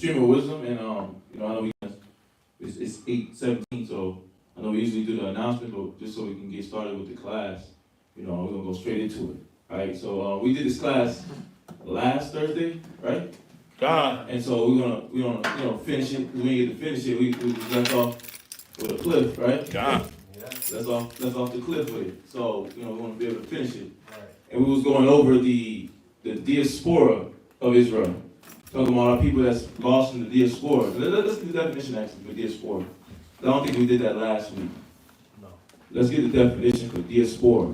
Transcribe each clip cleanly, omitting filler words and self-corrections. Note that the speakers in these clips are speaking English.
stream of wisdom, and I know it's 8:17, so I know we usually do the announcement, but just so we can get started with the class, we're gonna go straight into it. All right, so we did this class last Thursday, right? And so we're gonna finish it. We didn't get to finish it. We just left off with a cliff, right? That's off the cliff with it. So we want to be able to finish it. And we was going over the Diaspora of Israel. Talking about our people that's lost in the Diaspora. Let's do the definition actually for Diaspora. I don't think we did that last week. No. Let's get the definition for Diaspora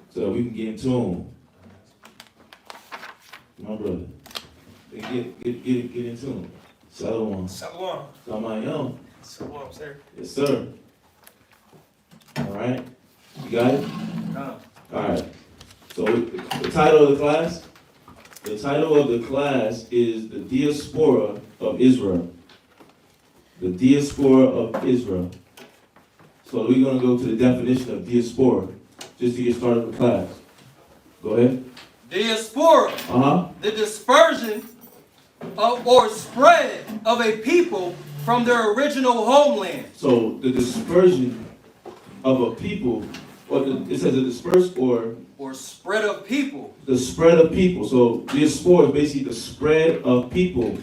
so that we can get in tune. My brother. Get in tune. Shalom. Shalom. Shalom. Shalom, sir. Yes, sir. All right. You got it? No. All right. So the title of the class? The title of the class is The Diaspora of Israel. The Diaspora of Israel. So we're going to go to the definition of diaspora just to get started with class. Go ahead. Diaspora. The dispersion of or spread of a people from their original homeland. So the dispersion of a people, it says a dispersed or spread of people. The spread of people. So diaspora is basically the spread of people.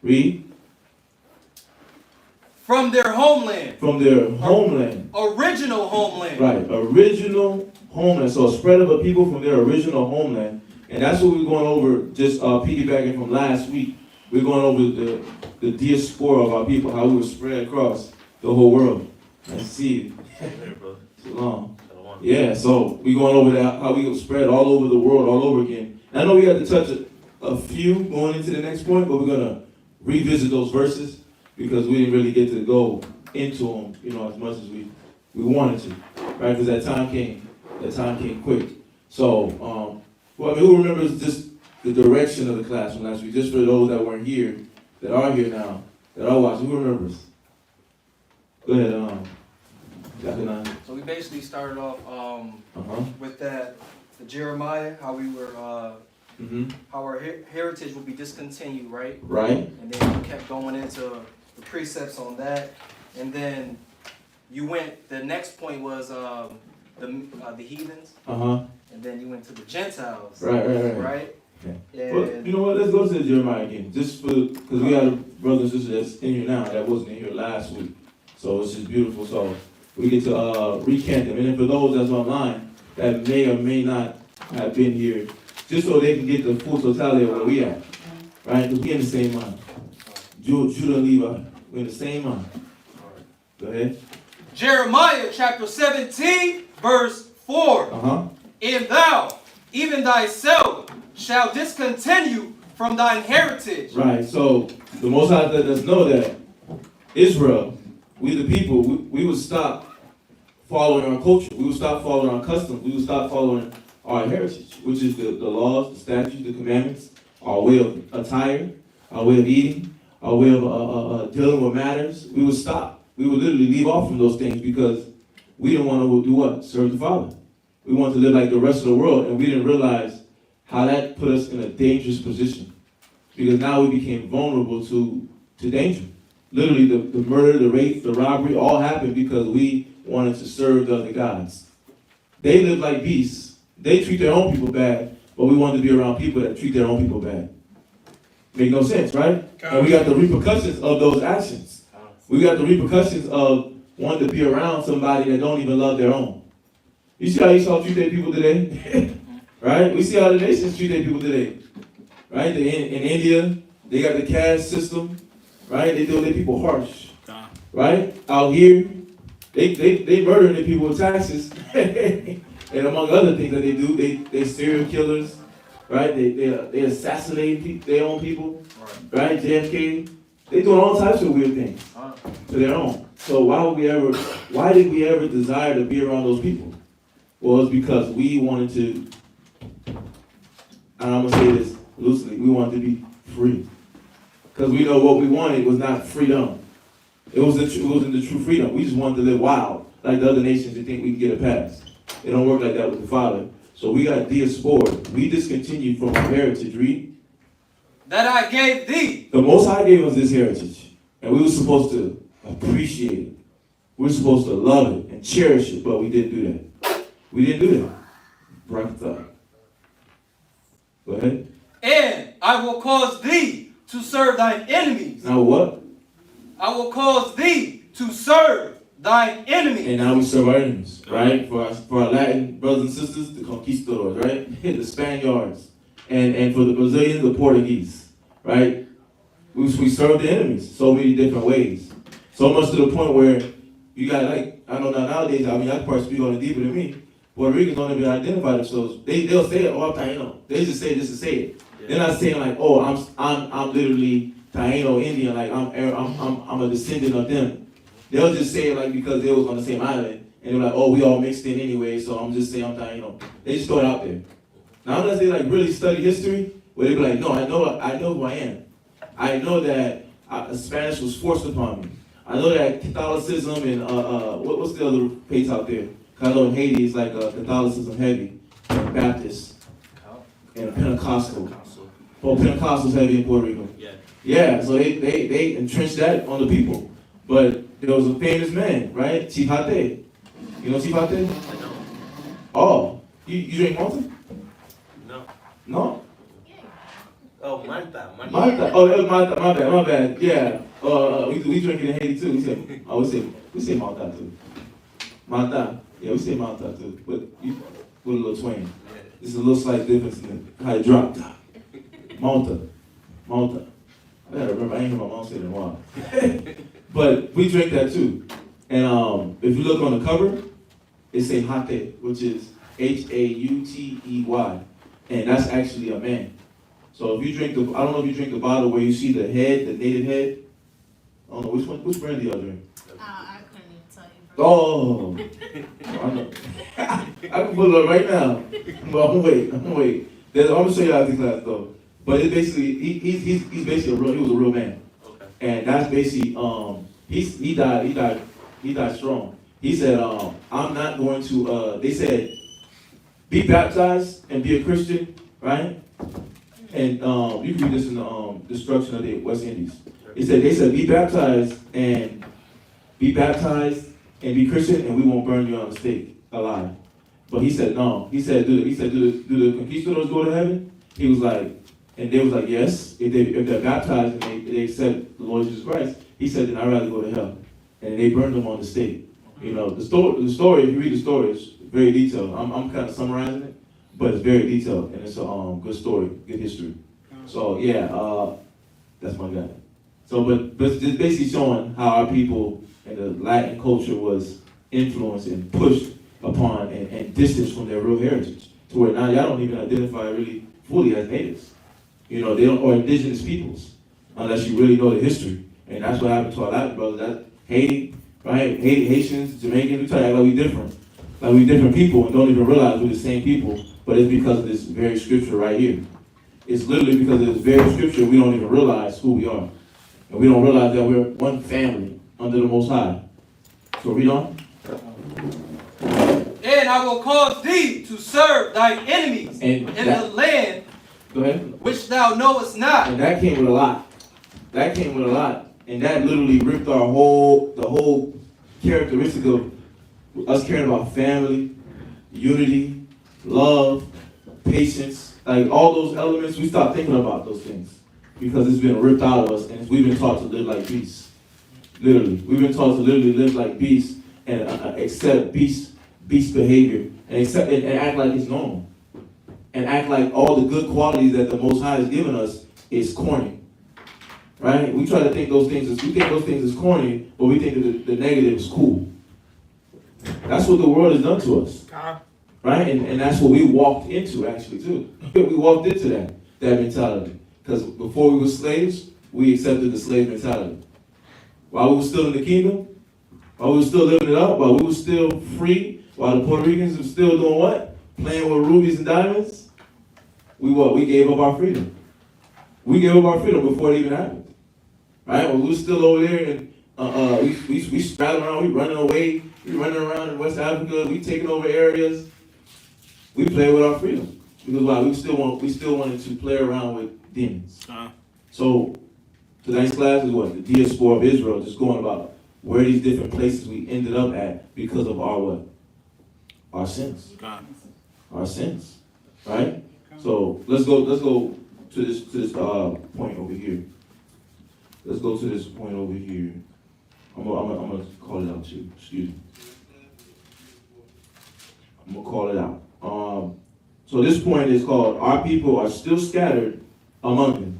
Read. From their homeland. From their homeland. Original homeland. Right. Original homeland. So a spread of a people from their original homeland. And that's what we're going over, just piggybacking from last week. We're going over the diaspora of our people, how we were spread across the whole world. And see it. Shalom. Yeah, so we're going over that, how we were spread all over the world, all over again. And I know we had to touch a few going into the next point, but we're going to revisit those verses because we didn't really get to go into them, as much as we wanted to, right? Because that time came quick. So, who remembers just the direction of the class from last week? Just for those that weren't here, that are here now, that are watching, who remembers? Go ahead, So we basically started off with the Jeremiah, how we were, how our heritage will be discontinued, right? Right. And then we kept going into the precepts on that, and then the next point was the heathens, and then you went to the Gentiles, right? Yeah. Well, you know what? Let's go to Jeremiah again, just because we got a brother and sister that's in here now that wasn't in here last week, so it's just beautiful. So we get to recant them, and then for those that's online that may or may not have been here, just so they can get the full totality of where we at, right? Because we in the same mind. Judah and Levi, we're in the same mind. Go ahead. Jeremiah chapter 17, verse 4. And thou, even thyself, shall discontinue from thine heritage. Right, so the Most High let us know that Israel, we the people, we would stop following our culture. We would stop following our customs. We would stop following our heritage, which is the laws, the statutes, the commandments, our way of attire, our way of eating, our way of dealing with matters. We would stop. We would literally leave off from those things because we didn't want to do what? Serve the Father. We wanted to live like the rest of the world, and we didn't realize how that put us in a dangerous position. Because now we became vulnerable to danger. Literally, the murder, the rape, the robbery, all happened because we wanted to serve the other gods. They live like beasts. They treat their own people bad, but we wanted to be around people that treat their own people bad. Make no sense, right? And we got the repercussions of those actions. We got the repercussions of wanting to be around somebody that don't even love their own. You see how Esau treat their people today? Right? We see how the nations treat their people today. Right? In India, they got the caste system. Right? They do their people harsh. Right? Out here, they murder their people with taxes. And among other things that they do, they serial killers. Right? They assassinate their own people. Right? JFK. They doing all types of weird things to their own. So why did we ever desire to be around those people? Well, it's because we wanted to, and I'm going to say this loosely, we wanted to be free. Because we know what we wanted was not freedom. It wasn't the true freedom. We just wanted to live wild, like the other nations that think we can get a pass. It don't work like that with the Father. So we got diaspora. We discontinued from our heritage, read. that I gave thee. The Most High gave us this heritage, and we were supposed to appreciate it. We were supposed to love it and cherish it, but we didn't do that. We didn't do that. Brakta. Go ahead. And I will cause thee to serve thine enemies. Now what? I will cause thee to serve thine enemies. And now we serve our enemies, right? For our Latin brothers and sisters, the conquistadors, right? The Spaniards. And for the Brazilians, the Portuguese, right? We serve the enemies so many different ways. So much to the point where you got, like, I know nowadays, I mean, that part speak on it deeper than me. Puerto Ricans don't even identify themselves. They'll say it all Taino. They just say it just to say it. Yeah. They're not saying like, oh, I'm literally Taino Indian, like I'm a descendant of them. They'll just say it like because they was on the same island, and they're like, oh, we all mixed in anyway, so I'm just saying I'm Taino. They just throw it out there. Now unless they like really study history, where they be like, no, I know who I am. I know that Spanish was forced upon me. I know that Catholicism and what's the other faiths out there? I know in Haiti it's like Catholicism heavy, and Baptist, and Pentecostal. Well, Pentecostal's heavy in Puerto Rico. Yeah, so they entrenched that on the people. But there was a famous man, right? Chifate. You know Chifate? I know. Oh, you drink Malta? No. No? Oh, Malta. Malta. Oh, that was Malta. My bad. Yeah. We drink it in Haiti too. We say Malta too. Malta. Yeah, we say Malta too. But you with a little twang. There's a little slight difference in how it dropped. Malta. I gotta remember, I ain't heard my mom say it in a while. But we drink that too. And if you look on the cover, it say Hate, which is Hautey. And that's actually a man. So if you drink I don't know if you drink the bottle where you see the head, the native head. I don't know, which brand do y'all drink? I couldn't even tell you. Oh, I know. I can pull it up right now. But I'm gonna wait. I'm gonna show you how to class though. But it's basically, he's basically he was a real man. Okay. And that's basically, he died strong. He said, I'm not going to, they said, be baptized and be a Christian, right? And you can read this in the destruction of the West Indies. They said, be baptized and be Christian, and we won't burn you on the stake alive. But he said, no. He said, do the conquistadors go to heaven? He was like, and they was like, yes, if they're baptized and they accept the Lord Jesus Christ. He said, then I'd rather go to hell. And they burned them on the stake. You know, the story, if you read the story, it's very detailed. I'm kind of summarizing it, but it's very detailed, and it's a good story, good history. So yeah, that's my guy. So, but it's basically showing how our people and the Latin culture was influenced and pushed upon and distanced from their real heritage, to where now y'all don't even identify really fully as natives. You know, they don't, or indigenous peoples, unless you really know the history. And that's what happened to our Latin brothers. That Haiti, right? Haitians, Jamaicans, we try to act like we different. Like we different people and don't even realize we're the same people. But it's because of this very scripture right here. It's literally because of this very scripture we don't even realize who we are. And we don't realize that we're one family under the Most High. So read on. And I will cause thee to serve thine enemies in the land Go ahead. which thou knowest not. And that came with a lot. And that literally ripped the whole characteristic of us caring about family, unity, love, patience, like all those elements. We stopped thinking about those things because it's been ripped out of us, and we've been taught to live like beasts. Literally, we've been taught to literally live like beasts and accept beast behavior and act like it's normal. And act like all the good qualities that the Most High has given us is corny, right? We try to think those things as corny, but we think that the negative is cool. That's what the world has done to us, right? And that's what we walked into actually too. We walked into that mentality because before we were slaves, we accepted the slave mentality. While we were still in the kingdom, while we were still living it up, while we were still free, while the Puerto Ricans were still doing what? Playing with rubies and diamonds. We gave up our freedom. We gave up our freedom before it even happened. Right? When we were still over there and we straddling around, we running away, we running around in West Africa, we taking over areas. We played with our freedom. Because why? We still wanted to play around with demons. So tonight's class is what? The Diaspora of Israel, just going about where these different places we ended up at because of our what? Our sins. Our sins. Right? So let's go to this point over here. Let's go to this point over here. I'm gonna call it out too. Excuse me. I'm gonna call it out. So this point is called "Our people are still scattered among them."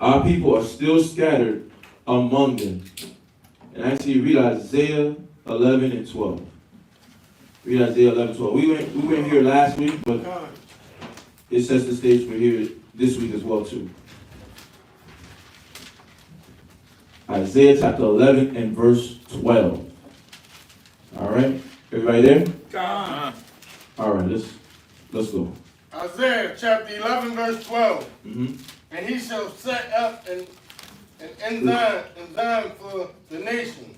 Our people are still scattered among them. And actually, read Isaiah 11 and 12. Read Isaiah 11 and 12. We went here last week, but it sets the stage for here this week as well too. Isaiah chapter 11 and verse 12. All right, everybody there? All right, let's go. Isaiah chapter 11 verse 12. Mm-hmm. And he shall set up an ensign for the nations,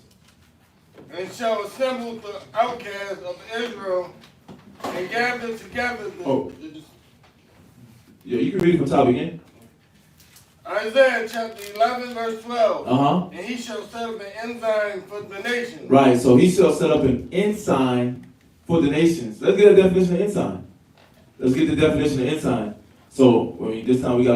and shall assemble the outcasts of Israel, and gather together the Yeah, you can read it from top again. Isaiah chapter 11 verse 12. Uh-huh. And he shall set up an ensign for the nations. Right, so he shall set up an ensign for the nations. Let's get a definition of ensign. Let's get the definition of ensign. So this time we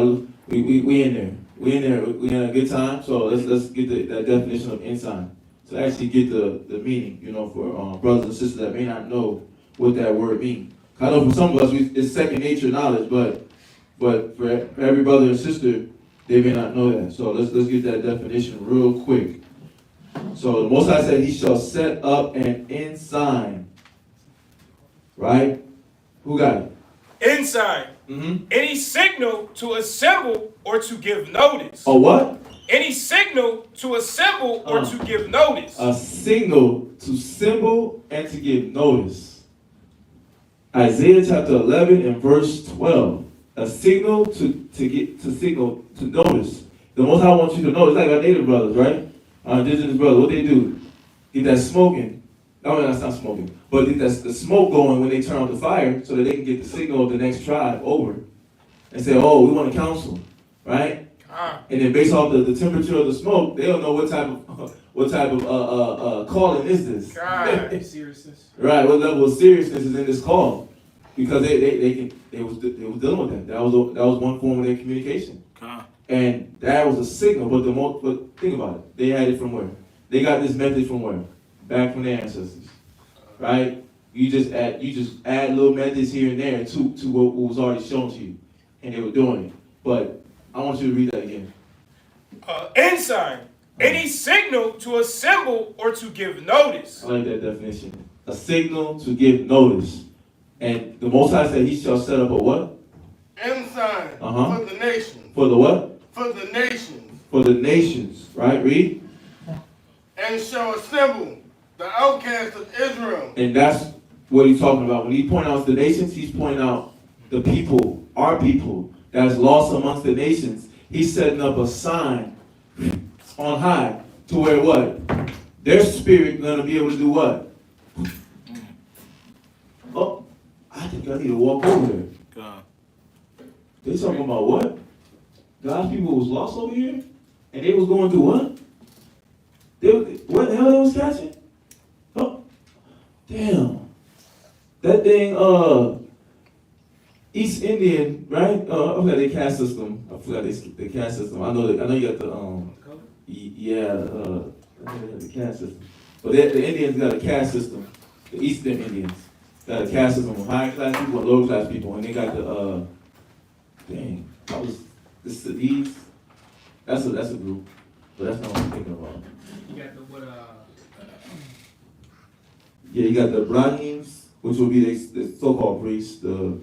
in there. We in a good time. So let's get that definition of ensign. To actually get the meaning, for brothers and sisters that may not know what that word means. I know for some of us it's second nature knowledge, but for every brother and sister, they may not know that. So let's get that definition real quick. So the Most High said he shall set up an ensign. Right? Who got it? Ensign. Mm-hmm. Any signal to assemble or to give notice. A what? Any signal to assemble or to give notice. A signal to symbol and to give notice. Isaiah chapter 11 and verse 12. A signal to notice. The Most High wants you to know. It's like our native brothers, right? Our indigenous brothers. What they do? Get that smoking. No, that's not smoking. But get the smoke going when they turn on the fire so that they can get the signal of the next tribe over. And say, oh, we want a council. Right? And then based off the temperature of the smoke, they'll know what type of calling is this. Seriousness. Right, what level of seriousness is in this call? Because they was dealing with that. That was one form of their communication. And that was a signal. But think about it. They had it from where? They got this method from where? Back from their ancestors. Right? You just add little methods here and there to what was already shown to you. And they were doing it. But I want you to read that again. Ensign. Any signal to assemble or to give notice. I like that definition. A signal to give notice. And the Most High said he shall set up a what? Ensign Uh-huh. for the nations. For the what? For the nations. For the nations. Right? Read. And shall assemble the outcasts of Israel. And that's what he's talking about. When he points out the nations, he's pointing out the people, our people, that's lost amongst the nations. He's setting up a sign on high to where what? Their spirit gonna be able to do what? Oh, I think I need to walk over there. They talking about what? God's people was lost over here? And they was going through what? What the hell they was catching? Oh, damn. That thing, East Indian, right? I forgot their caste system. The caste system. I know you got the caste system. But the Indians got a caste system. The Eastern Indians got a caste system of high class people and low class people, and they got these. That's a group, but that's not what I'm thinking about. You got Yeah, you got the Brahmins, which will be the so-called priests, the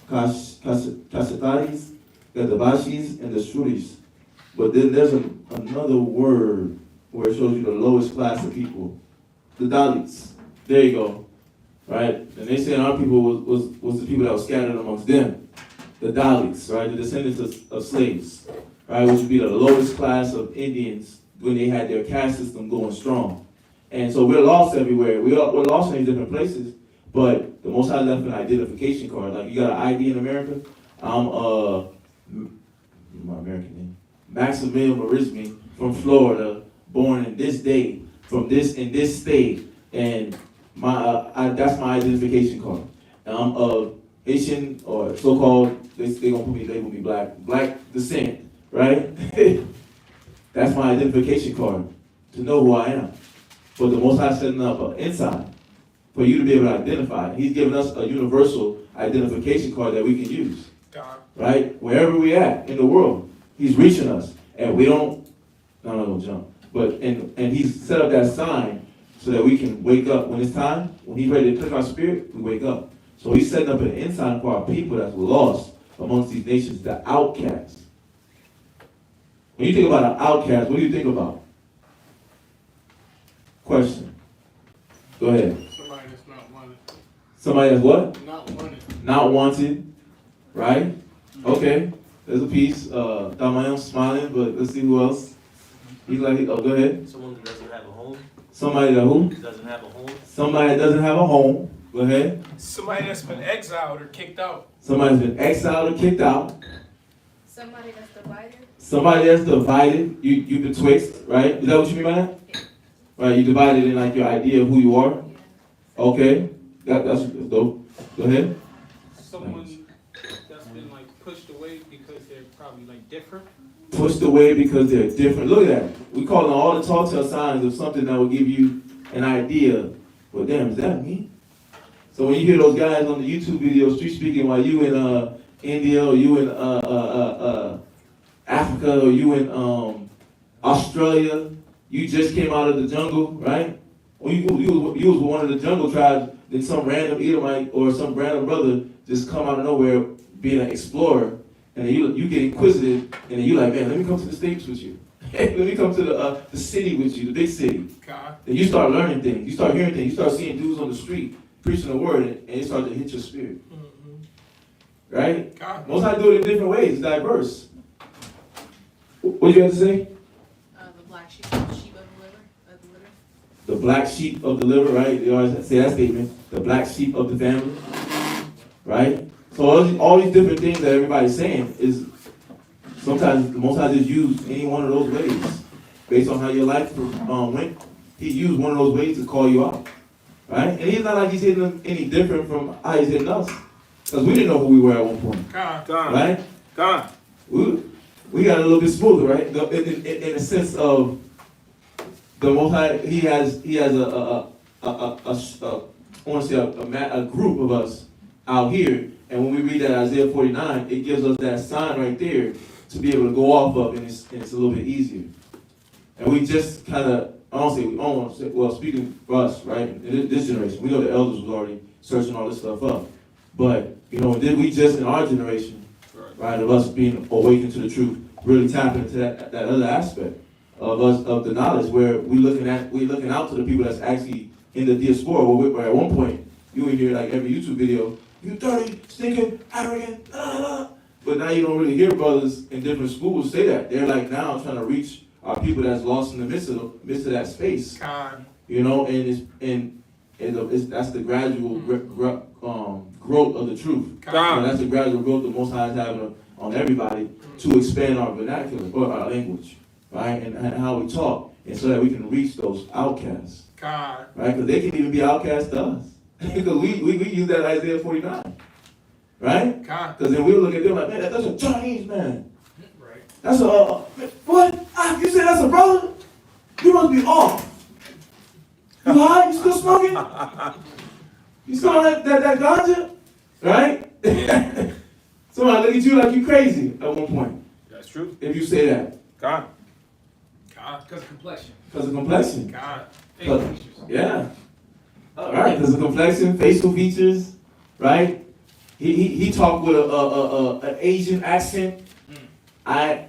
Kashataris, you got the Bashis, and the Shuris. But then there's another word where it shows you the lowest class of people, the Dalits. There you go, right? And they said our people was the people that were scattered amongst them, the Dalits, right? The descendants of slaves, right? Which would be the lowest class of Indians when they had their caste system going strong. And so we're lost everywhere. We're lost in these different places, but the Most High left an identification card. Like you got an ID in America, I'm my American name, Maximilian Marismi from Florida, born in this day, in this state, and that's my identification card. And I'm of Haitian or so-called, they gonna label me black descent, right? That's my identification card to know who I am. But the Most High setting up an inside for you to be able to identify. He's giving us a universal identification card that we can use, right? Wherever we at in the world, He's reaching us, and we don't. No, I'm not gonna jump. But and He's set up that sign so that we can wake up when it's time. When He's ready to click our spirit, we wake up. So He's setting up an ensign for our people that's lost amongst these nations, the outcasts. When you think about an outcast, what do you think about? Question. Go ahead. Somebody that's not wanted. Somebody that's what? Not wanted. Not wanted, right? Okay, there's a piece. Damayam smiling, but let's see who else. He's like, oh, go ahead. Someone who doesn't have a home. Somebody that who? Doesn't have a home. Somebody that doesn't have a home. Go ahead. Somebody that's been exiled or kicked out. Somebody's been exiled or kicked out. Somebody that's divided. Somebody that's divided. You betwixt, right? Is that what you mean by that? Yeah. Right, you divided in like your idea of who you are. Yeah. Okay, that's dope. Go ahead. Someone that's been like pushed away because they're probably like different. Pushed away because they're different. Look at that. We call them all the telltale signs of something that will give you an idea. Well, damn, is that me? So when you hear those guys on the YouTube video street speaking while you in India or you in Africa or you in Australia, you just came out of the jungle, right? Or you was one of the jungle tribes, then some random Edomite or some random brother just come out of nowhere being an explorer, and then you get inquisitive, and then you like, man, let me come to the States with you. Let me come to the city with you, the big city. God. Then you start learning things, you start hearing things, you start seeing dudes on the street preaching the word, and it starts to hit your spirit. Right? God. Most I do it in different ways, it's diverse. What you have to say? The black sheep of the litter. The black sheep of the liver, right? They always say that statement. The black sheep of the family, right? So all these different things that everybody's saying is sometimes the Most High just use any one of those ways based on how your life went. He used one of those ways to call you out, right? And he's not like he's hitting them any different from how he's hitting us, because we didn't know who we were at one point, God. right? God. We got a little bit smoother, right? In the sense of the Most High, he has a group of us out here, and when we read that Isaiah 49, it gives us that sign right there to be able to go off of, and it's a little bit easier. And we just kind of, I don't want to say, well, speaking for us, right, in this generation, we know the elders was already searching all this stuff up, but we just in our generation, right, of us being awakened to the truth, really tapping into that other aspect of us, of the knowledge, where we looking out to the people that's actually in the diaspora, where at one point you would hear like every YouTube video, you dirty, stinking, arrogant, but now you don't really hear brothers in different schools say that. They're like now trying to reach our people that's lost in the midst of that space. God. And that's the gradual growth of the truth. That's the gradual growth the Most High is having on everybody to expand our vernacular or our language, right, and how we talk, and so that we can reach those outcasts, God. right? Because they can even be outcasts to us, because we use that Isaiah 49, right? God. Because then we'll look at them like, man, that's a Chinese man. Right. That's a what? You said that's a brother? You must be off. You high? You still smoking? You still on that ganja? Right? Somebody look at you like you crazy at one point. That's true. If you say that. God. God. Because of complexion. Because of complexion. God. Yeah. All right. Because of complexion, facial features, right? He talked with an Asian accent. I'm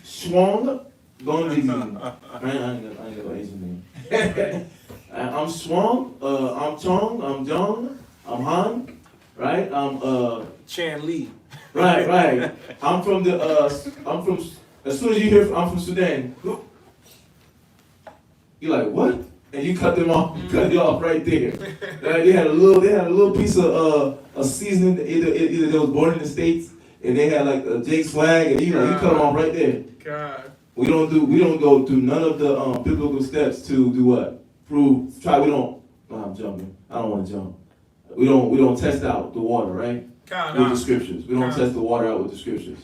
Schwong. Going to I ain't got no Asian name. I'm Schwong. I'm Chong. I'm Jong. I'm Han. Right? I'm Chan Lee. Right. I'm from as soon as you hear I'm from Sudan, you're like, what? And you cut them off, cut it off right there. Right? They had a little piece of seasoning, either they was born in the States, and they had like a Jake's flag, and you cut them off right there. God. We don't go through none of the biblical steps to do what? I'm jumping. I don't want to jump. We don't test out the water, right? With the scriptures. We don't test the water out with the scriptures.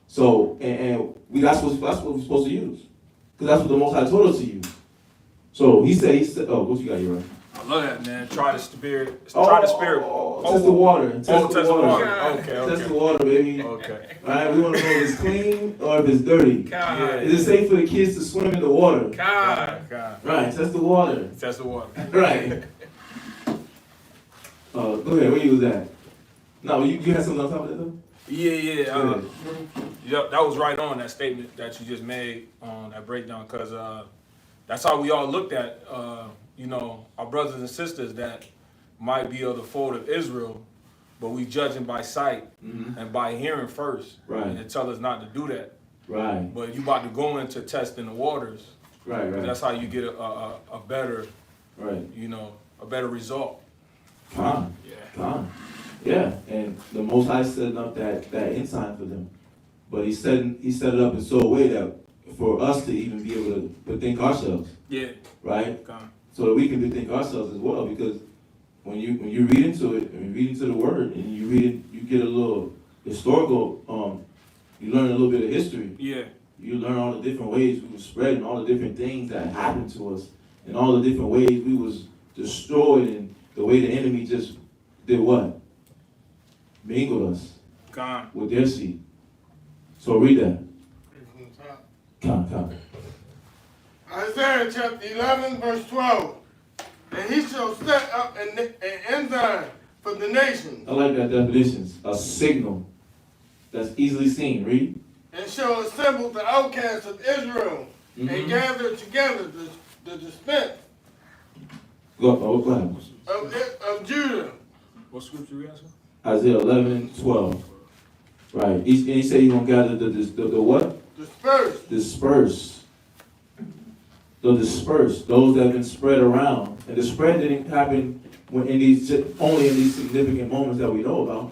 So, that's what we're supposed to use. Because that's what the Most High told us to use. So he said, oh, what you got here, right? I love that, man. Try the spirit. Test the water. Test the water. Okay. Test the water, baby. Okay. Right? We want to know if it's clean or if it's dirty. God. Is it safe for the kids to swim in the water? God. Right. Test the water. Test the water. Right. Go ahead. Where you was at? No, you had something on top of that though? Yeah. Yep, that was right on that statement that you just made on that breakdown, because that's how we all looked at, our brothers and sisters that might be of the fold of Israel, but we judging by sight and by hearing first. Right. And tell us not to do that. Right. But you about to go into testing the waters. Right. That's how you get a better, Right. A better result. Con. Yeah, and the Most High setting up that ensign for them, but he set it up in such a way that for us to even be able to bethink ourselves. Yeah. Right. Con. So that we can bethink ourselves as well, because when you read into it, and you read into the Word, and you get a little historical. You learn a little bit of history. Yeah. You learn all the different ways we were spread, and all the different things that happened to us, and all the different ways we was destroyed, and the way the enemy just did what? Mingled us with their seed. So read that. Come. Isaiah chapter 11, verse 12. And he shall set up an ensign for the nations. I like that definition. A signal that's easily seen. Read. And shall assemble the outcasts of Israel and gather together the dispersed Go ahead. of Judah. What scripture you asking? Isaiah 11:12. Right. He said he's going to gather the what? Disperse. The dispersed. Those that have been spread around. And the spread didn't happen only in these significant moments that we know about.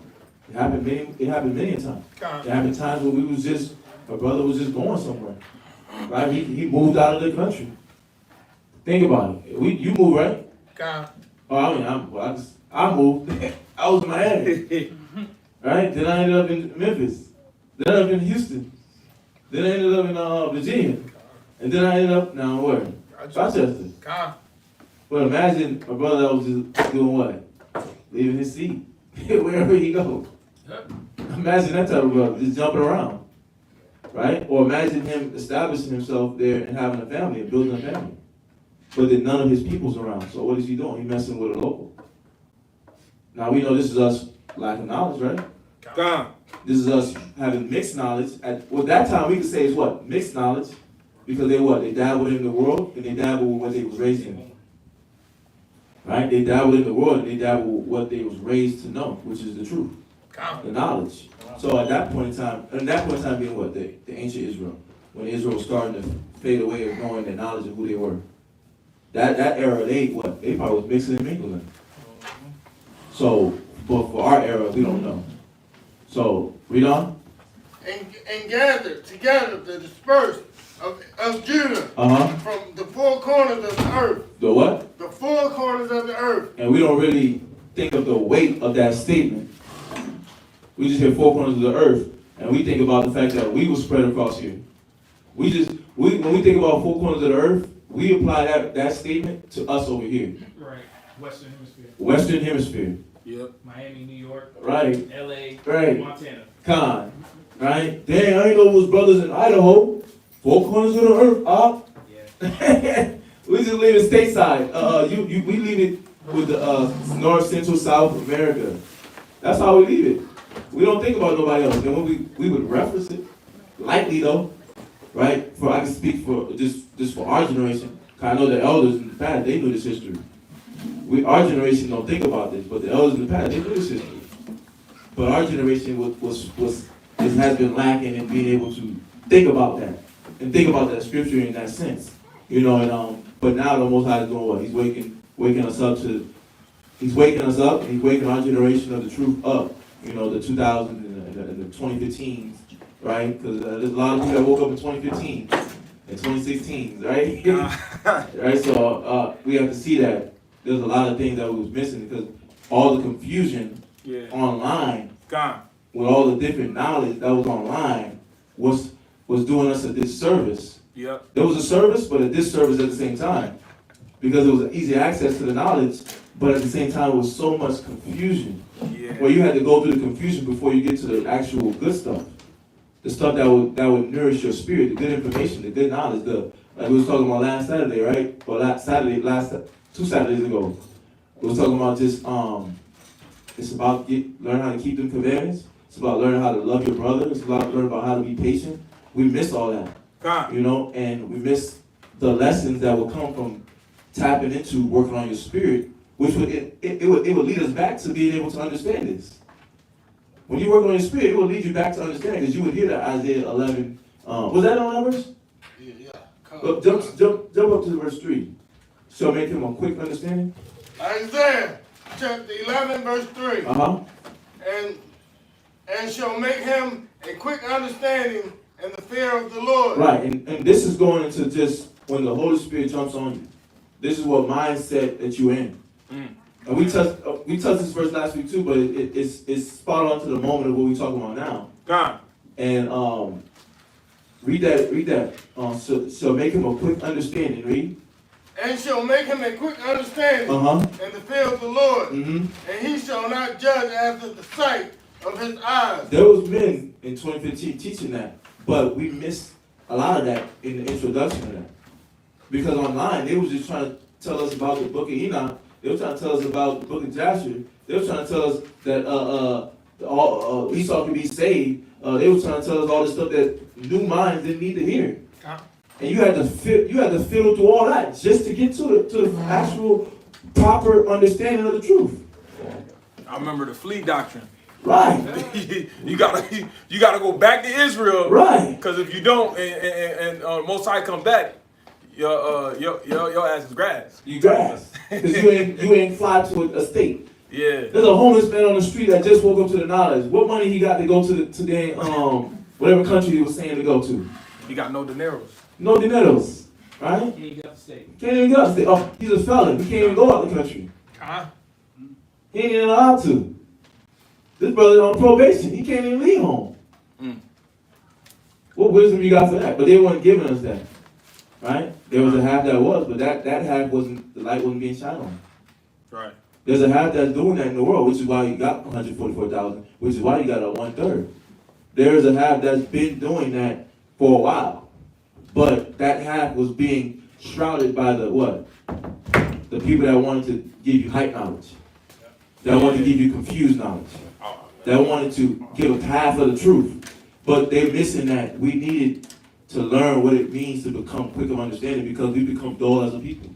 It happened many a time. It happened times when a brother was just going somewhere. Right? He moved out of the country. Think about it. You moved, right? I moved. I was in Miami. Right? Then I ended up in Memphis. Then I ended up in Houston. Then I ended up in Virginia. And then I ended up now where? Rochester. But imagine a brother that was just doing what? Leaving his seat. Wherever he go. Imagine that type of brother, just jumping around. Right? Or imagine him establishing himself there and having a family and building a family. But then none of his people's around. So what is he doing? He's messing with a local. Now we know this is us lacking knowledge, right? This is us having mixed knowledge. At that time we could say it's what? Mixed knowledge. Because they dabbled in the world and they dabbled with what they was raised in. Right? They dabbled in the world and they dabbled with what they was raised to know, which is the truth. The knowledge. So at that point in time being what? The ancient Israel. When Israel was starting to fade away of knowing the knowledge of who they were. That era, they probably was mixing and mingling. So, but for our era, we don't know. So, read on. And gathered together the dispersed of Judah from the four corners of the earth. The what? The four corners of the earth. And we don't really think of the weight of that statement. We just hear four corners of the earth, and we think about the fact that we were spread across here. When we think about four corners of the earth, we apply that statement to us over here. Right. Western Hemisphere. Western Hemisphere. Yep. Miami, New York. Right. LA. Right. Montana. Con. Right? Dang, I ain't know it was brothers in Idaho. Four corners of the earth, Yeah. We just leave it stateside. We leave it with the North, Central, South America. That's how we leave it. We don't think about nobody else. And when we would reference it, lightly though, right? I can speak for just for our generation. Cause I know the elders in the past, they knew this history. Our generation don't think about this, but the elders in the past, they knew this history. But our generation has been lacking in being able to think about that and think about that scripture in that sense, but now the Most High is doing what? He's waking us up, and he's waking our generation of the truth up, the 2000s and the 2015s, right? Because there's a lot of people that woke up in 2015 and 2016s, right? Right. So we have to see that there's a lot of things that we was missing because all the confusion online, Gone. with all the different knowledge that was online, was doing us a disservice. Yep. There was a service, but a disservice at the same time. Because it was easy access to the knowledge, but at the same time it was so much confusion. Yeah. Where you had to go through the confusion before you get to the actual good stuff. The stuff that would nourish your spirit, the good information, the good knowledge, like we was talking about last Saturday, right? Or two Saturdays ago. We was talking about just it's about learn how to keep them commandments. It's about learning how to love your brother. It's about learning about how to be patient. We miss all that. Gone. You know, and we miss the lessons that will come from tapping into working on your spirit, which would it would lead us back to being able to understand this. When you work on your spirit, it will lead you back to understanding, because you would hear that Isaiah 11. Was that on numbers? Yeah. Jump up to verse 3. Shall make him a quick understanding. Isaiah chapter 11 verse 3. And shall make him a quick understanding in the fear of the Lord. Right, and this is going into just when the Holy Spirit jumps on you. This is what mindset that you're in. And we touched this verse last week too, but it's spot on to the moment of what we're talking about now. Gone. And read that. So make him a quick understanding. Read. And shall make him a quick understanding in the fear of the Lord. And he shall not judge after the sight of his eyes. There was men in 2015 teaching that, but we missed a lot of that in the introduction of that. Because online, they was just trying to tell us about the book of Enoch. They were trying to tell us about the book of Joshua. They were trying to tell us that Esau can be saved. They were trying to tell us all this stuff that new minds didn't need to hear. And you had to fiddle through all that just to get to the actual proper understanding of the truth. I remember the flea doctrine. Right. you gotta go back to Israel. Right. Because if you don't, and Most High come back, your ass is grass. You grass. Because you ain't fly to a state. Yeah. There's a homeless man on the street that just woke up to the knowledge. What money he got to go to whatever country he was saying to go to? He got no dineros. No dineros. Right? Can't get up the state. Can't even go out the state. Oh, he's a felon. He can't even go out the country. He ain't even allowed to. This brother's on probation. He can't even leave home. What wisdom you got for that? But they weren't giving us that. Right? There was a half that was, but that half wasn't, the light wasn't being shined on. Right. There's a half that's doing that in the world, which is why you got 144,000, which is why you got a 1/3. There is a half that's been doing that for a while. But that half was being shrouded by the what? The people that wanted to give you hype knowledge. That wanted to give you confused knowledge. That wanted to give us half of the truth. But they're missing that. We needed to learn what it means to become quick of understanding, because we become dull as a people.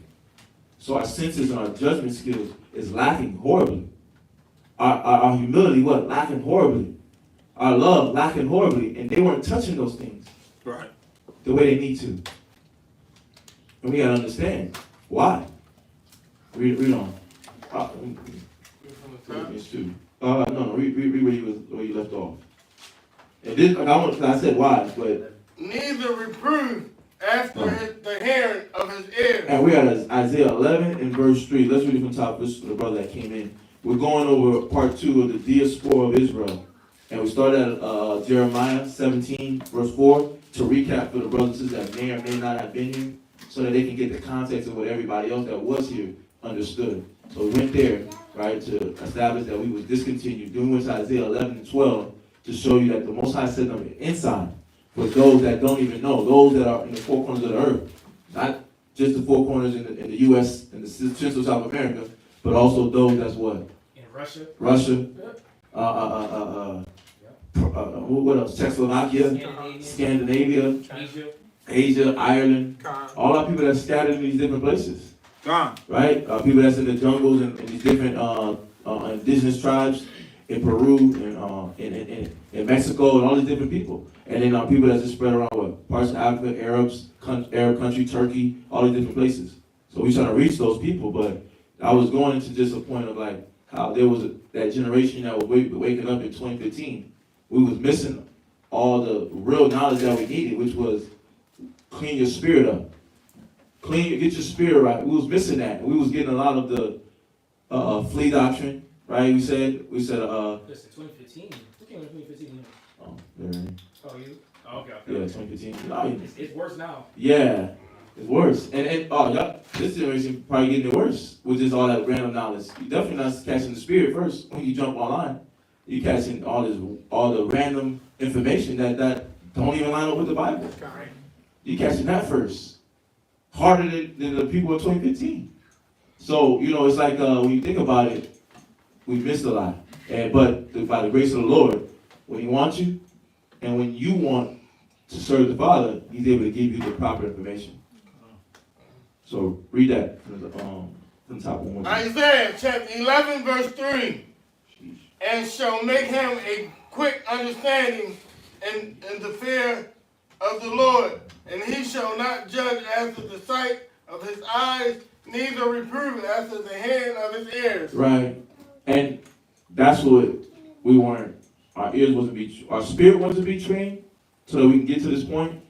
So our senses and our judgment skills is lacking horribly. Our humility, lacking horribly. Our love, lacking horribly. And they weren't touching those things. Right. The way they need to. And we gotta understand why. Read on. No, read where you left off. And this, I said why, but neither reprove after the hearing of his ears. And we are at Isaiah 11 and verse 3. Let's read it from top. This is the brother that came in. We're going over part 2 of the Diaspora of Israel. And we started at Jeremiah 17, verse 4, to recap for the brothers and sisters that may or may not have been here, so that they can get the context of what everybody else that was here understood. So we went there, right, to establish that we was discontinued. Then we went to Isaiah 11 and 12 to show you that the Most High said them inside. For those that don't even know, those that are in the four corners of the earth, not just the four corners in the U.S. and the Central South America, but also those that's what? In Russia. Russia. What else? Czechoslovakia, Scandinavia, Asia, Ireland. All our people that's scattered in these different places. Right? People that's in the jungles and these different indigenous tribes in Peru and in Mexico and all these different people. And then people that just spread around parts of Africa, Arab country, Turkey, all these different places. So we trying to reach those people, but I was going into just a point of like how there was that generation that was waking up in 2015 we was missing all the real knowledge that we needed, which was clean your spirit up. Get your spirit right. We was missing that. We was getting a lot of the flea doctrine, right? We said, Listen, 2015. Who came in 2015? oh, there. Oh, you? Oh, okay. Yeah, 2015. No, It's worse now. yeah, it's worse. And oh, yeah, this generation probably getting it worse with just all that random knowledge. You definitely not catching the spirit first when you jump online. You catching all the random information that don't even line up with the Bible. You catching that first, harder than the people in 2015. So it's like when you think about it, we missed a lot. But by the grace of the Lord, when He wants you, and when you want to serve the Father, He's able to give you the proper information. So read that from the top one more time. Isaiah chapter 11, verse 3. And shall make him a quick understanding in the fear of the Lord. And he shall not judge after the sight of his eyes, neither reprove after the hand of his ears. Right. And that's what we weren't. Our ears wasn't be, our spirit wasn't be trained, so that we can get to this point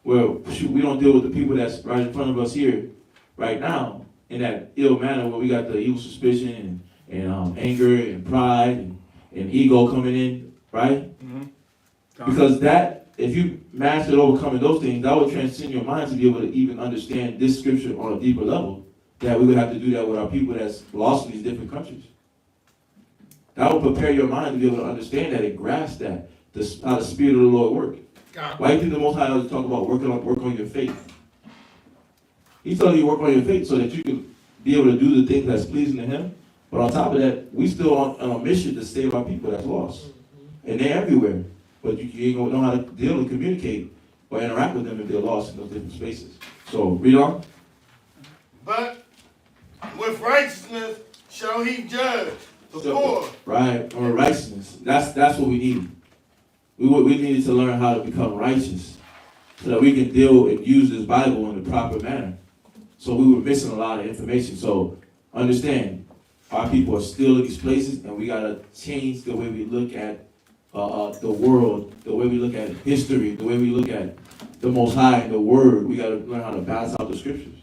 where we don't deal with the people that's right in front of us here, right now, in that ill manner where we got the evil suspicion and anger and pride and ego coming in, right? Mm-hmm. Because if you mastered overcoming those things, that would transcend your mind to be able to even understand this scripture on a deeper level. That we would have to do that with our people that's lost in these different countries. That will prepare your mind to be able to understand that and grasp that, how the Spirit of the Lord works. Why do you think the Most High always talk about work on your faith? He's telling you to work on your faith so that you can be able to do the things that's pleasing to Him. But on top of that, we still on a mission to save our people that's lost. And they're everywhere. But you ain't gonna know how to deal and communicate or interact with them if they're lost in those different spaces. So read on. But with righteousness shall he judge the poor. Right, or righteousness. That's what we need. We needed to learn how to become righteous so that we can deal and use this Bible in the proper manner. So we were missing a lot of information. So understand, our people are still in these places, and we gotta change the way we look at the world, the way we look at history, the way we look at the Most High and the Word. We gotta learn how to balance out the scriptures.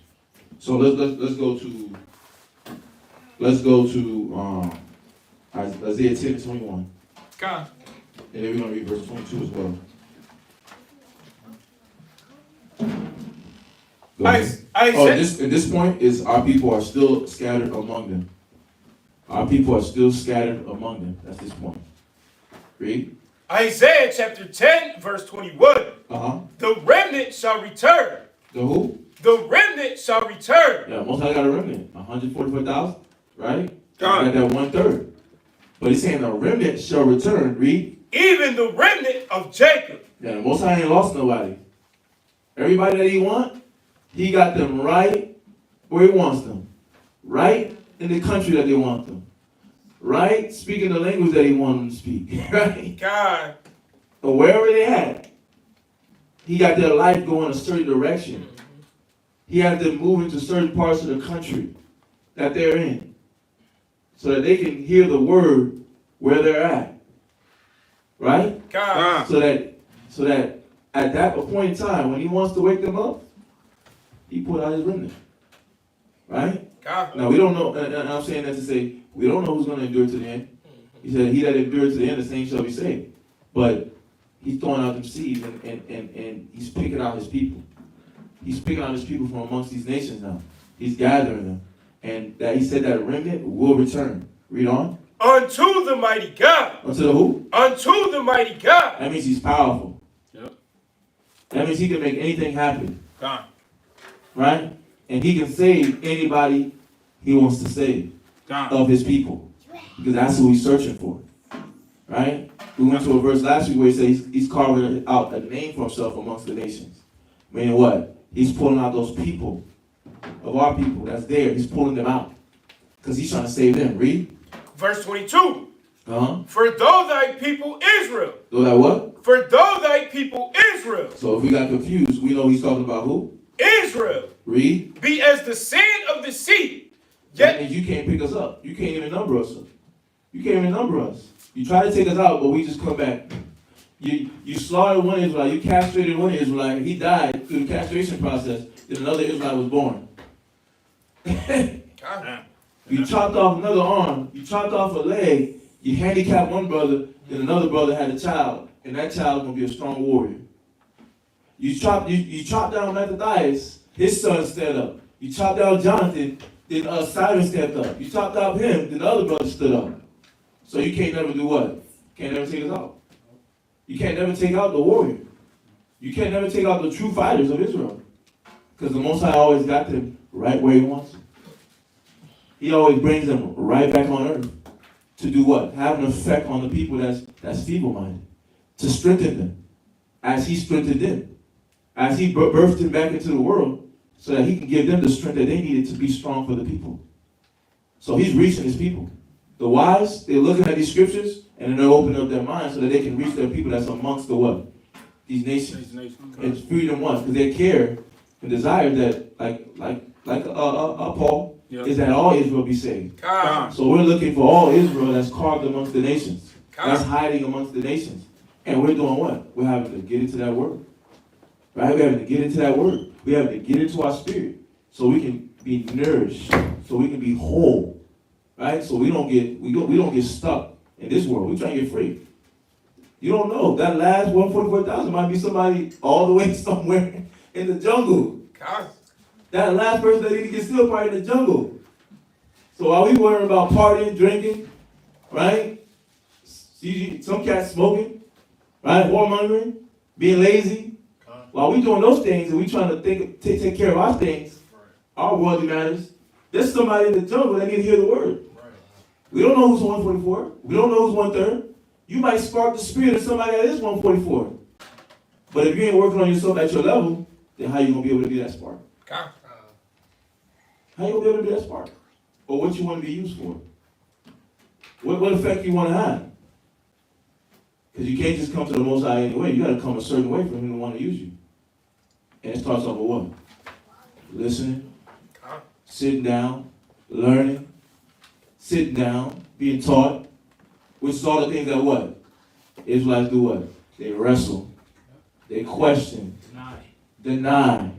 So let's go to Isaiah 10:21. God. And then we're going to read verse 22 as well. At this point is our people are still scattered among them. Our people are still scattered among them. That's this point. Read. Isaiah chapter 10, verse 21. The remnant shall return. The who? The remnant shall return. Yeah, most I got a remnant. 144,000, right? God. Got that 1/3. But he's saying the remnant shall return. Read. Even the remnant of Jacob. Yeah, the Most High ain't lost nobody. Everybody that He want, He got them right where He wants them. Right in the country that they want them. Right speaking the language that He wants them to speak. Right? God. But wherever they at, He got their life going a certain direction. He has them moving to certain parts of the country that they're in. So that they can hear the word where they're at. Right? God. So that at that point in time, when He wants to wake them up, He put out His remnant. Right? God. Now we don't know, and I'm saying that to say, we don't know who's going to endure to the end. He said, he that endures to the end, the same shall be saved. But He's throwing out them seeds and He's picking out His people. He's picking out His people from amongst these nations now. He's gathering them. And that He said that a remnant will return. Read on. Unto the mighty God. Unto the who? Unto the mighty God. That means He's powerful. Yep. That means He can make anything happen. God. Right? And He can save anybody He wants to save God. of His people. Because that's who He's searching for. Right? We went to a verse last week where He says He's carving out a name for Himself amongst the nations. Meaning what? He's pulling out those people of our people that's there. He's pulling them out. Because He's trying to save them. Read. Verse 22. For though thy people Israel. Though that what? For though thy people Israel. So if we got confused, we know He's talking about who? Israel. Read. Be as the sand of the sea. That means you can't pick us up. You can't even number us. You can't even number us. You try to take us out, but we just come back You slaughtered one Israelite, you castrated one Israelite, he died through the castration process, then another Israelite was born. You chopped off another arm, you chopped off a leg, you handicapped one brother, then another brother had a child, and that child is going to be a strong warrior. You chopped down Matthias, his son stood up. You chopped down Jonathan, then Simon stepped up. You chopped out him, then the other brother stood up. So you can't never do what? Can't never take us out. You can't never take out the warrior. You can't never take out the true fighters of Israel. Because the Most High always got them right where he wants them. He always brings them right back on earth. To do what? Have an effect on the people that's feeble-minded. To strengthen them. As he strengthened them. As he birthed them back into the world. So that he can give them the strength that they needed to be strong for the people. So he's reaching his people. The wise, they're looking at these scriptures, and then they're opening up their minds so that they can reach their people that's amongst the what? These nations. And free them once, because they care and desire that, like Paul, is that all Israel be saved. So we're looking for all Israel that's carved amongst the nations. That's hiding amongst the nations. And we're doing what? We're having to get into that word. Right? We're having to get into that word. We have to get into our spirit so we can be nourished, so we can be whole, right? So we don't get stuck in this world. We try to get free. You don't know that last 144,000 might be somebody all the way somewhere in the jungle. That last person that didn't get still probably in the jungle. So while we worrying about partying, drinking, right? See some cats smoking, right? Whoremongering, being lazy. While we doing those things and we trying to take care of our things, our worldly matters, there's somebody in the jungle that need to hear the word. We don't know who's 144. We don't know who's 1/3. You might spark the spirit of somebody that is 144. But if you ain't working on yourself at your level, then how you going to be able to be that spark? How you going to be able to be that spark? Or what you want to be used for? What effect you want to have? Because you can't just come to the Most High anyway. You got to come a certain way for him to want to use you. And it starts off with what? Listening, sitting down, learning, sitting down, being taught, which is all the things that what? Israelites do what? They wrestle. They question. Deny.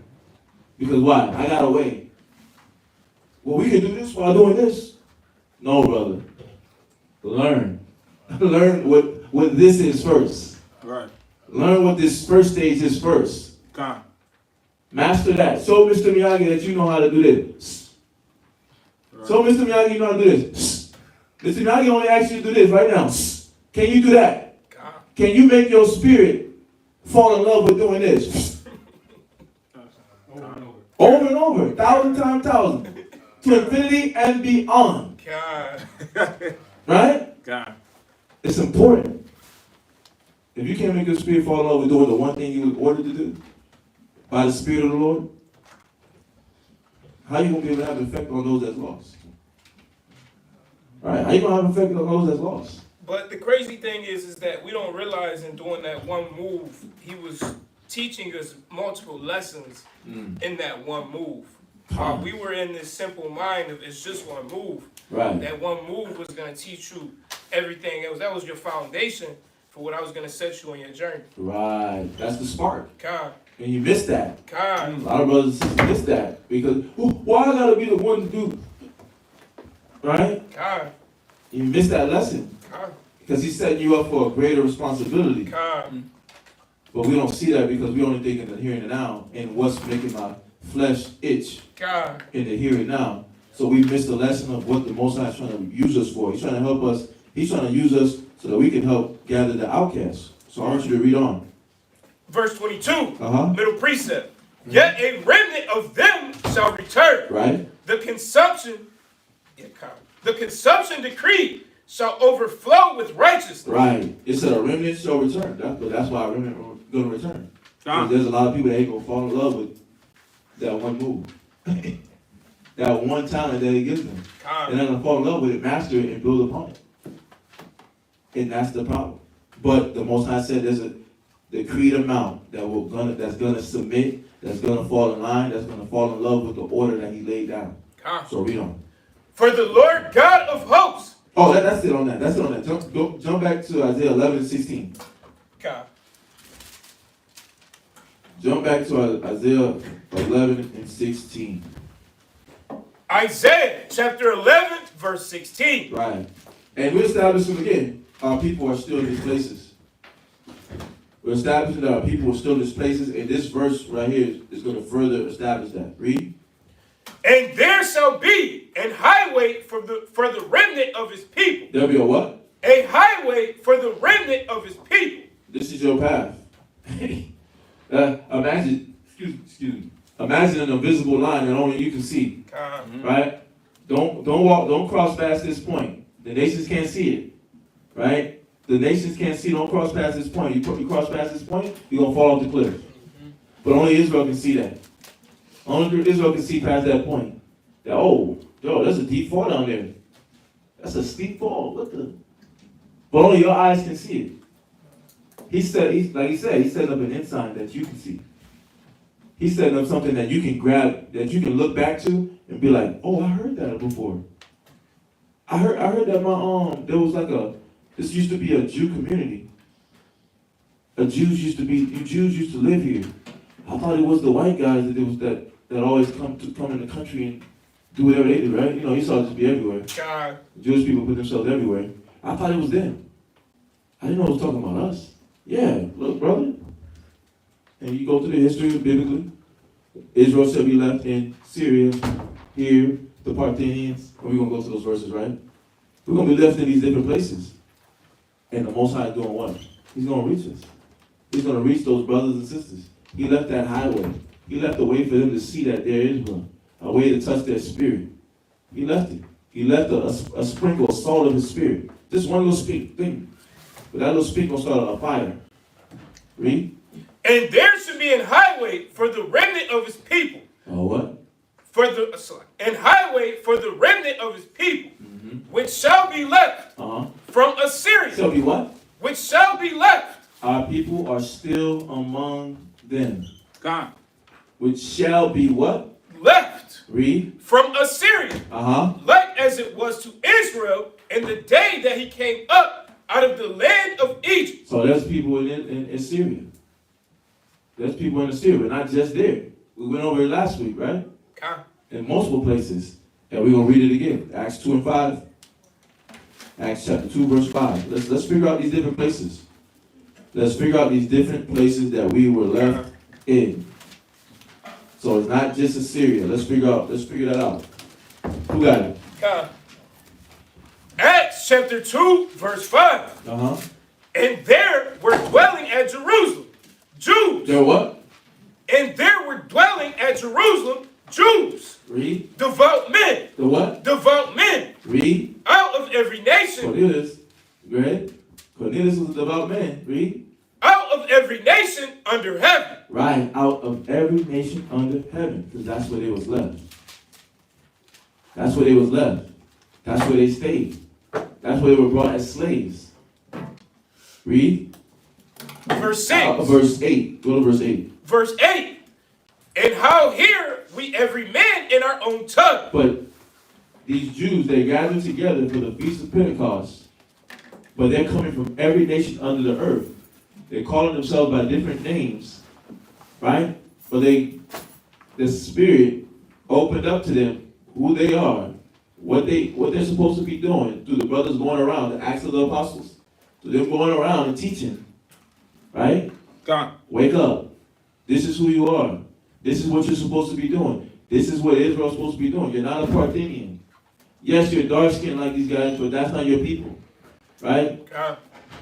Because why? I got a way. Well, we can do this while doing this. No, brother. Learn. Learn what this is first. Right. Learn what this first stage is first. Master that. Show Mr. Miyagi that you know how to do this. Right. Show Mr. Miyagi you know how to do this. Mr. Miyagi only asks you to do this right now. Can you do that? Can you make your spirit fall in love with doing this? Over and over. 1,000 times 1,000. To infinity and beyond. Right? It's important. If you can't make your spirit fall in love with doing the one thing you were ordered to do by the Spirit of the Lord, how are you going to be able to have an effect on those that's lost? Right? How are you going to have an effect on those that's lost? But the crazy thing is that we don't realize in doing that one move, he was teaching us multiple lessons in that one move. We were in this simple mind of it's just one move. Right. That one move was going to teach you everything else. That was your foundation for what I was going to set you on your journey. Right. That's the spark. God. And you miss that. God. A lot of brothers and sisters miss that. Because, why I got to be the one to do? Right? God. You miss that lesson. God. Because he's setting you up for a greater responsibility. God. But we don't see that because we only think in the here and the now and what's making my flesh itch God. in the here and now. So we miss the lesson of what the Most High is trying to use us for. He's trying to help us. He's trying to use us so that we can help gather the outcasts. So I want you to read on. Verse 22, middle precept. Yet a remnant of them shall return. Right. The consumption decree shall overflow with righteousness. Right. It said a remnant shall return. That's why a remnant is going to return. There's a lot of people that ain't going to fall in love with that one move. That one talent that he gives them. And they're going to fall in love with it, master it, and build upon it. And that's the problem. But the Most High said there's a decreed amount that's gonna submit, that's gonna fall in line, that's gonna fall in love with the order that he laid down. So read on. For the Lord God of hosts. Oh, that's it on that. That's it on that. Jump back to Isaiah 11:16. Jump back to Isaiah 11 and 16. Isaiah chapter 11, verse 16. Right. And we're establishing again, our people are still in these places. We're establishing that our people are still in these places, and this verse right here is going to further establish that. Read. And there shall be an highway for the remnant of his people. There'll be a what? A highway for the remnant of his people. This is your path. Imagine an invisible line that only you can see. Right? Don't cross past this point. The nations can't see it. Right? The nations can't see, don't cross past this point. You cross past this point, you're gonna fall off the cliff. But only Israel can see that. Only Israel can see past that point. That, oh, yo, that's a deep fall down there. That's a steep fall. What the? But only your eyes can see it. He said, he set up an ensign that you can see. He's setting up something that you can grab, that you can look back to and be like, oh, I heard that before. I heard that there was this used to be a Jew community. Jews used to live here. I thought it was the white guys that always come in the country and do whatever they do, right? You know, you saw it just be everywhere. God. Jewish people put themselves everywhere. I thought it was them. I didn't know it was talking about us. Yeah, look, brother. And you go through the history biblically. Israel shall be left in Syria, here, the Parthians. And we're going to go to those verses, right? We're going to be left in these different places. And the Most High is doing what? He's going to reach us. He's going to reach those brothers and sisters. He left that highway. He left a way for them to see that there is one. A way to touch their spirit. He left it. He left a sprinkle, a salt of his spirit. Just one little thing. But that little speak will start a fire. Read. And there should be an highway for the remnant of his people. Oh, what? An highway for the remnant of his people, which shall be left from Assyria. Shall be what? Which shall be left. Our people are still among them. God. Which shall be what? Left. Read. From Assyria. Like as it was to Israel in the day that he came up out of the land of Egypt. So there's people in Syria. There's people in Assyria, not just there. We went over it last week, right? In multiple places. And we're going to read it again. Acts 2 and 5. Acts chapter 2, verse 5. Let's figure out these different places. Let's figure out these different places that we were left in. So it's not just Assyria. Let's figure that out. Who got it? Acts chapter 2, verse 5. And there were dwelling at Jerusalem Jews. There what? And there were dwelling at Jerusalem Jews. Read. Devout men. The what? Devout men. Read. Out of every nation. Cornelius. Go ahead. Cornelius was a devout man. Read. Out of every nation under heaven. Right. Out of every nation under heaven. Because that's where they was left. That's where they was left. That's where they stayed. That's where they were brought as slaves. Read. Verse 6. Verse 8. Go to verse 8. Verse 8. And how hear we every man in our own tongue. But these Jews, they gathered together for the Feast of Pentecost. But they're coming from every nation under the earth. They're calling themselves by different names. Right? But the Spirit opened up to them who they are, what they're supposed to be doing through the brothers going around, the Acts of the Apostles. So they're going around and teaching. Right? God. Wake up. This is who you are. This is what you're supposed to be doing. This is what Israel's supposed to be doing. You're not a Parthian. Yes, you're dark-skinned like these guys, but that's not your people. Right?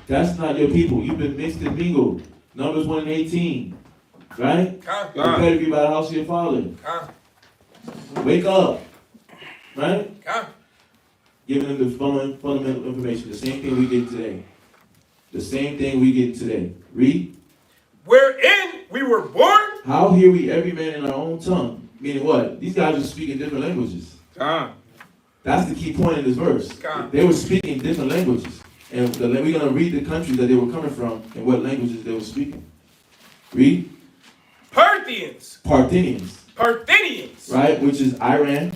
That's not your people. You've been mixed and mingled. Numbers 1 and 18. Right? You better be by the house of your father. Wake up. Right? Giving them the fundamental information. The same thing we get today. The same thing we get today. Read. Wherein we were born. How hear we every man in our own tongue? Meaning what? These guys are speaking different languages. That's the key point in this verse. They were speaking different languages. And we're going to read the country that they were coming from and what languages they were speaking. Read. Parthians. Right? Which is Iran.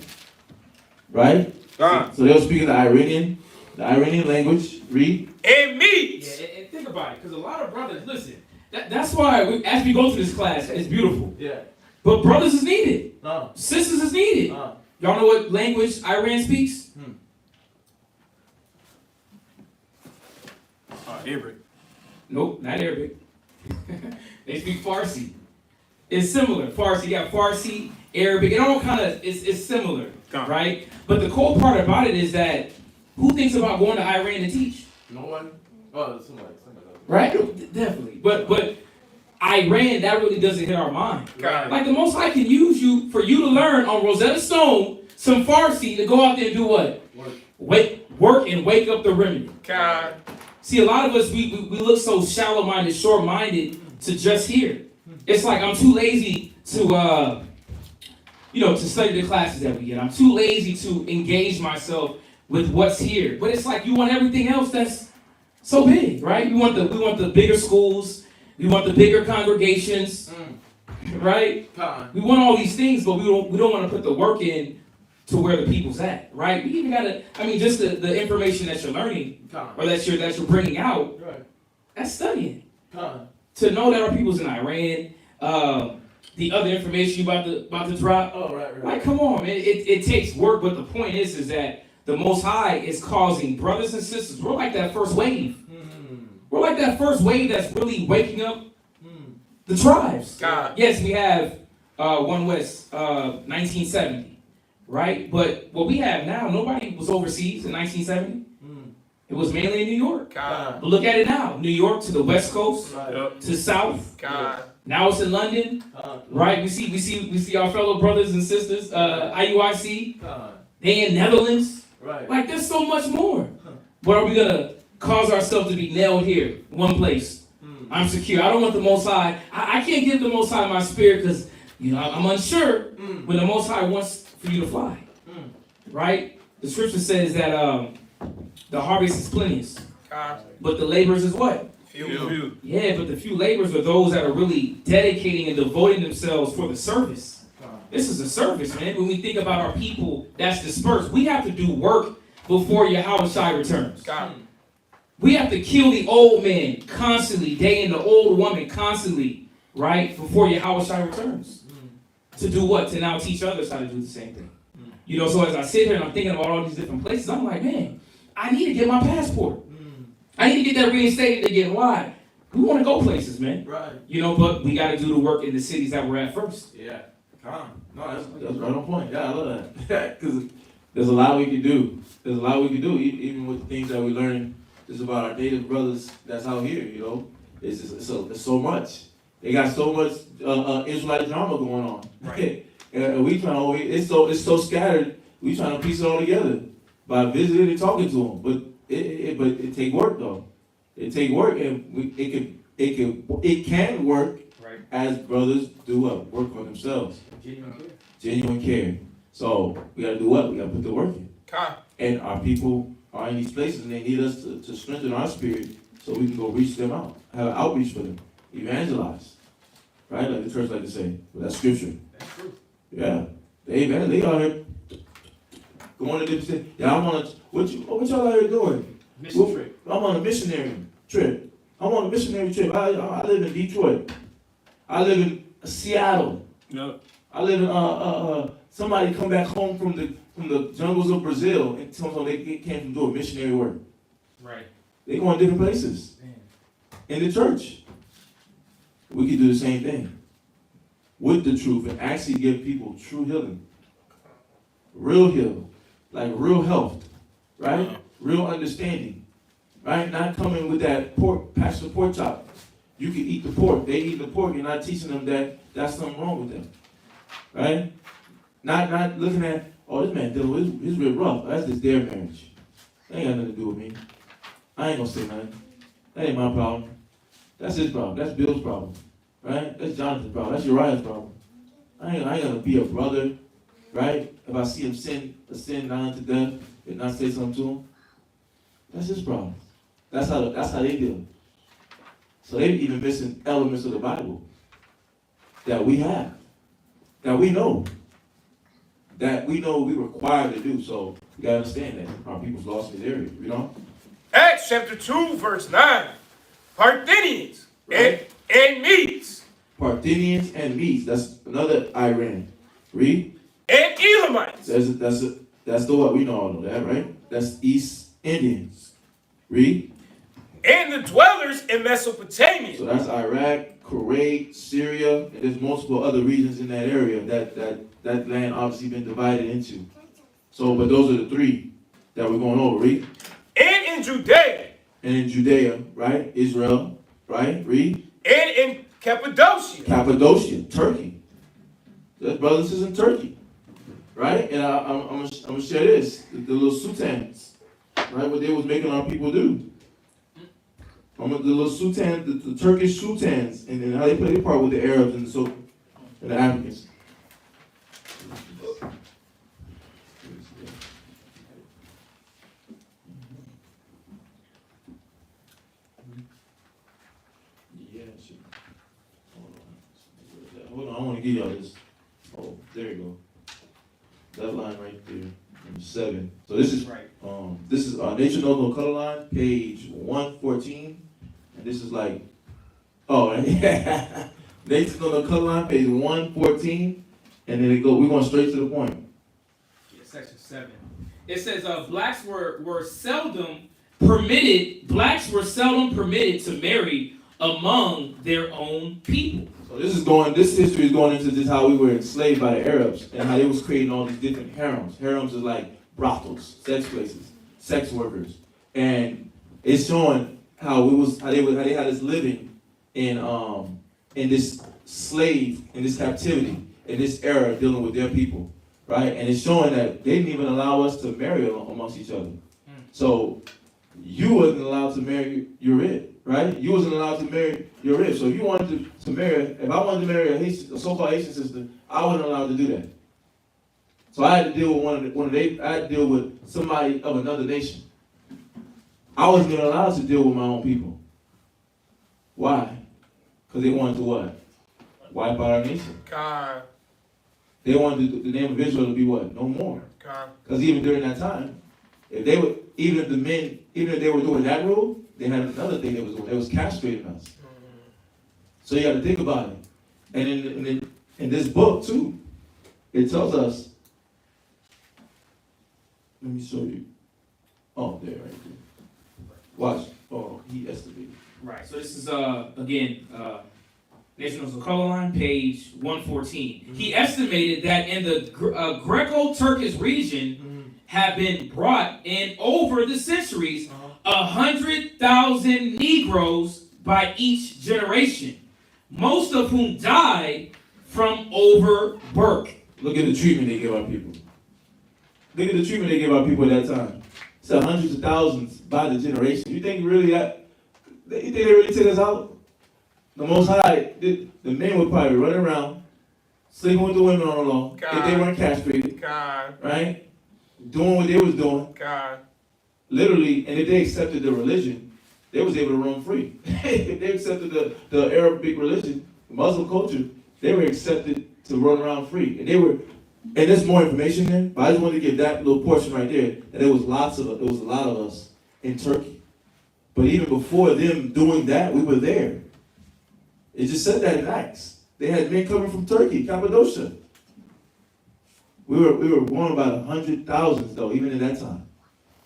Right? So they were speaking the Iranian language. Read. And Medes. Yeah, and think about it, because a lot of brothers, listen, That's why as we go through this class, it's beautiful. Yeah. But brothers is needed. Uh, Sisters is needed. uh. Y'all know what language Iran speaks? Arabic. Nope, not Arabic. They speak Farsi. It's similar. Farsi, you got Farsi, Arabic, it all kind of is similar, right? But the cool part about it is that who thinks about going to Iran to teach? No one? Oh, somebody. Right? Definitely. But Iran, that really doesn't hit our mind. Right. Like the Most High can use you for you to learn on Rosetta Stone some Farsi to go out there and do what? Work and wake up the remnant. God. See, a lot of us, we look so shallow-minded, short-minded to just hear. It's like I'm too lazy to, to study the classes that we get. I'm too lazy to engage myself with what's here. But it's like you want everything else that's so big, right? We want the bigger schools. We want the bigger congregations, right? We want all these things, but we don't want to put the work in to where the people's at, right? We even gotta, just the information that you're learning or that you're bringing out, that's studying. To know that our people's in Iran, the other information you about to drop. Oh, right. Like, come on, man. It takes work, but the point is that the Most High is causing brothers and sisters. We're like that first wave. We're like that first wave that's really waking up the tribes. God. Yes, we have One West, 1970. Right? But what we have now, nobody was overseas in 1970. It was mainly in New York. God. But look at it now. New York to the West Coast, Yep. to South. God. Now it's in London. Right? We see our fellow brothers and sisters, IUIC. They in Netherlands. Right. Like there's so much more. But are we gonna cause ourselves to be nailed here, one place? I'm secure. I don't want the Most High. I can't give the Most High my spirit because I'm unsure when the Most High wants for you to fly. Right? The scripture says that the harvest is plenteous, but the laborers is what? Few. Yeah, but the few laborers are those that are really dedicating and devoting themselves for the service. This is a service, man. When we think about our people that's dispersed, we have to do work before Yahushua returns. God. We have to kill the old man constantly, day in the old woman constantly, right? Before Yahushua returns. To do what? To now teach others how to do the same thing. So as I sit here and I'm thinking about all these different places, I'm like, man, I need to get my passport. I need to get that reinstated again. Why? We want to go places, man. Right. But we got to do the work in the cities that we're at first. Yeah. No, that's right on point. Yeah, I love that. Because there's a lot we can do. There's a lot we can do, even with the things that we learn just about our native brothers that's out here, It's so much. They got so much Israelite drama going on. Right. And we it's so scattered, we trying to piece it all together by visiting and talking to them. But it take work though. It take work, and it can work as brothers do what? Work on themselves. Genuine care. So we gotta do what? We gotta put the work in. God. And our people are in these places, and they need us to strengthen our spirit so we can go reach them out, have an outreach for them, evangelize. Right? Like the church like to say. But that's scripture. That's true. Yeah. They out here going to different cities. Yeah, I'm on what y'all out here doing? Mission trip. I'm on a missionary trip. I live in Detroit. I live in Seattle. Yep. I live in somebody come back home from the jungles of Brazil and tell them they came from doing missionary work. Right. They go in different places. In the church. We can do the same thing with the truth and actually give people true healing. Real healing. Like real health. Right? Real understanding. Right? Not coming with that pastor pork chop. You can eat the pork. They eat the pork. You're not teaching them that that's something wrong with them. Right? Not looking at, oh, this man dealing with his real rough. That's just their marriage. That ain't got nothing to do with me. I ain't gonna say nothing. That ain't my problem. That's his problem. That's Bill's problem. Right? That's Jonathan's problem. That's Uriah's problem. I ain't gonna be a brother, right? If I see him sin down to death and not say something to him, that's his problem. That's how they deal. So they're even missing elements of the Bible that we have, that we know we're required to do. So you gotta understand that our people's lost in this area, Acts chapter 2, verse 9. Parthenians. Right. and Medes, Parthians and Medes. That's another Iran. Read. and Elamites, That's the what we all know that, right? That's East Indians. Read. and the dwellers in Mesopotamia. So that's Iraq, Kuwait, Syria, and there's multiple other regions in that area that land obviously been divided into. So, but those are the three that we're going over. Read. And in Judea, And in Judea, right? Israel, right? Read. and in Cappadocia, Cappadocia, Turkey. There's brothers and sisters in Turkey, right? And I'm gonna share this: the little sultans, right? What they was making our people do. The little sultans, the Turkish sultans, and then how they play their part with the Arabs and the Africans. Yeah, shit. Hold on, I want to give y'all this. Oh, there you go. That line right there, number 7. So this is Nation No Color Line, page 114, and this is like, yeah, Nation No Color Line, page 114, and then we're going straight to the point. Yeah, section 7. It says blacks were seldom permitted to marry among their own people. So this history is going into just how we were enslaved by the Arabs and how they was creating all these different harems. Harems is like brothels, sex places, sex workers, and it's showing how they had us living in this slave, in this captivity, in this era dealing with their people, right? And it's showing that they didn't even allow us to marry amongst each other. So you wasn't allowed to marry your rib. Right? You wasn't allowed to marry your rib. So if you wanted to marry, if I wanted to marry a so-called Haitian sister, I wasn't allowed to do that. So I had to deal with I had to deal with somebody of another nation. I wasn't even allowed to deal with my own people. Why? Because they wanted to what? Wipe out our nation. God, They wanted the name of Israel to be what? No more. God. Because even during that time, if they were, even if they were doing that rule, they had another thing they was doing. They was castrating us. So you got to think about it. And in this book too, it tells us. Let me show you. Oh, there, right there. Watch. Oh, he estimated. Right. So this is again National Color Line, page 114. Mm-hmm. He estimated that in the Greco-Turkish region have been brought in over the centuries 100,000 Negroes by each generation, most of whom died from overwork. Look at the treatment they give our people. Look at the treatment they give our people at that time. It's hundreds of thousands by the generation. You think really they really took us out? The Most High, the men would probably run around, sleeping with the women on the lawn, if they weren't castrated, God, right? Doing what they was doing. God. Literally, and if they accepted the religion, they was able to roam free. If they accepted the Arabic religion, the Muslim culture, they were accepted to run around free. And there's more information there, but I just wanted to give that little portion right there, that there was a lot of us in Turkey. But even before them doing that, we were there. It just said that in Acts. They had men coming from Turkey, Cappadocia. We were born about 100,000 though, even in that time.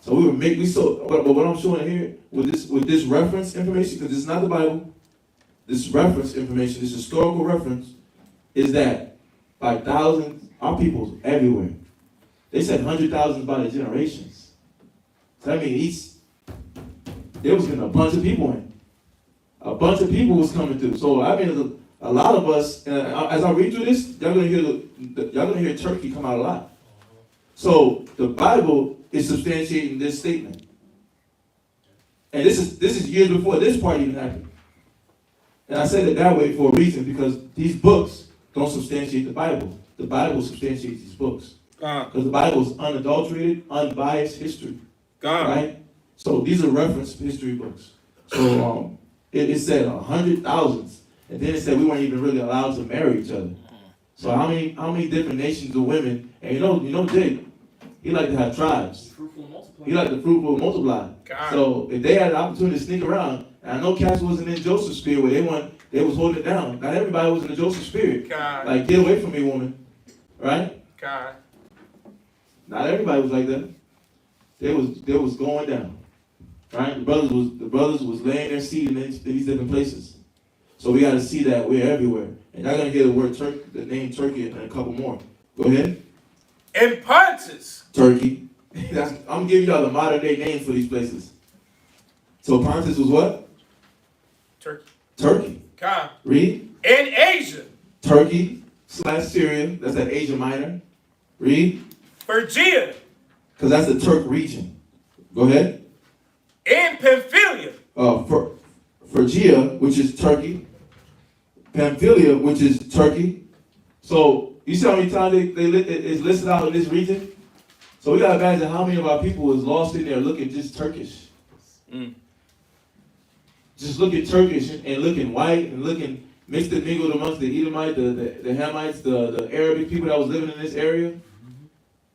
So but what I'm showing here with this reference information, because it's not the Bible, this reference information, this historical reference, is that by thousands, our people's everywhere. They said 100,000 by the generations. So that means there was getting a bunch of people in. A bunch of people was coming through. So I mean, a lot of us, and as I read through this, y'all gonna hear Turkey come out a lot. So the Bible is substantiating this statement, and this is years before this part even happened. And I said it that way for a reason, because these books don't substantiate the Bible. The Bible substantiates these books, because the Bible is unadulterated, unbiased history. Right? So these are reference history books. So it said 100,000, and then it said we weren't even really allowed to marry each other. So how many different nations of women? And you know, Jake, he liked to have tribes. He liked to fruitful multiply. So if they had an opportunity to sneak around, and I know cats wasn't in Joseph's spirit where They was holding it down. Not everybody was in the Joseph spirit. God. Like, get away from me, woman. Right? God. Not everybody was like that. They was going down. Right? The brothers was laying their seed in these different places. So we got to see that we're everywhere. And y'all gonna hear the name Turkey and a couple more. Go ahead. And Pontus. Turkey. I'm giving y'all the modern day names for these places. So Pontus was what? Turkey. Turkey. God. Read. And Asia. Turkey / Syria. That's that Asia Minor. Read. Phrygia. Because that's the Turk region. Go ahead. And Pamphylia. Phrygia, which is Turkey. Pamphylia, which is Turkey. So you see how many times it's listed out in this region? So we gotta imagine how many of our people is lost in there looking just Turkish. Just looking Turkish and looking white and looking mixed and mingled amongst the Edomite, the Hamites, the Arabic people that was living in this area.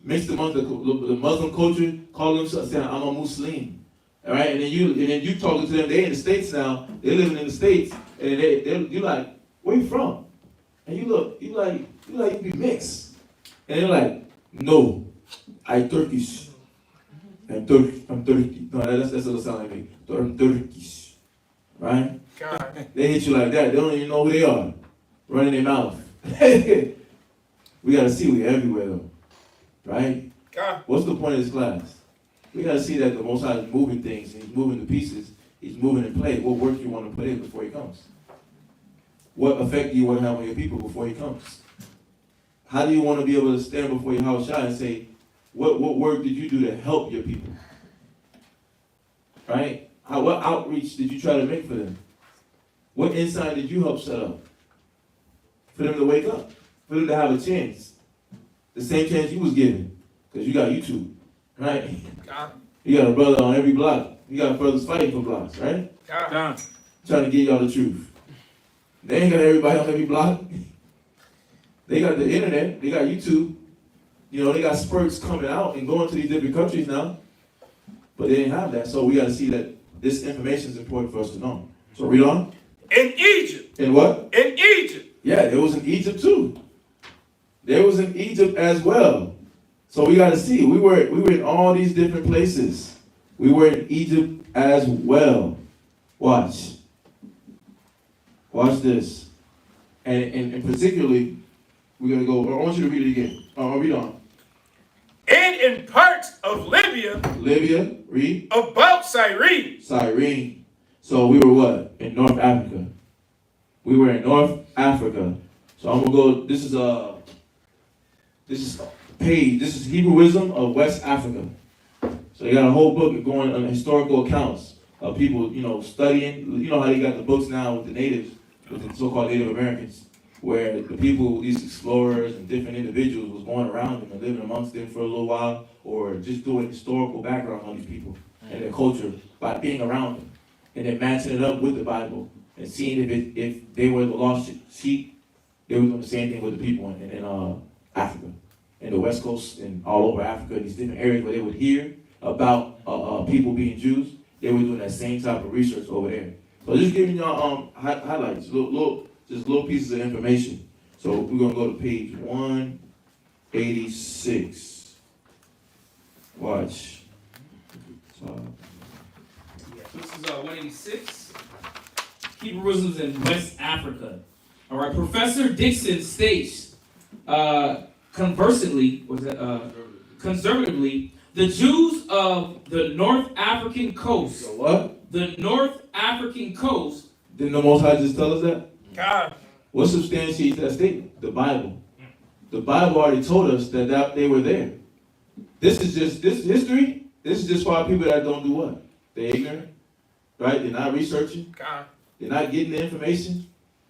Mixed amongst the Muslim culture, calling themselves saying, I'm a Muslim. All right, and then you talking to them. They in the States now. They're living in the States, and you like, where you from? And you like you be mixed. And they're like, no, I Turkish. I'm Turkish. No, that doesn't sound like me. I'm Turkish. Right? God. They hit you like that. They don't even know who they are. Running their mouth. We gotta see we're everywhere though. Right? God. What's the point of this class? We gotta see that the Most High is moving things, and He's moving the pieces, He's moving in play. What work you want to put in before He comes? What effect do you want to have on your people before He comes? How do you want to be able to stand before your house and say, what work did you do to help your people? Right? What outreach did you try to make for them? What insight did you help set up? For them to wake up, for them to have a chance. The same chance you was given, because you got YouTube. Right? God. You got a brother on every block. You got brothers fighting for blocks, right? God. Trying to get y'all the truth. They ain't got everybody on every block. They got the internet. They got YouTube. You know, they got spurts coming out and going to these different countries now. But they didn't have that. So we got to see that this information is important for us to know. So read on. In Egypt. In what? In Egypt. Yeah, there was in Egypt too. There was in Egypt as well. So we got to see, we were in all these different places. We were in Egypt as well. Watch this. And particularly, we're going to go, I want you to read it again. Read on. And in parts of Libya. Libya, read. About Cyrene. Cyrene. So we were what? In North Africa. We were in North Africa. So I'm going to go, this is Hebrewism of West Africa. So you got a whole book going on historical accounts of people, studying. You know how they got the books now with the natives, with the so-called Native Americans, where the people, these explorers and different individuals was going around them and living amongst them for a little while, or just doing historical background on these people and their culture by being around them, and then matching it up with the Bible and seeing if they were the lost sheep, they were doing the same thing with the people in Africa. In the West Coast and all over Africa, these different areas where they would hear about people being Jews, they were doing that same type of research over there. So just giving y'all highlights, little pieces of information. So we're gonna go to page 186. Watch. This is 186. Hebrewisms in West Africa. All right, Professor Dixon states, conservatively, the Jews of the North African coast. What? The North African coast. Didn't the Most High just tell us that? God. What substantiates that statement? The Bible. The Bible already told us that they were there. This history. This is just for our people that don't do what? They're ignorant, right? They're not researching. God. They're not getting the information,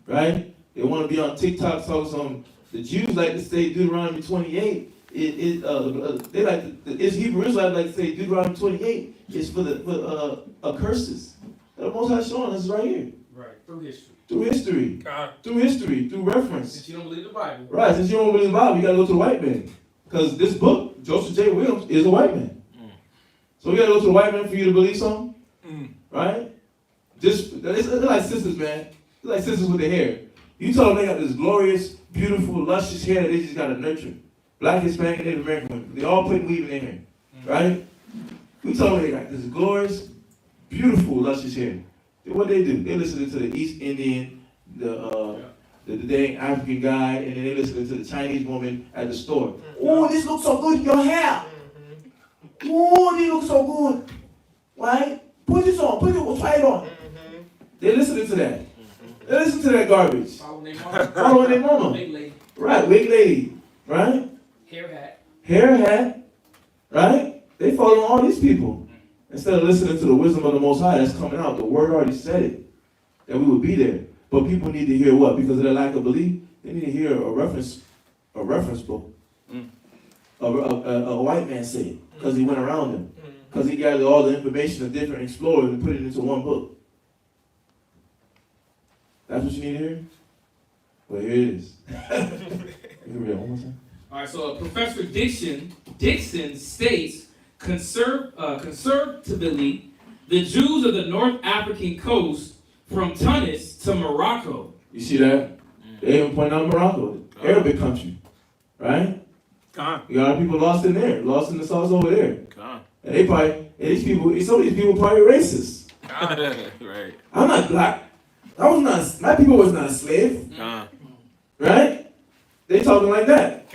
right? They want to be on TikTok talking some. The Jews like to say Deuteronomy 28. They like the Hebrew Israelites like to say Deuteronomy 28 is for curses. The Most High showing us right here. Right, through history. Through history. God. Through history. Through reference. Since you don't believe the Bible. Right, since you don't believe the Bible, you got to go to the white man. Because this book, Joseph J. Williams, is a white man. So we got to go to the white man for you to believe something. Right? They're like sisters, man. like sisters with their hair. You told them they got this glorious, beautiful, luscious hair that they just gotta nurture. Black, Hispanic, and Native American women. They all put weave in their hair. Right? We told them they got this glorious, beautiful, luscious hair. Then what they do? They listen to the East Indian, the dang African guy, and then they listen to the Chinese woman at the store. Oh, this looks so good in your hair. Oh, this looks so good. Right? Put this on. Try it on. They listening to that. They listen to that garbage. Following their mama. Big lady. Right, wig lady. Right? Hair hat. Right? They follow all these people. Instead of listening to the wisdom of the Most High that's coming out. The word already said it. That we would be there. But people need to hear what? Because of their lack of belief, they need to hear a reference book. A white man said it. Because he went around them. Because he gathered all the information of different explorers and put it into one book. That's what you need to hear? Well, here it is. You read it one more time? All right, so Professor Dixon states, conservatively, the Jews of the North African coast from Tunis to Morocco. You see that? They even point out Morocco, Arabic country. Right? You got people lost in there, lost in the sauce over there. And they probably, some of these people probably racist. Right. I'm not black. My people was not a slave. Right? They talking like that.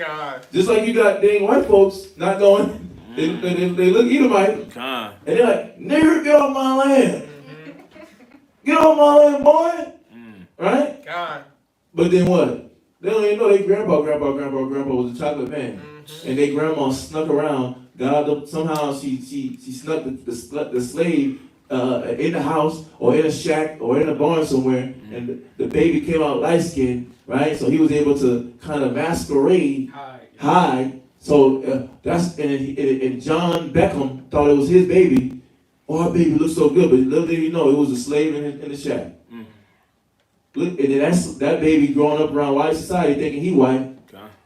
Just like you got dang white folks not knowing, they look Edomite. And they're like, nigger, get off my land. Get off my land, boy. Right? But then what? They don't even know their grandpa was a chocolate man. And their grandma snuck around, got up, somehow she snuck the slave in the house or in a shack or in a barn somewhere, and the baby came out light-skinned, right? So he was able to kind of masquerade, hide. So and John Beckham thought it was his baby. Oh, our baby looks so good, but little did he know it was a slave in the shack. Look, and then that baby growing up around white society thinking he white,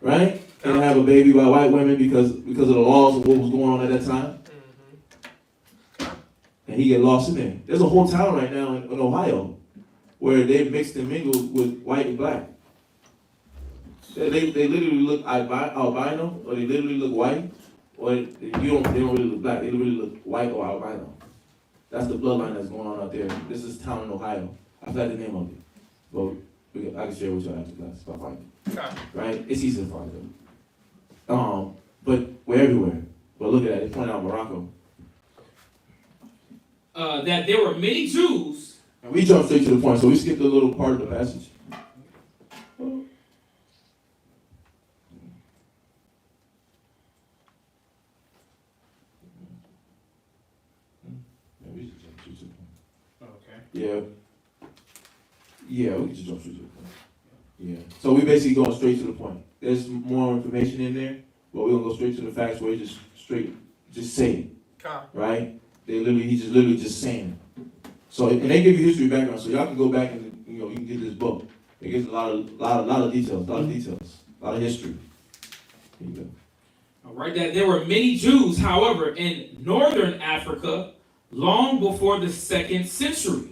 right? And have a baby by white women because of the laws of what was going on at that time. And he get lost in there. There's a whole town right now in Ohio where they mixed and mingled with white and black. They literally look albino, or they literally look white, or they don't really look black. They really look white or albino. That's the bloodline that's going on out there. This is a town in Ohio. I forgot the name of it. But I can share with y'all after class if I find it. Right? It's easy to find them. But we're everywhere. But look at that. They point out Morocco. That there were many Jews. And we jumped straight to the point, so we skipped a little part of the passage. Yeah, we can just jump straight to the point. Yeah. So we basically going straight to the point. There's more information in there, but we're gonna go straight to the facts where he just saying. Right? He's literally just saying. So and they give you history background, so y'all can go back and you can get this book. It gives a lot of details, a lot of history. Here you go. All right, that there were many Jews, however, in northern Africa long before the 2nd century.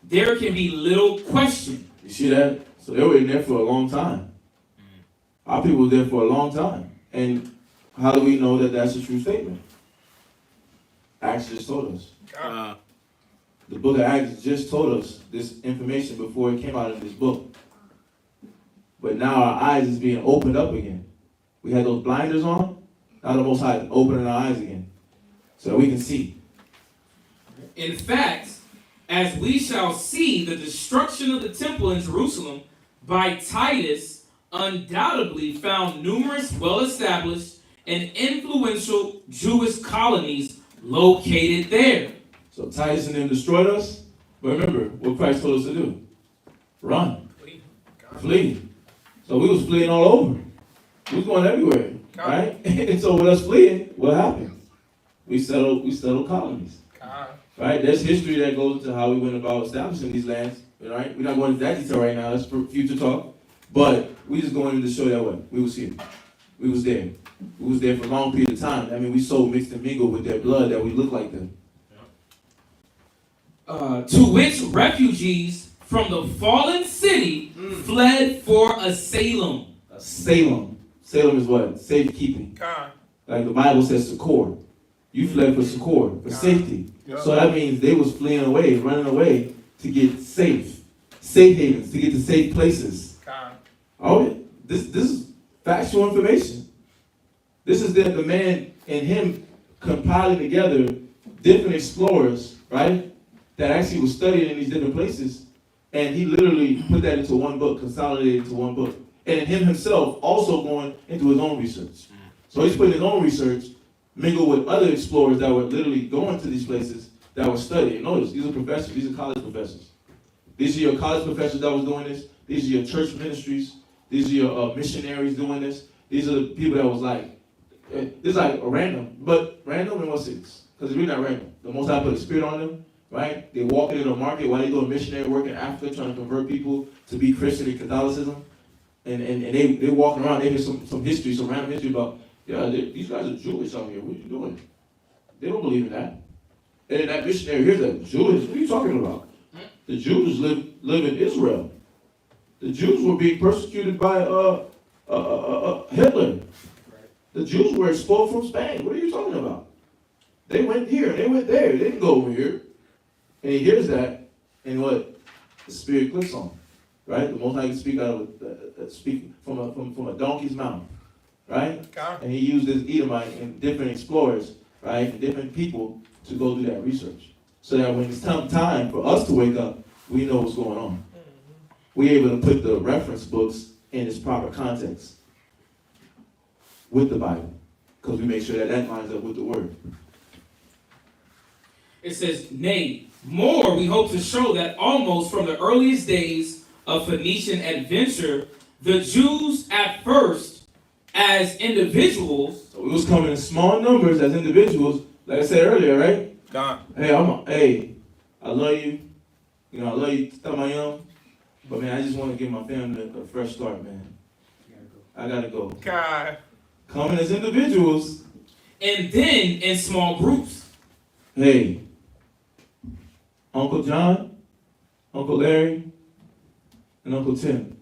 There can be little question. You see that? So they were in there for a long time. Our people were there for a long time. And how do we know that that's a true statement? Acts just told us. The book of Acts just told us this information before it came out in this book. But now our eyes is being opened up again. We had those blinders on. Now the Most High is opening our eyes again so that we can see. In fact, as we shall see, the destruction of the temple in Jerusalem by Titus undoubtedly found numerous well-established and influential Jewish colonies located there. So Titus and them destroyed us, but remember what Christ told us to do. Run. Flee. So we was fleeing all over. We was going everywhere, right? And so with us fleeing, what happened? We settled colonies. Right? There's history that goes into how we went about establishing these lands. Right? We're not going into that detail right now. That's for future talk. But we just going to show that way. We was here. We was there. We was there for a long period of time. I mean, we so mixed and mingled with their blood that we look like them. To which refugees from the fallen city fled for a Salem. Salem. Salem is what? Safekeeping. Con. Like the Bible says, succor. You fled for succor, for safety. Yep. So that means they was fleeing away, running away to get safe havens, to get to safe places. Con. Oh, this is factual information. This is the man and him compiling together different explorers, right? That actually was studying in these different places, and he literally put that into one book, consolidated into one book. And him himself also going into his own research. So he's putting his own research, mingled with other explorers that were literally going to these places that were studying. Notice, these are professors, these are college professors. These are your college professors that was doing this. These are your church ministries. These are your missionaries doing this. These are the people that was like, this is like a random, but random in what sense? Because it's really not random. The Most High put a spirit on them, right? They walking in a market while they doing missionary work in Africa, trying to convert people to be Christian and Catholicism. And they walking around, they hear some history, some random history about, these guys are Jewish out here. What are you doing? They don't believe in that. And then that missionary hears that, Jewish? What are you talking about? The Jews live in Israel. The Jews were being persecuted by Hitler. The Jews were expelled from Spain. What are you talking about? They went here, they went there. They didn't go over here. And he hears that, and what? The spirit clicks on him. Right? The Most High can speak out of speak from a donkey's mouth, right? Okay. And he used this Edomite and different explorers, right, and different people to go do that research, so that when it's time for us to wake up, we know what's going on. We're able to put the reference books in its proper context with the Bible, because we make sure that lines up with the Word. It says, nay, more we hope to show that almost from the earliest days of Phoenician adventure, the Jews at first, as individuals. So we was coming in small numbers as individuals, like I said earlier, right? Con. Hey, I love you. You know, I love you, Tamayam. But man, I just want to give my family a fresh start, man. I gotta go. Con. Coming as individuals. And then in small groups. Hey, Uncle John, Uncle Larry, and Uncle Tim,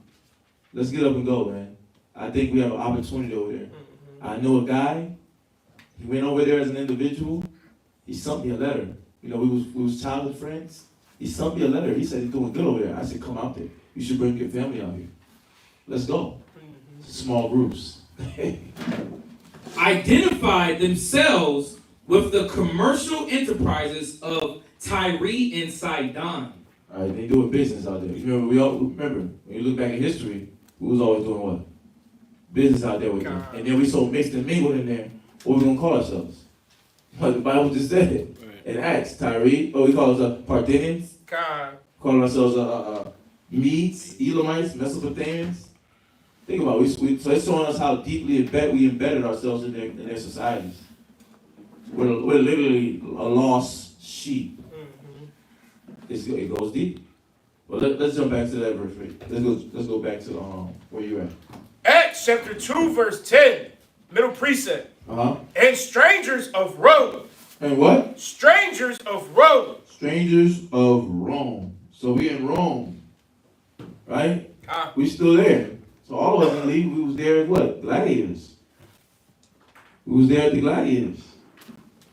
let's get up and go, man. I think we have an opportunity over there. I know a guy. He went over there as an individual. He sent me a letter. You know, we was childhood friends. He sent me a letter. He said he's doing good over there. I said, come out there. You should bring your family out here. Let's go. Small groups. Identified themselves with the commercial enterprises of Tyre and Sidon. All right, they doing business out there. Remember, when you look back at history, we was always doing what? Business out there with them. And then we so mixed and mingled in there, what we gonna call ourselves? Like the Bible just said it. In Acts, Tyre, we call ourselves Parthians, calling ourselves Medes, Elamites, Mesopotamians. Think about it. So it's showing us how deeply we embedded ourselves in their societies. We're literally a lost sheep. It goes deep. But let's jump back to that verse. Right? Let's go back to where you're at. Acts chapter 2, verse 10, middle precept. And strangers of Rome. And what? Strangers of Rome. Strangers of Rome. So we in Rome, right? We still there. So all of us didn't leave. We was there as what? Gladiators. We was there at the gladiators,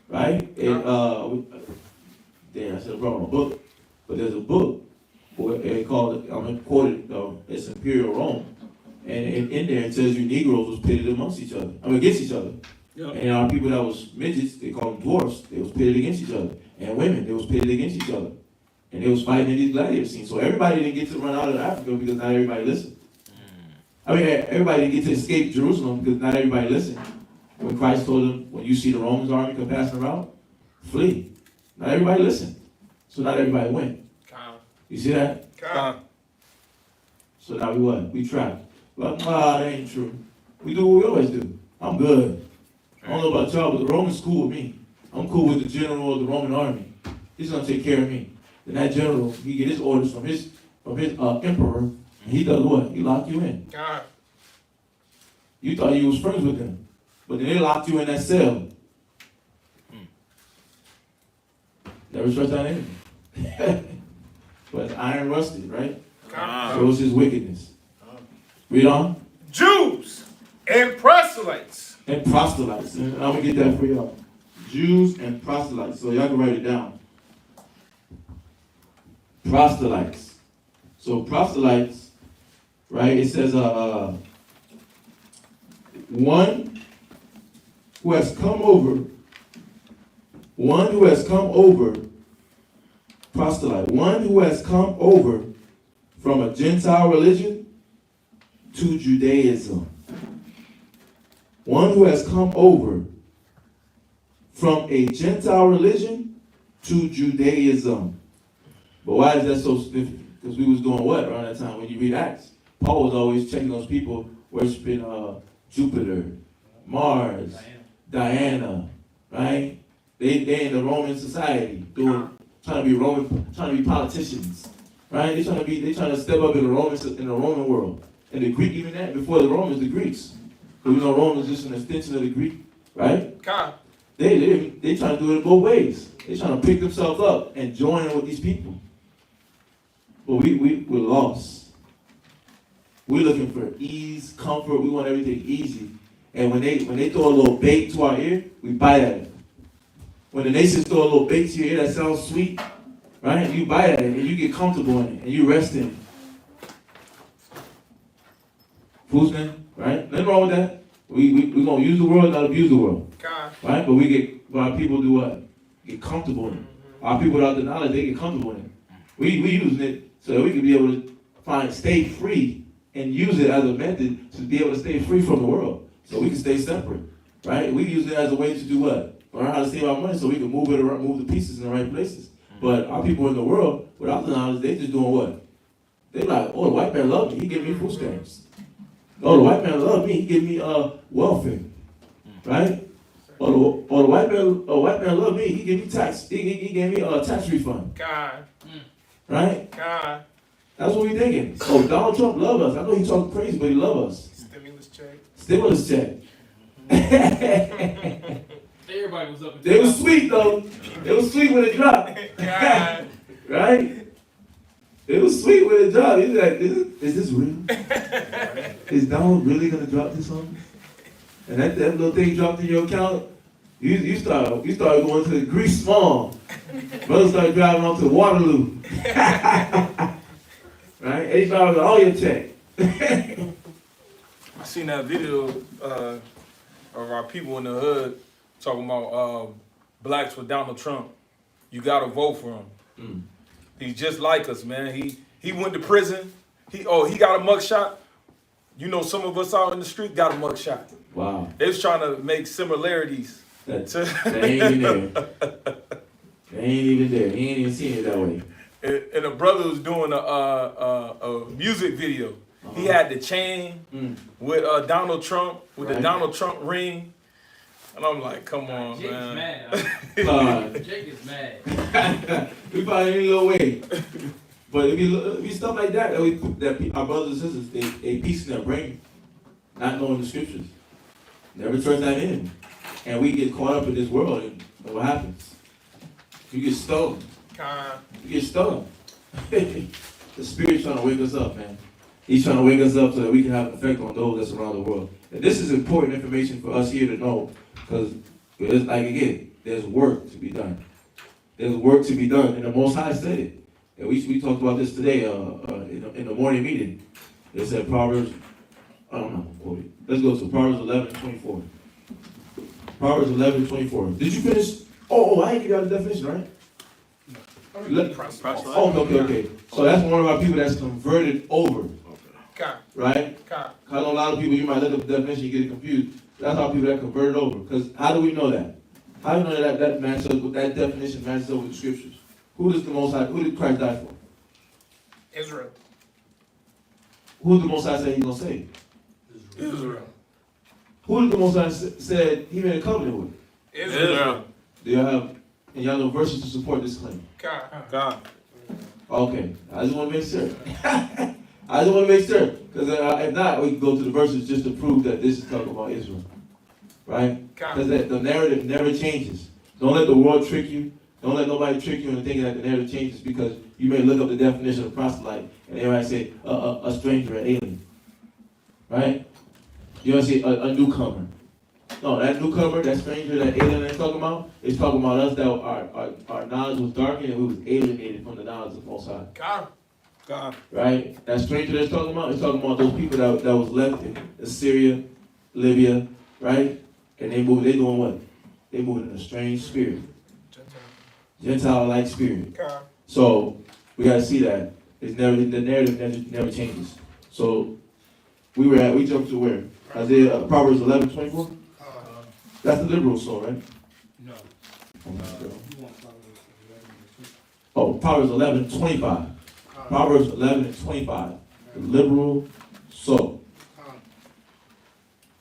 right? And I should have brought my book, but there's a book. They call it. I'm gonna quote it. It's Imperial Rome, and in there it says you Negroes was pitted amongst each other. Against each other. Yep. And our people that was midgets, they called them dwarfs, they was pitted against each other. And women, they was pitted against each other. And they was fighting in these gladiator scenes. So everybody didn't get to run out of Africa because not everybody listened. Everybody didn't get to escape Jerusalem because not everybody listened. When Christ told them, when you see the Romans army come passing around, flee. Not everybody listened. So not everybody went. You see that? So now we what? We trapped. But that ain't true. We do what we always do. I'm good. I don't know about y'all, but the Romans cool with me. I'm cool with the general of the Roman army. He's gonna take care of me. Then that general, he get his orders from his emperor, and he does what? He lock you in. You thought you was friends with them, but then they locked you in that cell. Never trust that enemy. But as iron rusted, right? Con. So is his wickedness. Read on. Jews and proselytes. And proselytes. And I'm going to get that for y'all. Jews and proselytes. So y'all can write it down. Proselytes. So proselytes, right? It says one who has come over. One who has come over. Proselyte. One who has come over from a Gentile religion to Judaism. One who has come over from a Gentile religion to Judaism. But why is that so significant? Because we was doing what around that time? When you read Acts, Paul was always checking those people worshiping Jupiter, Mars, Diana, right? They in the Roman society trying to be politicians, right? They trying to step up in the Roman world. And the Greek, even that, before the Romans, the Greeks. But we know Rome was just an extension of the Greek, right? Con. They trying to do it both ways. They trying to pick themselves up and join in with these people. But we're lost. We're looking for ease, comfort. We want everything easy. And when they throw a little bait to our ear, we bite at it. When the nations throw a little bait to your ear that sounds sweet, right? You bite at it and you get comfortable in it and you rest in it. Foolsman, right? Nothing wrong with that. We're going to use the world, not abuse the world. Con. Right? But our people do what? Get comfortable in it. Our people without the knowledge, they get comfortable in it. We using it so that we can be able to stay free and use it as a method to be able to stay free from the world. So we can stay separate. Right? We use it as a way to do what? Learn how to save our money so we can move it around, move the pieces in the right places. But our people in the world, without the knowledge, they just doing what? They like, oh, the white man loved me. He gave me food stamps. Oh, the white man loved me. He gave me welfare. Right? Or the white man loved me. He gave me tax. He gave me a tax refund. Con. Right? Con. That's what we thinking. Oh, Donald Trump love us. I know he talking crazy, but he love us. Stimulus check. Stimulus check. Everybody was up. They was sweet though. It was sweet when it dropped. God. Right? It was sweet when it dropped. He's like, is this real? Is Donald really gonna drop this on me? And that little thing dropped in your account, you start going to the Grease Mall. Brother started driving on to Waterloo. Right? $8 all your check. I seen that video of our people in the hood talking about blacks with Donald Trump. You gotta vote for him. He's just like us, man. He went to prison. He got a mugshot. You know, some of us out in the street got a mugshot. Wow. They was trying to make similarities. That ain't even there. They ain't even there. He ain't even seen it that way. And a brother was doing a music video. He had the chain with Donald Trump, with the Donald Trump ring. And I'm like, come on, Jake man. is mad. Jake is mad. We probably ain't no way. But if you stuff like that, our brothers and sisters, they peace in their brain, not knowing the scriptures. Never turns that in. And we get caught up in this world, and what happens? You get stoned. You get stoned. The Spirit's trying to wake us up, man. He's trying to wake us up so that we can have an effect on those that's around the world. And this is important information for us here to know, because, like again, there's work to be done. There's work to be done, and the Most High said it. And we talked about this today in the morning meeting. They said Proverbs, I don't know, let's go to Proverbs 11:24. Proverbs 11:24. Did you finish? I ain't give you the definition, right? Okay. So that's one of our people that's converted over. Right? Because I know a lot of people, you might look up the definition, you get confused. That's how people that converted over. Because how do we know that? How do we know that matches up with that definition matches up with the scriptures? Who did Christ die for? Israel. Who did the Most High say he's going to save? Israel. Who did the Most High said he made a covenant with? Israel. Do y'all know verses to support this claim? God. Okay. I just want to make sure. Because if not, we can go to the verses just to prove that this is talking about Israel. Right? Because the narrative never changes. Don't let the world trick you. Don't let nobody trick you into thinking that the narrative changes because you may look up the definition of proselyte and they might say a stranger, an alien. Right? You want to say a newcomer. No, that newcomer, that stranger, that alien they're talking about, is talking about us that our knowledge was darkened and we was alienated from the knowledge of the Most High. God. Right? That stranger that's talking about is talking about those people that was left in Assyria, Libya, right? And they doing what? They moving in a strange spirit. Gentile-like spirit. So we gotta see that. The narrative never changes. So we jumped to where? Isaiah, Proverbs 11:24? That's the liberal soul, right? No. Oh, Proverbs 11:25. Proverbs 11:25. The liberal soul.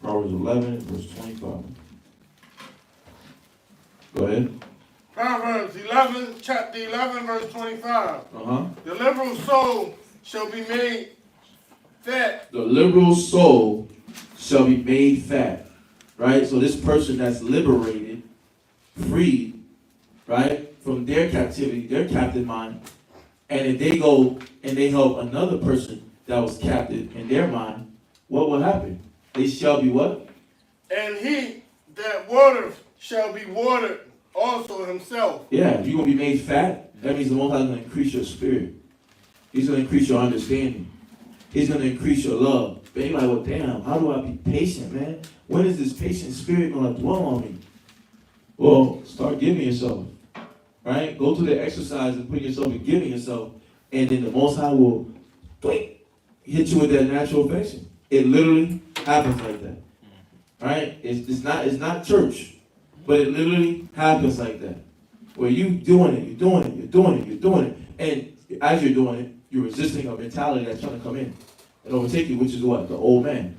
Proverbs 11, verse 25. Go ahead. Proverbs 11, chapter 11, verse 25. Uh-huh. The liberal soul shall be made fat. The liberal soul shall be made fat. Right? So this person that's liberated, freed, right, from their captivity, their captive mind, and if they go and they help another person that was captive in their mind, what will happen? They shall be what? And he that watereth shall be watered also himself. Yeah, you're going to be made fat. That means the Most High is going to increase your spirit. He's going to increase your understanding. He's going to increase your love. But you're like, well, damn, how do I be patient, man? When is this patient spirit going to dwell on me? Well, start giving yourself, right? Go through the exercise and put yourself in giving yourself, and then the Most High will hit you with that natural affection. It literally happens like that, right? It's not church, but it literally happens like that. Where you're doing it, and as you're doing it, you're resisting a mentality that's trying to come in and overtake you, which is what? The old man.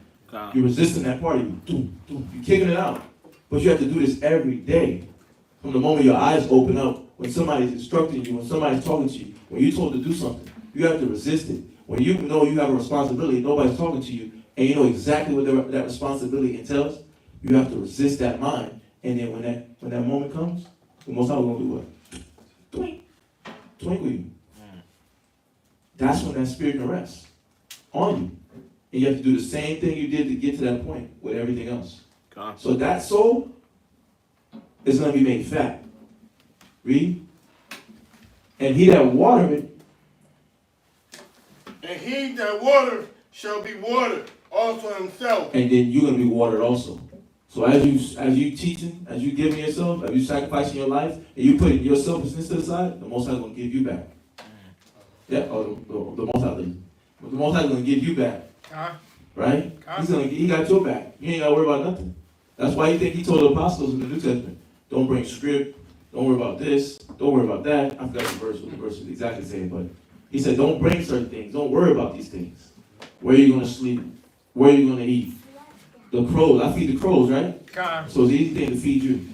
You're resisting that part of you. You're kicking it out. But you have to do this every day. From the moment your eyes open up, when somebody's instructing you, when somebody's talking to you, when you're told to do something, you have to resist it. When you know you have a responsibility, nobody's talking to you, and you know exactly what that responsibility entails, you have to resist that mind. And then when that moment comes, the Most High will do what? Twinkle you. That's when that spirit can rest on you. And you have to do the same thing you did to get to that point with everything else. So that soul is going to be made fat. Read. And he that watereth. And he that watereth shall be watered also himself. And then you're going to be watered also. So as you teaching, as you giving yourself, as you sacrificing your life, and you putting your selfishness to the side, the Most High is going to give you back. Yeah, the Most High. The Most High is going to give you back. Right? He got your back. You ain't got to worry about nothing. That's why you think he told the apostles in the New Testament, don't bring script, don't worry about this, don't worry about that. I forgot what the verse is exactly saying, but he said, don't bring certain things. Don't worry about these things. Where are you going to sleep? Where are you going to eat? The crows. I feed the crows, right? So it's an easy thing to feed you.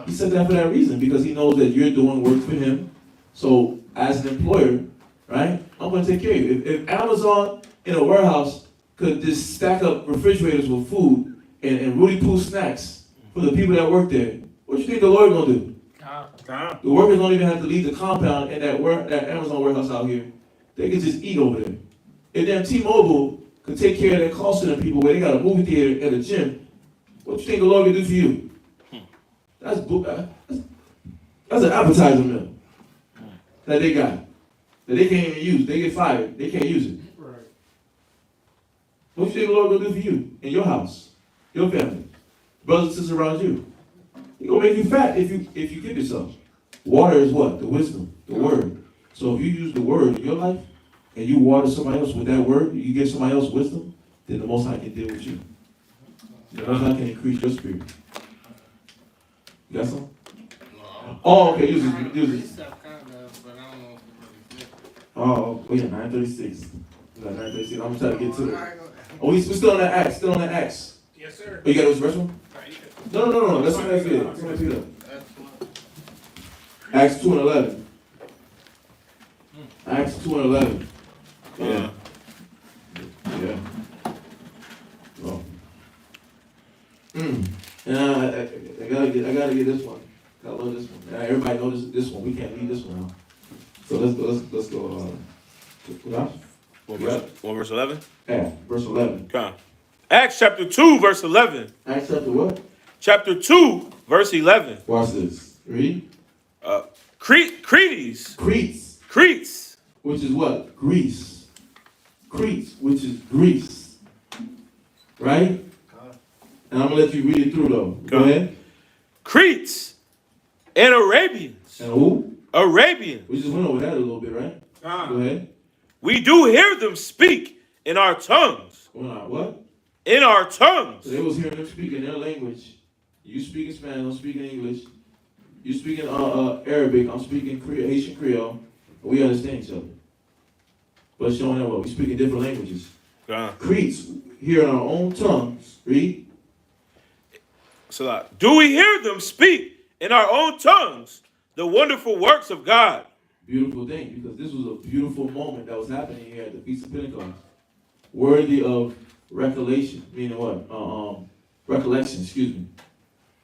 He said that for that reason, because he knows that you're doing work for him. So as an employer, right, I'm going to take care of you. If Amazon in a warehouse could just stack up refrigerators with food and Rudy Poo snacks for the people that work there, what do you think the Lord going to do? The workers don't even have to leave the compound in that Amazon warehouse out here. They can just eat over there. If them T-Mobile could take care of their call center people where they got a movie theater and a gym, what do you think the Lord can do for you? That's an appetizer meal that they got, that they can't even use. They get fired. They can't use it. Right. What do you think the Lord will do for you in your house, your family, brothers and sisters around you? He's going to make you fat if you give yourself. Water is what? The wisdom, the word. So if you use the word in your life and you water somebody else with that word, you give somebody else wisdom, then the Most High can deal with you. The Most High can increase your spirit. You got some? Oh, okay. Use it. Oh, yeah, 936. We got 936. I'm going to try to get to it. Oh, we're still on that Acts. Still on that Acts. Yes, sir. Oh, you got this verse one? No. That's what I feel. That's what I feel. Acts 2 and 11. Acts 2 and 11. Yeah. Yeah. Well. And I gotta get this one. I love this one. Everybody knows this one. We can't leave this one out. So let's go. Verse 11? Yeah, verse 11. Okay. Acts chapter 2, verse 11. Acts chapter what? Chapter 2, verse 11. Watch this. Read. Cretes. Which is what? Greece. Crete, which is Greece. Right? And I'm going to let you read it through, though. Go ahead. Cretes and Arabians. And who? Arabians. We just went over that a little bit, right? Go ahead. We do hear them speak in our tongues. What? In our tongues. So they was hearing them speak in their language. You speak in Spanish, I'm speaking English. You speak in Arabic, I'm speaking Haitian Creole. We understand each other. But showing them what? We speak in different languages. Cretes, here in our own tongues. Read. So, do we hear them speak in our own tongues the wonderful works of God? Beautiful thing, because this was a beautiful moment that was happening here at the Feast of Pentecost. Worthy of recollection, meaning what? Recollection, excuse me.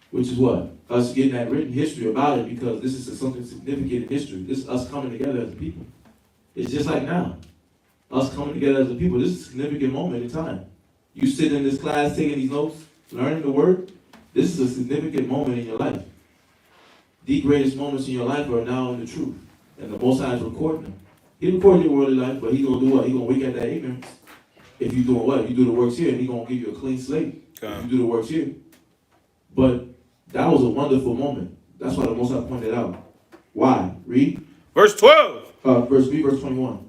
Which is what? Us getting that written history about it, because this is something significant in history. This is us coming together as a people. It's just like now. Us coming together as a people. This is a significant moment in time. You sit in this class taking these notes, learning the word. This is a significant moment in your life. The greatest moments in your life are now in the truth. And the Most High is recording them. He recorded your worldly life, but he's going to do what? He's going to wake at that ignorance. If you're doing what? You do the works here, and he's going to give you a clean slate. If you do the works here. But that was a wonderful moment. That's why the Most High pointed out. Why? Read. Verse 12. Verse 21.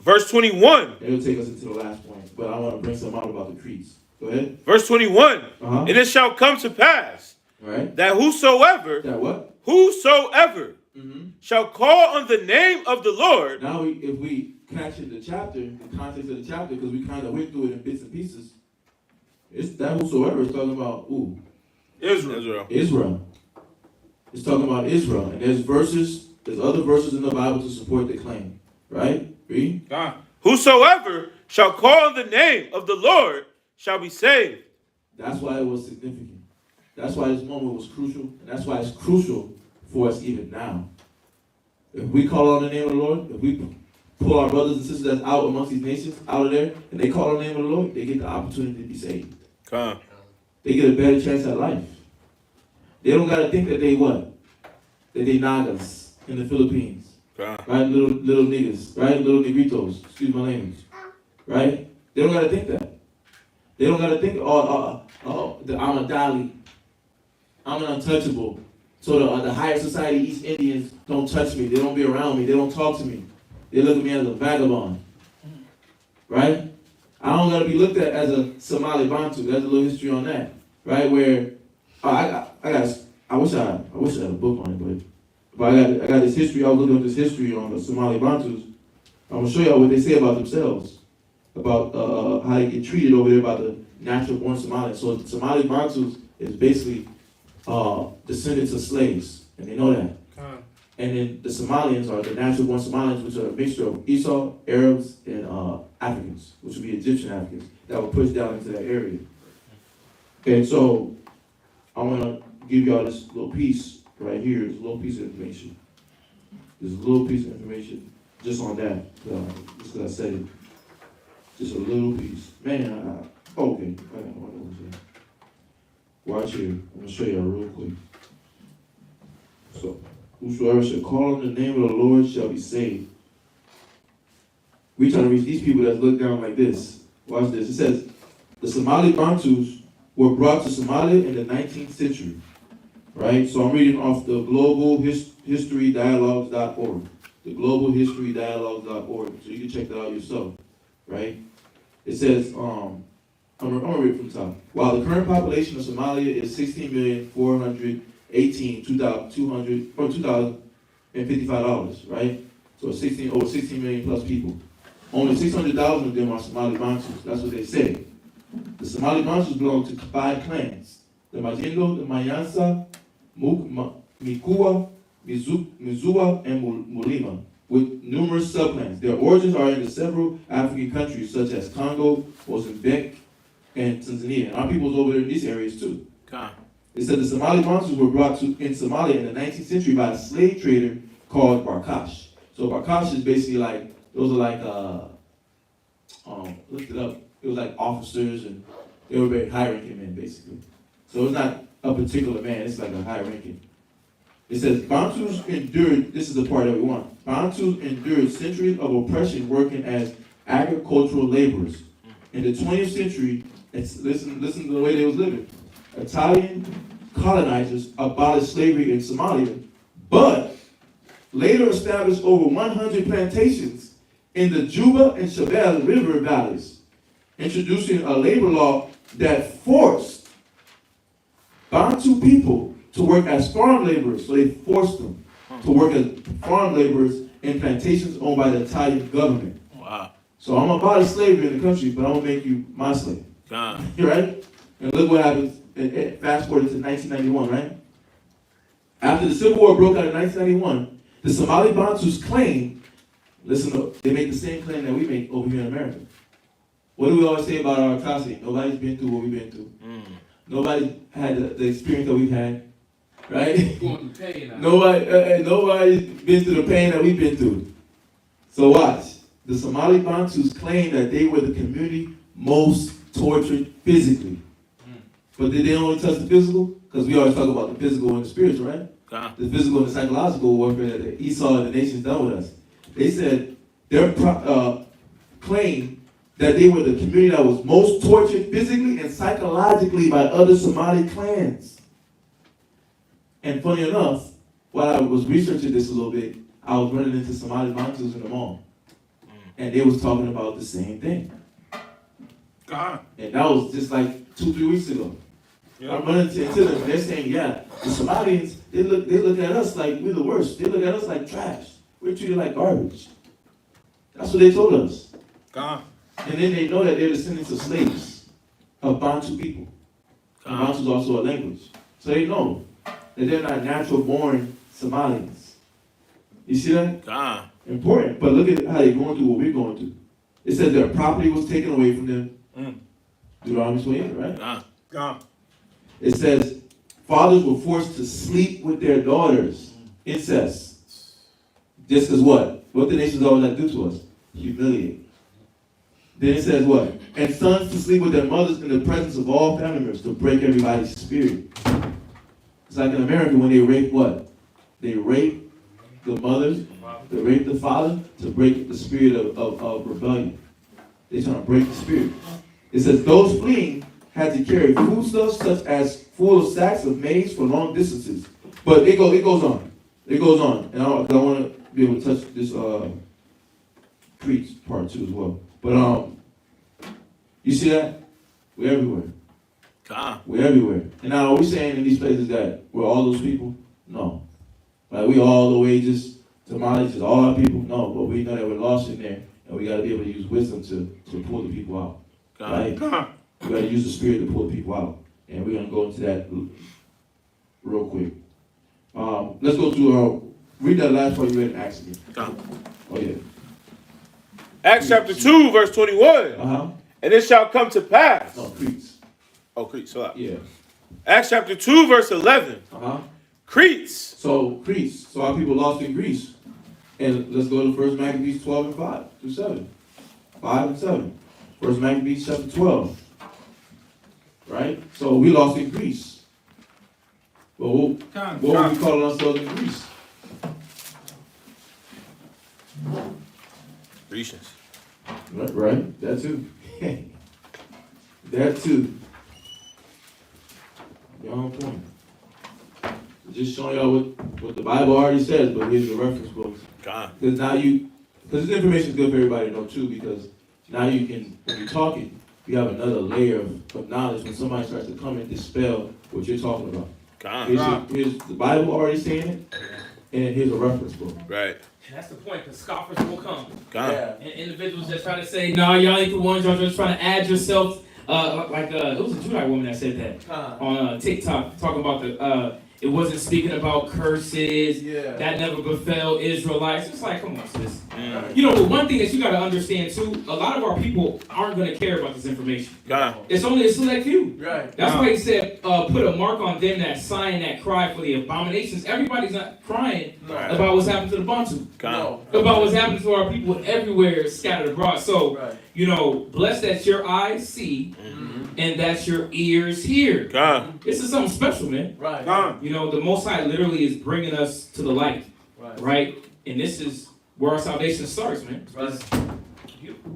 Verse 21. It'll take us into the last point, but I want to bring some out about the creeds. Go ahead. Verse 21. And it shall come to pass that whosoever. That what? Whosoever shall call on the name of the Lord. Now, if we catch in the chapter, the context of the chapter, because we kind of went through it in bits and pieces, it's that whosoever is talking about who? Israel. It's talking about Israel. And there's other verses in the Bible to support the claim. Right? Read. Whosoever shall call on the name of the Lord shall be saved. That's why it was significant. That's why this moment was crucial. And that's why it's crucial for us even now. If we call on the name of the Lord, if we pull our brothers and sisters that's out amongst these nations, out of there, and they call on the name of the Lord, they get the opportunity to be saved. They get a better chance at life. They don't got to think that they what? That they Nagas in the Philippines. Right? Little niggas. Right? Little negritos. Excuse my language. Right? They don't got to think that. They don't got to think, I'm a Dali. I'm an untouchable. So the higher society East Indians don't touch me. They don't be around me. They don't talk to me. They look at me as a vagabond. Right? I don't got to be looked at as a Somali Bantu. There's a little history on that. Right? Where, I wish I had a book on it, but I got this history. I was looking at this history on the Somali Bantus. I'm going to show y'all what they say about themselves. About how they get treated over there by the natural born Somalians. So Somali Bantus is basically descendants of slaves, and they know that. And then the Somalians are the natural born Somalians, which are a mixture of Esau, Arabs, and Africans, which would be Egyptian Africans, that were pushed down into that area. Okay, so I want to give y'all this little piece right here. This little piece of information. There's a little piece of information just on that, just because I said it. Just a little piece. Man, okay. I got one over here. Watch here. I'm going to show y'all real quick. So, whosoever shall call on the name of the Lord shall be saved. We trying to reach these people that look down like this. Watch this. It says, the Somali Bantus were brought to Somalia in the 19th century. Right? So I'm reading off the globalhistorydialogues.org. The globalhistorydialogues.org. So you can check that out yourself. Right? It says, I'm going to read from the top. While the current population of Somalia is 16,418,255, right? So over 16 million plus people. Only 600,000 of them are Somali Bantus. That's what they say. The Somali Bantus belong to 5 clans: the Majindo, the Mayansa, Mikua, Mizua, and Mulima, with numerous subclans. Their origins are in the several African countries such as Congo, Mozambique, and Tanzania. And our people's over there in these areas too. It said the Somali Bantus were brought in Somalia in the 19th century by a slave trader called Barkash. So Barkash is basically like, those are like, looked it up. It was like officers, and they were very high-ranking men, basically. So it's not a particular man, it's like a high-ranking. It says, Bantus endured, this is the part that we want, Bantus endured centuries of oppression working as agricultural laborers. In the 20th century, listen to the way they was living. Italian colonizers abolished slavery in Somalia, but later established over 100 plantations in the Juba and Shabelle River valleys, introducing a labor law that forced Bantu people to work as farm laborers. So they forced them to work as farm laborers in plantations owned by the Italian government. Wow. So I'm gonna abolish slavery in the country, but I'm gonna make you my slave. Right? And look what happens. Fast forward to 1991, right? After the Civil War broke out in 1991, the Somali Bantus claim, listen up, they make the same claim that we make over here in America. What do we always say about our atrocity? Nobody's been through what we've been through. Nobody had the experience that we've had, right? Nobody's been through the pain that we've been through. So watch. The Somali Bantus claim that they were the community most tortured physically. But did they only touch the physical? Because we always talk about the physical and the spiritual, right? The physical and the psychological warfare that Esau and the nations done with us. They said their claim that they were the community that was most tortured physically and psychologically by other Somali clans. And funny enough, while I was researching this a little bit, I was running into Somali Bantus in the mall. And they was talking about the same thing. And that was just like 2-3 weeks ago. I'm running into them, and they're saying, yeah, the Somalians, they look at us like we're the worst. They look at us like trash. We're treated like garbage. That's what they told us. And then they know that they're descendants of slaves, of Bantu people. And Bantu is also a language. So they know that they're not natural born Somalians. You see that? Important. But look at how they're going through what we're going through. It says their property was taken away from them. Deuteronomy 28, right? It says fathers were forced to sleep with their daughters. Incest. Just because what? What the nations always like to do to us? Humiliate. Then it says what? And sons to sleep with their mothers in the presence of all family members to break everybody's spirit. It's like in America when they rape what? They rape the mothers, they rape the father to break the spirit of rebellion. They're trying to break the spirit. It says those fleeing had to carry foodstuffs such as full of sacks of maize for long distances. But it goes on. It goes on. And I want to be able to touch this preach part too as well. But you see that? We're everywhere. We're everywhere. And now are we saying in these places that we're all those people? No. Like we all the wages, Somalis is all our people? No, but we know that we're lost in there, and we got to be able to use wisdom to pull the people out. Right? We got to use the spirit to pull the people out. And we're going to go into that real quick. Let's go to, read that last part you read in Acts again. Oh, yeah. Acts chapter 2, verse 21. And it shall come to pass. No, Cretes. Oh, Cretes, so yeah. Acts chapter 2, verse 11. Cretes. So, Cretes. So our people lost in Greece. And let's go to 1 Maccabees 12 and 5 through 7. 5 and 7. 1 Maccabees chapter 12. Right? So we lost in Greece. Well, what were we calling ourselves in Greece? Grecians. Right? That too. That too. You're on point. Just showing y'all what the Bible already says, but here's the reference books. Because now because this information is good for everybody to know too, because now you can, when you're talking, you have another layer of knowledge when somebody starts to come and dispel what you're talking about. Here's the Bible already saying it, and here's a reference book. Right. And that's the point, because scoffers will come. And individuals that try to say, no, y'all ain't the ones, y'all just trying to add yourself. It was a Judite woman that said that on TikTok, talking about the It wasn't speaking about curses. Yeah. That never befell Israelites. It's like, come on, sis. You know, the one thing that you got to understand too, a lot of our people aren't going to care about this information. It's only a select few. Right. That's why he said, put a mark on them that sign that cry for the abominations. Everybody's not crying about what's happened to the Bantu. No. About what's happened to our people everywhere scattered abroad. So, you know, blessed that your eyes see and that your ears hear. This is something special, man. Right. You know, the Most High literally is bringing us to the light. Right? And this is where our salvation starts, man.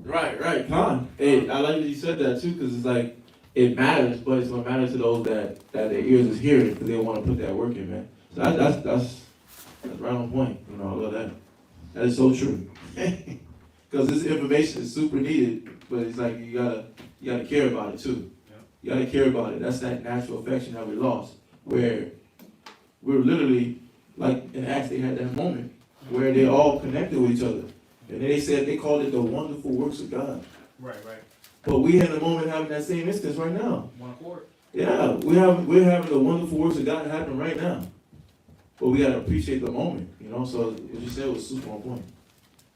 Right. Con. Hey, I like that you said that too, because it's like, it matters, but it's gonna matter to those that their ears is hearing, because they want to put that work in, man. So that's right on point. You know, I love that. That is so true. Because this information is super needed, but it's like you gotta care about it too. You gotta care about it. That's that natural affection that we lost, where we're literally, like in Acts, they had that moment where they all connected with each other, and they said they called it the wonderful works of God. Right. But we in the moment having that same instance right now. One accord. Yeah, we're having the wonderful works of God happen right now. But we gotta appreciate the moment, you know. So what you said was super on point.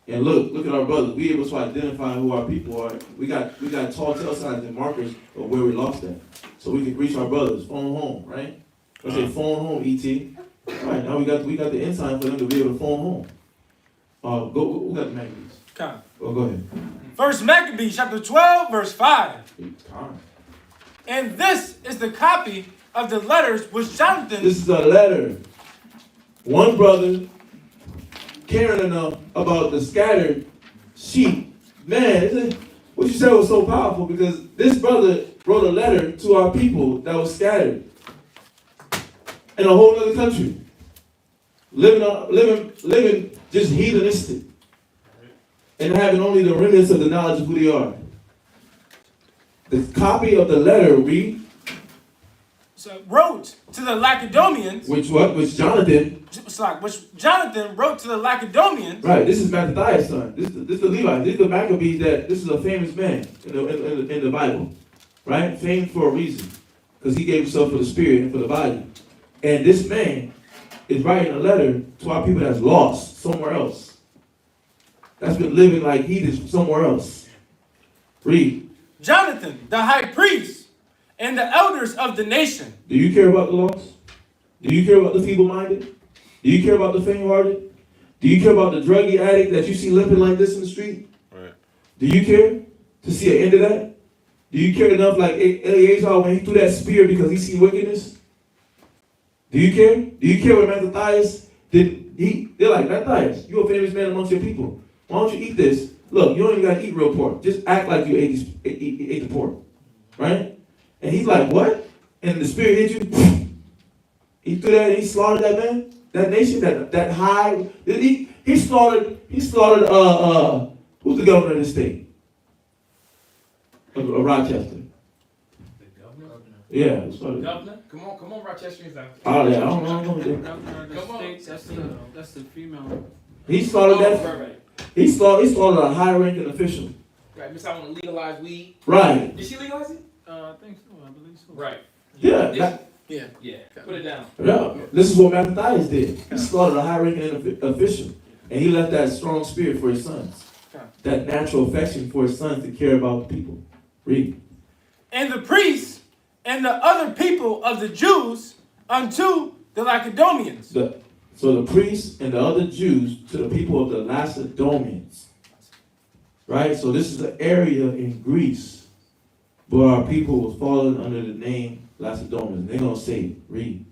And look at our brothers. We able to identify who our people are. We got tall tale signs and markers of where we lost them, so we can reach our brothers. Phone home, right? I say phone home, ET. All right, now we got the end time for them to be able to phone home. Go. We got the Maccabees. Come. Oh, go ahead. First Maccabees, chapter 12, verse 5. Con. And this is the copy of the letters which Jonathan. This is a letter. One brother caring enough about the scattered sheep. Man, what you said was so powerful, because this brother wrote a letter to our people that was scattered in a whole other country, living just heathenistic, and having only the remnants of the knowledge of who they are. The copy of the letter wrote to the Lacedaemonians. Which Jonathan. Which Jonathan wrote to the Lacedaemonians. Right, this is Mattathias' son. This is the Levites. This is the Maccabees. This is a famous man in the Bible, right? Famous for a reason, because he gave himself for the spirit and for the body. And this man is writing a letter to our people that's lost somewhere else, that's been living like heathens somewhere else. Read. Jonathan, the high priest, and the elders of the nation. Do you care about the lost? Do you care about the feeble-minded? Do you care about the faint-hearted? Do you care about the druggie addict that you see limping like this in the street? Right. Do you care to see an end of that? Do you care enough like Eleazar when he threw that spear because he see wickedness? Do you care? Do you care what Mattathias did? They're like, Mattathias, you're a famous man amongst your people. Why don't you eat this? Look, you don't even got to eat real pork. Just act like you ate the pork. Right? And he's like, what? And the spirit hit you? He threw that and he slaughtered that man? That nation, that high. He slaughtered, who's the governor of the state? Of Rochester. The governor? Yeah. Governor? Come on, Rochesterians out. Oh, yeah, I don't know. The governor of the state, that's the female. He slaughtered that. Right. He slaughtered a high-ranking official. Right, Miss, I want to legalize weed. Right. Did she legalize it? I think so. I believe so. Right. Yeah. Yeah. Put it down. Yeah. This is what Mattathias did. He slaughtered a high-ranking official, and he left that strong spirit for his sons. That natural affection for his sons to care about the people. Read. And the priests and the other people of the Jews unto the Lacedaemonians. So the priests and the other Jews to the people of the Lacedaemonians. Right? So this is an area in Greece where our people was falling under the name Lacedaemonians. They're going to say, read.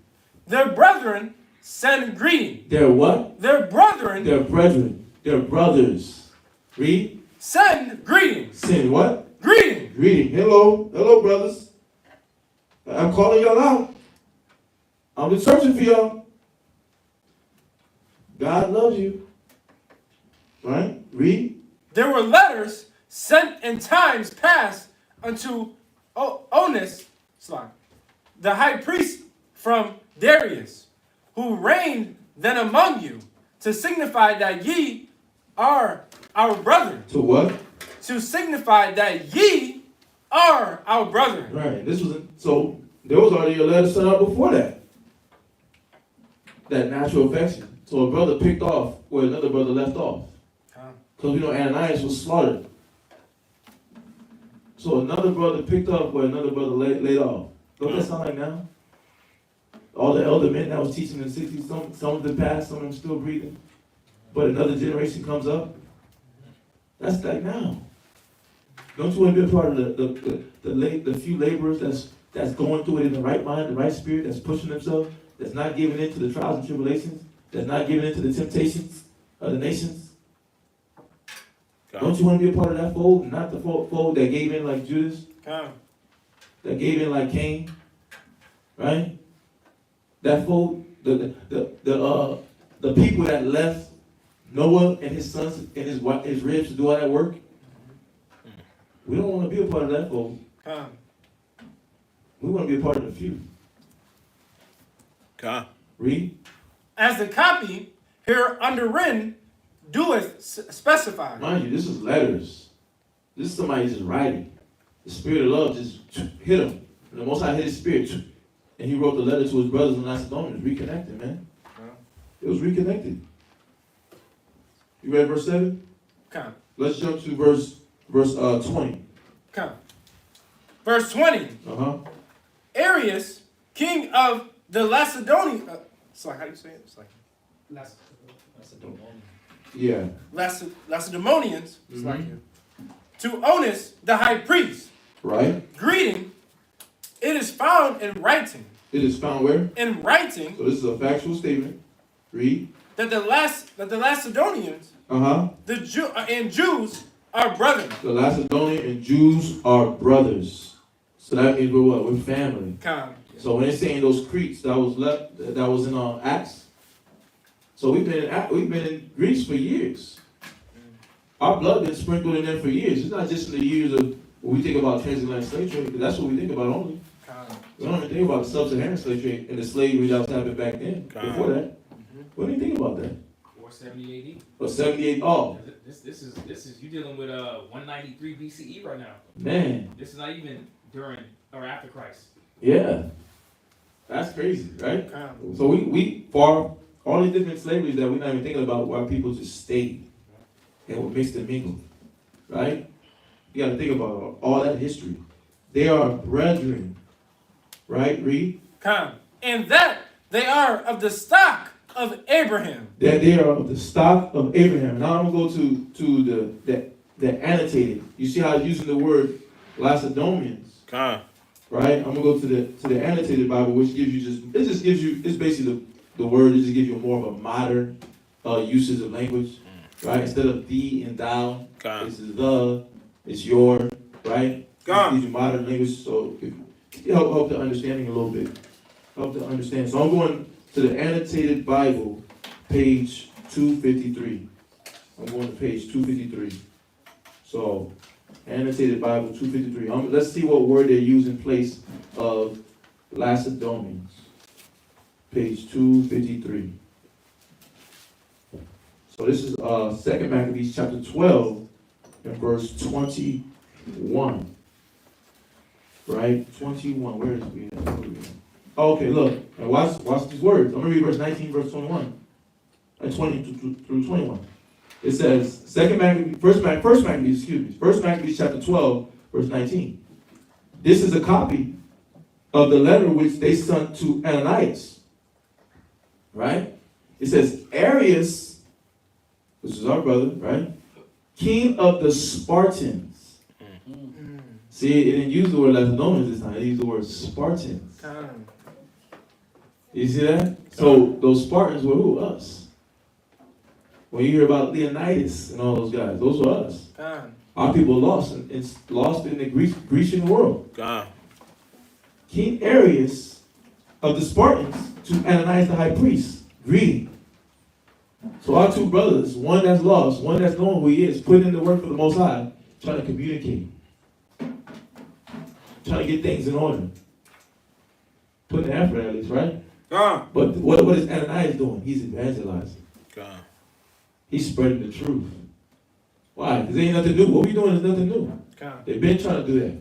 Their brethren send greeting. Their what? Their brethren. Their brethren. Their brothers. Read. Send greetings. Send what? Greeting. Greeting. Hello, brothers. I'm calling y'all out. I'm just searching for y'all. God loves you. Right? Read. There were letters sent in times past unto Onus, the high priest from Darius, who reigned then among you, to signify that ye are our brethren. To what? To signify that ye are our brethren. Right. So there was already a letter sent out before that. that natural affection. So a brother picked off where another brother left off. Because we know Ananias was slaughtered. So another brother picked up where another brother laid off. Don't that sound like now? All the elder men that was teaching in the 60s, some of them passed, some of them still breathing. But another generation comes up. That's like now. Don't you want to be a part of the few laborers that's going through it in the right mind, the right spirit, that's pushing themselves, that's not giving in to the trials and tribulations, that's not giving in to the temptations of the nations? Don't you want to be a part of that fold, not the fold that gave in like Judas, that gave in like Cain, right? That fold, the people that left Noah and his sons and his wife, his ribs to do all that work. We don't want to be a part of that fold. We want to be a part of the few. Read. As the copy here underwritten doeth specify. Mind you, this is letters. This is somebody just writing. The spirit of love just hit him. And the Most High hit his spirit. And he wrote the letter to his brothers in Macedonia. Reconnected, man. It was reconnected. You read verse 7? Come. Let's jump to verse 20. Come. Verse 20. Arius, king of the Lacedaemonians. Sorry, how do you say it? It's like Yeah. Lacedaemonians. It's like you. To Onus, the high priest. Right. Greeting. It is found in writing. It is found where? In writing. So this is a factual statement. Read. That the Lacedaemonians and Jews are brethren. The Macedonian and Jews are brothers. So that means we're what? We're family. So when it's saying those Cretes that was in Acts. So we've been in Greece for years. Our blood been sprinkled in there for years. It's not just in the years of when we think about transatlantic slave trade, because that's what we think about only. We don't even think about the sub-Saharan slave trade and the slavery that was happening back then. Before that, we didn't think about that. 470 AD. Or 78. Oh, This is you dealing with 193 BCE right now. man. This is not even during or after Christ. Yeah. That's crazy, right? So we for all these different slaveries that we're not even thinking about, why people just stayed and were mixed and mingled, right? You got to think about all that history. They are brethren, right? Read. And that they are of the stock of Abraham. That they are of the stock of Abraham. Now I'm gonna go to the annotated. You see how I'm using the word Lacedaemonians, right? I'm gonna go to the annotated Bible, which gives you it's basically the word. It just gives you more of a modern usage of language, right? Instead of thee and thou, it's the, it's your, right? It gives you modern language, so it help the understanding a little bit. Help to understand. So I'm going to the annotated Bible, page 253. I'm going to page 253. So, annotated Bible 253. Let's see what word they use in place of Lacedaemonians. Page 253. So this is 2 Maccabees chapter 12 and verse 21. Right? 21. Where is we at? Okay, look. Now watch these words. I'm going to read verse 19, verse 21. 20 through 21. It says, First Maccabees chapter 12, verse 19. This is a copy of the letter which they sent to Ananias. Right? It says, Arius, which is our brother, right? King of the Spartans. See, it didn't use the word Lacedaemonians this time. It used the word Spartans. You see that? So those Spartans were who? Us. When you hear about Leonidas and all those guys, those were us. Our people lost in the Grecian world. King Arius of the Spartans to Ananias the high priest, greeting. So our two brothers, one that's lost, one that's knowing who he is, putting in the work for the Most High, trying to communicate, trying to get things in order. Putting the effort at least, right? But what is Ananias doing? He's evangelizing. He's spreading the truth. Why? Because there ain't nothing new. What we doing is nothing new. They've been trying to do that.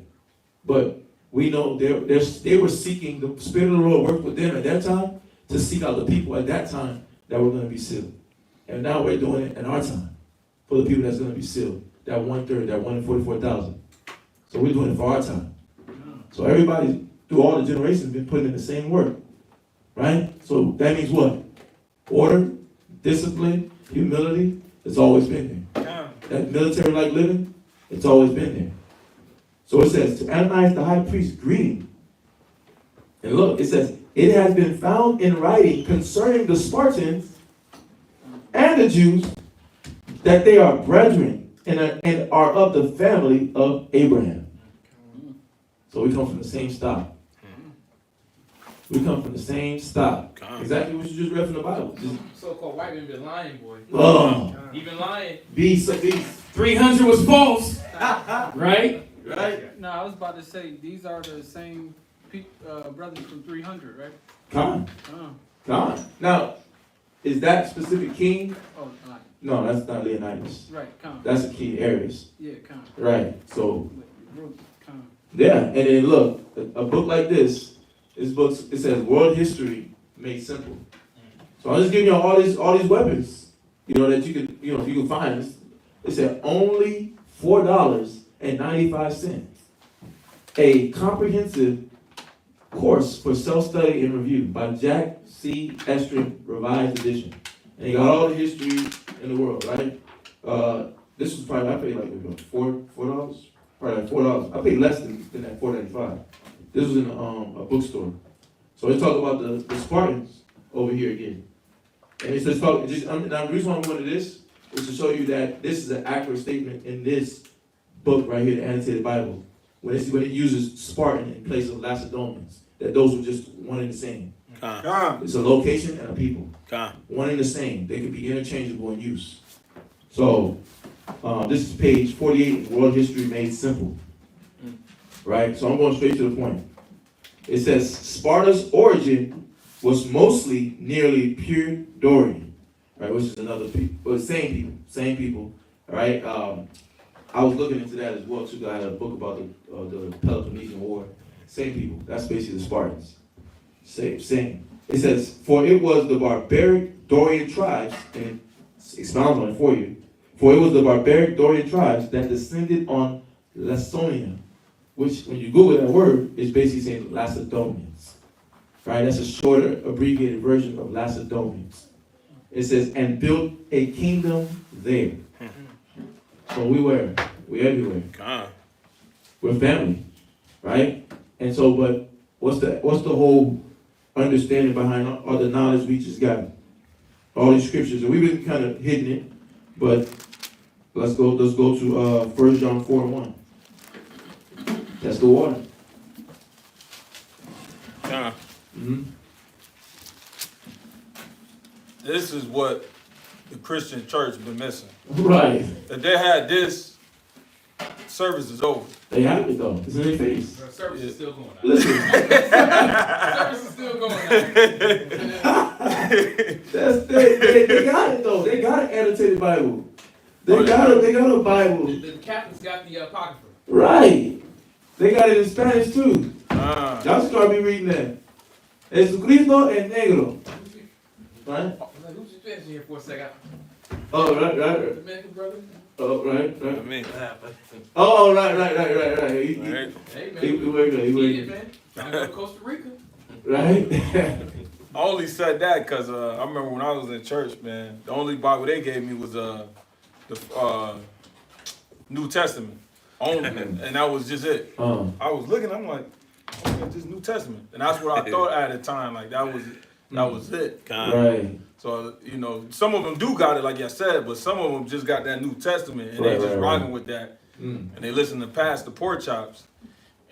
But we know they were seeking, the Spirit of the Lord worked with them at that time to seek out the people at that time that were going to be sealed. And now we're doing it in our time for the people that's going to be sealed. That 1/3, that 1 in 44,000. So we're doing it for our time. So everybody through all the generations been putting in the same work. Right? So that means what? Order, discipline, humility, it's always been there. That military-like living, it's always been there. So it says, to Ananias the high priest, greeting. And look, it says, it has been found in writing concerning the Spartans and the Jews that they are brethren and are of the family of Abraham. So we come from the same stock. We come from the same stock. Exactly what you just read from the Bible. So-called white men been lying, boy. Oh. He been lying. Beast. 300 was false. Right? Right? No, I was about to say, these are the same brothers from 300, right? Come Oh. on. Now, is that specific king? Oh, No, that's not Leonidas. right, come. That's a king, Arius. Yeah, come. Right. So, Come. yeah. And then look, a book like this book, it says world history made simple. So I'm just giving you all these weapons, that you could, you can find. It said only $4.95. A comprehensive course for self-study and review by Jack C. Estrin, revised edition. And you got all the history in the world, right? This was probably, I paid like $4? Probably like $4. I paid less than that $4.95. This was in a bookstore. So let's talk about the Spartans over here again. And it says, now the reason why I wanted this is to show you that this is an accurate statement in this book right here, the Annotated Bible, when it uses Spartan in place of Lacedaemonians, that those were just one and the same. It's a location and a people. One and the same. They could be interchangeable in use. So this is page 48 in World History Made Simple. Right? So I'm going straight to the point. It says Sparta's origin was mostly nearly pure Dorian, right? Which is another people, but same people, right? I was looking into that as well too. I had a book about the Peloponnesian War. Same people. That's basically the Spartans. Same. It says, for it was the barbaric Dorian tribes, and it expounds on it for you. For it was the barbaric Dorian tribes that descended on Laconia, which, when you Google that word, is basically saying Lacedaemonians. Right? That's a shorter, abbreviated version of Lacedaemonians. It says, and built a kingdom there. So we're everywhere. We're family. Right? And so, but what's the whole understanding behind all the knowledge we just got? All these scriptures, and we've been kind of hitting it, but let's go to 1 John 4:1. That's the water. This is what the Christian church been missing. Right. If they had this, service is over. They have it though. It's in their face. Service is still going on. Listen. Service is still going on. They got it though. They got an annotated Bible. They got a Bible. The Catholics got the Apocrypha. Right. They got it in Spanish too. Y'all should start be reading that. Jesucristo en negro. Right? Who's your Spanish here for a second? Oh, right. Dominican brother? Oh, right. I mean, Oh, right. He Hey, man. He worked there. He Yeah, worked man. Trying to go to Costa Rica. right. I only said that because I remember when I was in church, man, the only Bible they gave me was the New Testament only, and that was just it. I was looking, I'm like, okay, just New Testament, and that's what I thought at the time. Like that was it. Right. So some of them do got it, like I said, but some of them just got that New Testament, and they just rocking with that, and they listen to Pastor Pork Chops.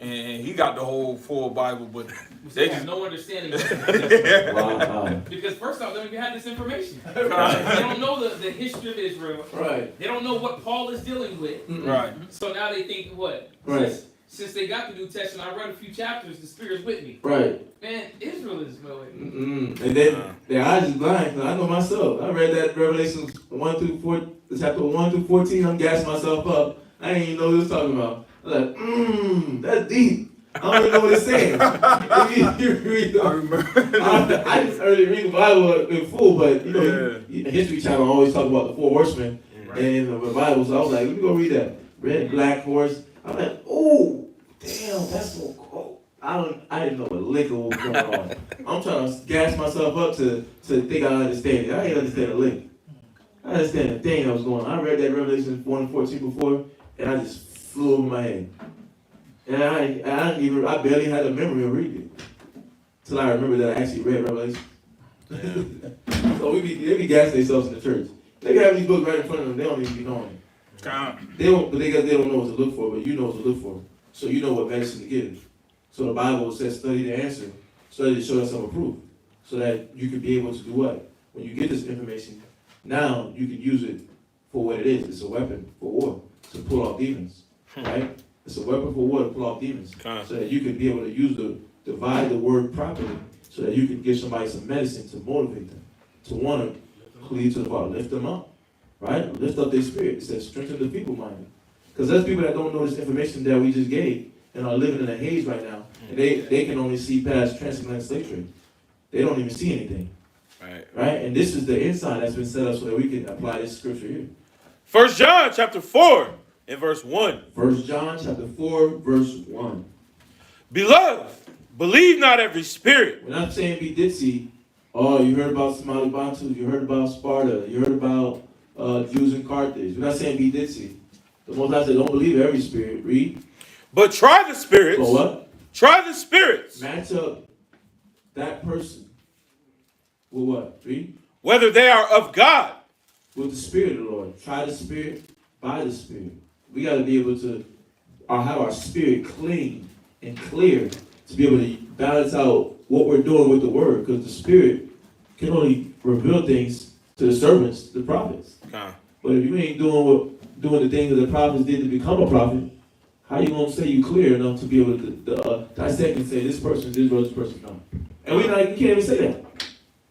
And he got the whole full Bible, but They have no understanding of it. Wow. Because first off, they don't even have this information. They don't know the history of Israel. Right. They don't know what Paul is dealing with. right. So now they think what? Right. Since they got the New Testament, I read a few chapters, the Spirit's with me. Right. Man, Israel is really. And then their eyes is blind. Cause I know myself. I read that Revelation 1 through 4, chapter 1 through 14. I'm gassing myself up. I didn't even know what he was talking about. I was like, that's deep. I don't even know what it's saying. I just early read the Bible in full, but you know, History Channel always talk about the 4 horsemen and the Bible. So I was like, let me go read that. Red, black horse. I'm like, oh, damn, that's so cool. I didn't know what lick was going on. I'm trying to gas myself up to think I understand it. I didn't understand a lick. I understand the thing that was going on. I read that Revelation 1:14 before, and I just flew over my head. And I barely had a memory of reading it. Till I remember that I actually read Revelation. So they be gassing themselves in the church. They can have these books right in front of them, they don't even be knowing it. They don't know what to look for, but you know what to look for. So you know what medicine to give. So the Bible says study to answer, study to show yourself approved. So that you can be able to do what? When you get this information, now you can use it for what it is. It's a weapon for war, to pull off demons. Right? It's a weapon for war to pull off demons. So that you can be able to divide the word properly, so that you can give somebody some medicine to motivate them, to want to cleave to the Father, lift them up, right? Lift up their spirit. It says strengthen the feeble minded. Because there's people that don't know this information that we just gave and are living in a haze right now, and they can only see past transatlantic slave trade. They don't even see anything. Right? And this is the insight that's been set up so that we can apply this scripture here. 1 John chapter 4 and verse 1. 1 John chapter 4, verse 1. Beloved, believe not every spirit. When I'm saying be ditzy, oh, you heard about Somali Bantu, you heard about Sparta, you heard about Jews in Carthage. We're not saying be ditzy. The Most High said don't believe every spirit. Read. But try the spirits. So what? Try the spirits. Match up that person with what? Read. Whether they are of God. With the Spirit of the Lord. Try the Spirit by the Spirit. We got to be able to have our spirit clean and clear to be able to balance out what we're doing with the Word. Because the Spirit can only reveal things to the servants, the prophets. But if you ain't doing the things that the prophets did to become a prophet, how you going to say you clear enough to be able to dissect and say this person is Israel, this person no? And we can't even say that.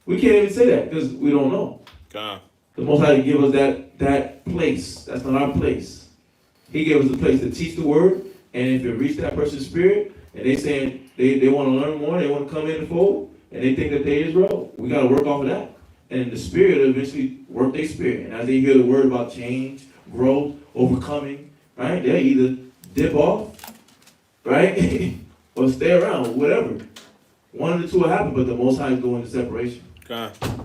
We can't even say that because we don't know. The Most High give us that place. That's not our place. He gave us the place to teach the word, and if it reached that person's spirit, and they saying they want to learn more, they want to come in the fold, and they think that they Israel, we got to work off of that. And the Spirit will eventually work their spirit. And as they hear the word about change, growth, overcoming, right, they'll either dip off, right, or stay around, whatever. One of the two will happen, but the Most High is doing the separation.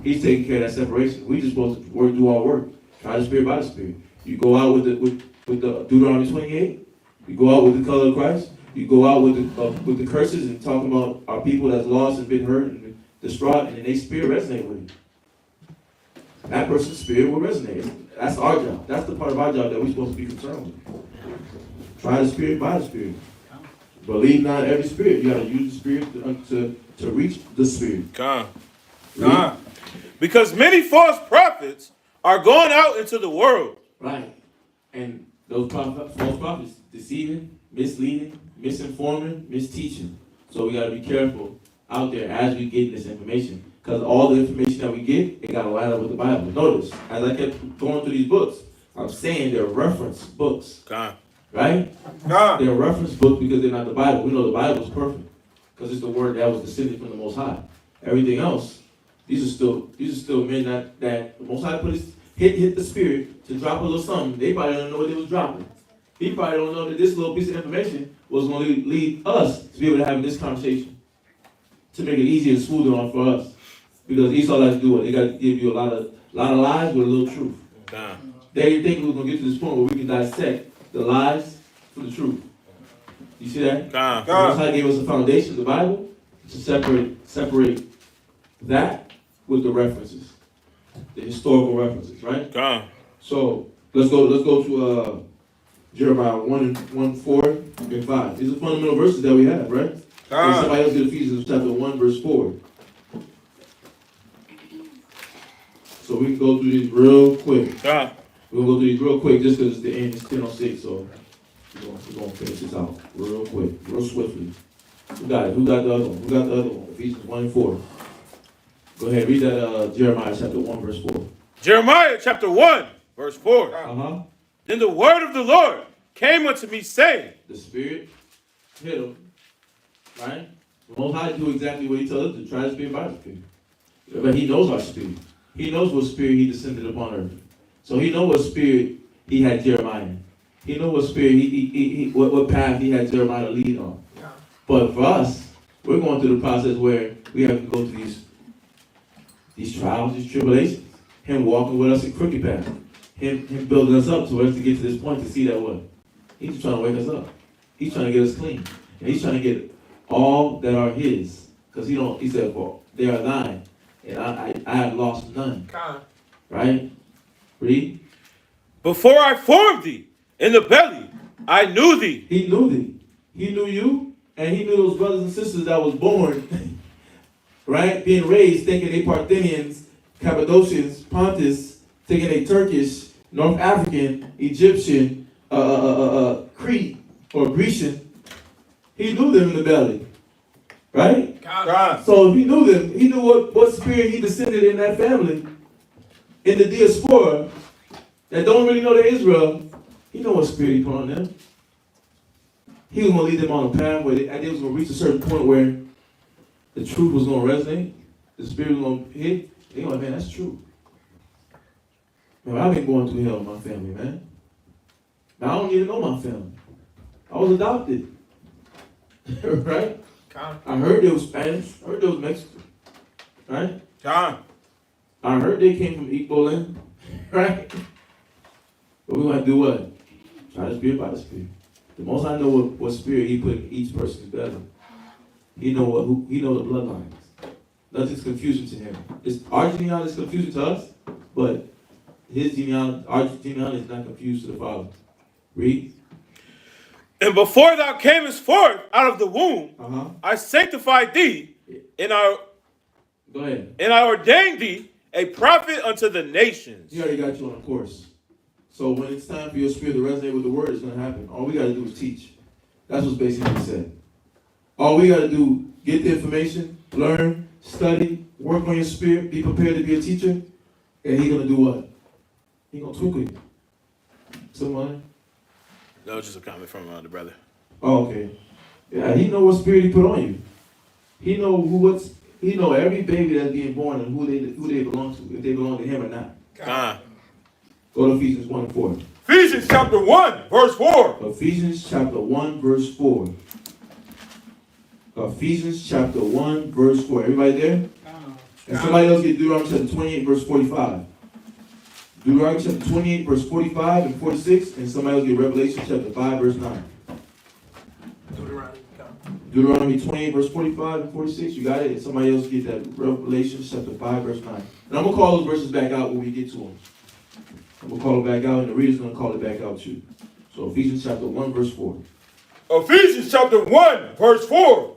He's taking care of that separation. We just supposed to do our work. Try the Spirit by the Spirit. You go out with the Deuteronomy 28. You go out with the color of Christ. You go out with the curses and talk about our people that's lost and been hurt and distraught, and then their spirit resonate with it. That person's spirit will resonate. That's our job. That's the part of our job that we're supposed to be concerned with. Try the Spirit by the Spirit. Believe not every spirit. You got to use the Spirit to reach the Spirit. Because many false prophets are going out into the world. Right. And those false prophets deceiving, misleading, misinforming, misteaching. So we got to be careful out there as we get this information. Because all the information that we get, it got to line up with the Bible. Notice, as I kept going through these books, I'm saying they're reference books. Right? They're reference books because they're not the Bible. We know the Bible is perfect. Because it's the word that was descended from the Most High. Everything else, these are still men that the Most High hit the Spirit to drop a little something. They probably don't know what they was dropping. He probably don't know that this little piece of information was going to lead us to be able to have this conversation. To make it easier and smoother on for us. Because Esau likes to do it. They got to give you a lot of lies with a little truth. They didn't think we were going to get to this point where we can dissect the lies from the truth. You see that? The Most High gave us a foundation, the Bible, to separate that with the references, the historical references, right? So let's go to Jeremiah 1:4 and 5. These are fundamental verses that we have, right? And somebody else get Ephesians chapter 1, verse 4. So we can go through these real quick. We're going to go through these real quick just because it's the end. It's 10:06, so we're going to finish this out real quick, real swiftly. Who got it? Who got the other one? Who got the other one? Ephesians 1 and 4. Go ahead, read that Jeremiah chapter 1, verse 4. Jeremiah chapter 1, verse 4. Then the word of the Lord came unto me, saying, the Spirit hit him Right? The Most High do exactly what he tells us to, try the spirit by the spirit. But he knows our spirit. He knows what spirit he descended upon earth. So he knows what spirit he had Jeremiah. He knows what spirit, what path he had Jeremiah lead on. But for us, we're going through the process where we have to go through these trials, these tribulations. Him walking with us in crooked path. Him building us up to us to get to this point to see that what? He's just trying to wake us up. He's trying to get us clean. And he's trying to get all that are his. Because he said, well, they are thine. And I have lost none. Right? Read. Before I formed thee in the belly, I knew thee. He knew thee. He knew you, and he knew those brothers and sisters that was born, right? Being raised, thinking they Parthians, Cappadocians, Pontus, thinking they Turkish, North African, Egyptian, Crete, or Grecian. He knew them in the belly. Right? God. So if he knew them, he knew what spirit he descended in that family, in the Diaspora, that don't really know the Israel. He know what spirit he put on them. He was going to lead them on a path where they was going to reach a certain point where the truth was going to resonate. The spirit was going to hit. They going, man, that's true. Man, I've been going through hell with my family, man. Now, I don't even know my family. I was adopted. Right? I heard they was Spanish. I heard they was Mexican. Right? God. I heard they came from Igbo land. Right? But we want to do what? Try the spirit by the spirit. The most I know what spirit he put in each person's belly. He know he know the bloodlines. Nothing's confusion to him. Our genealogy is confusing to us, but his genealogy, our genealogy is not confused to the Father. Read. And before thou camest forth out of the womb, I sanctified thee, and Go ahead. I ordained thee a prophet unto the nations. He already got you on a course. So when it's time for your spirit to resonate with the word, it's going to happen. All we got to do is teach. That's what's basically what he said. All we got to do, get the information, learn, study, work on your spirit, be prepared to be a teacher, and he's going to do what? He's going to twinkle you. Someone? That was just a comment from the brother. Oh, okay. Yeah, he know what spirit he put on you. He know every baby that's being born and who they belong to, if they belong to him or not. God. Go to Ephesians 1 and 4. Ephesians chapter 1, verse 4. Ephesians chapter 1, verse 4. Ephesians chapter 1, verse 4. Everybody there? And somebody else get Deuteronomy chapter 28, verse 45. Deuteronomy chapter 28, verse 45 and 46. And somebody else get Revelation chapter 5, verse 9. Deuteronomy 28, verse 45 and 46. You got it? And somebody else get that Revelation chapter 5, verse 9. And I'm going to call those verses back out when we get to them. I'm going to call it back out, and the reader's going to call it back out too. So Ephesians chapter 1, verse 4. Ephesians chapter 1, verse 4.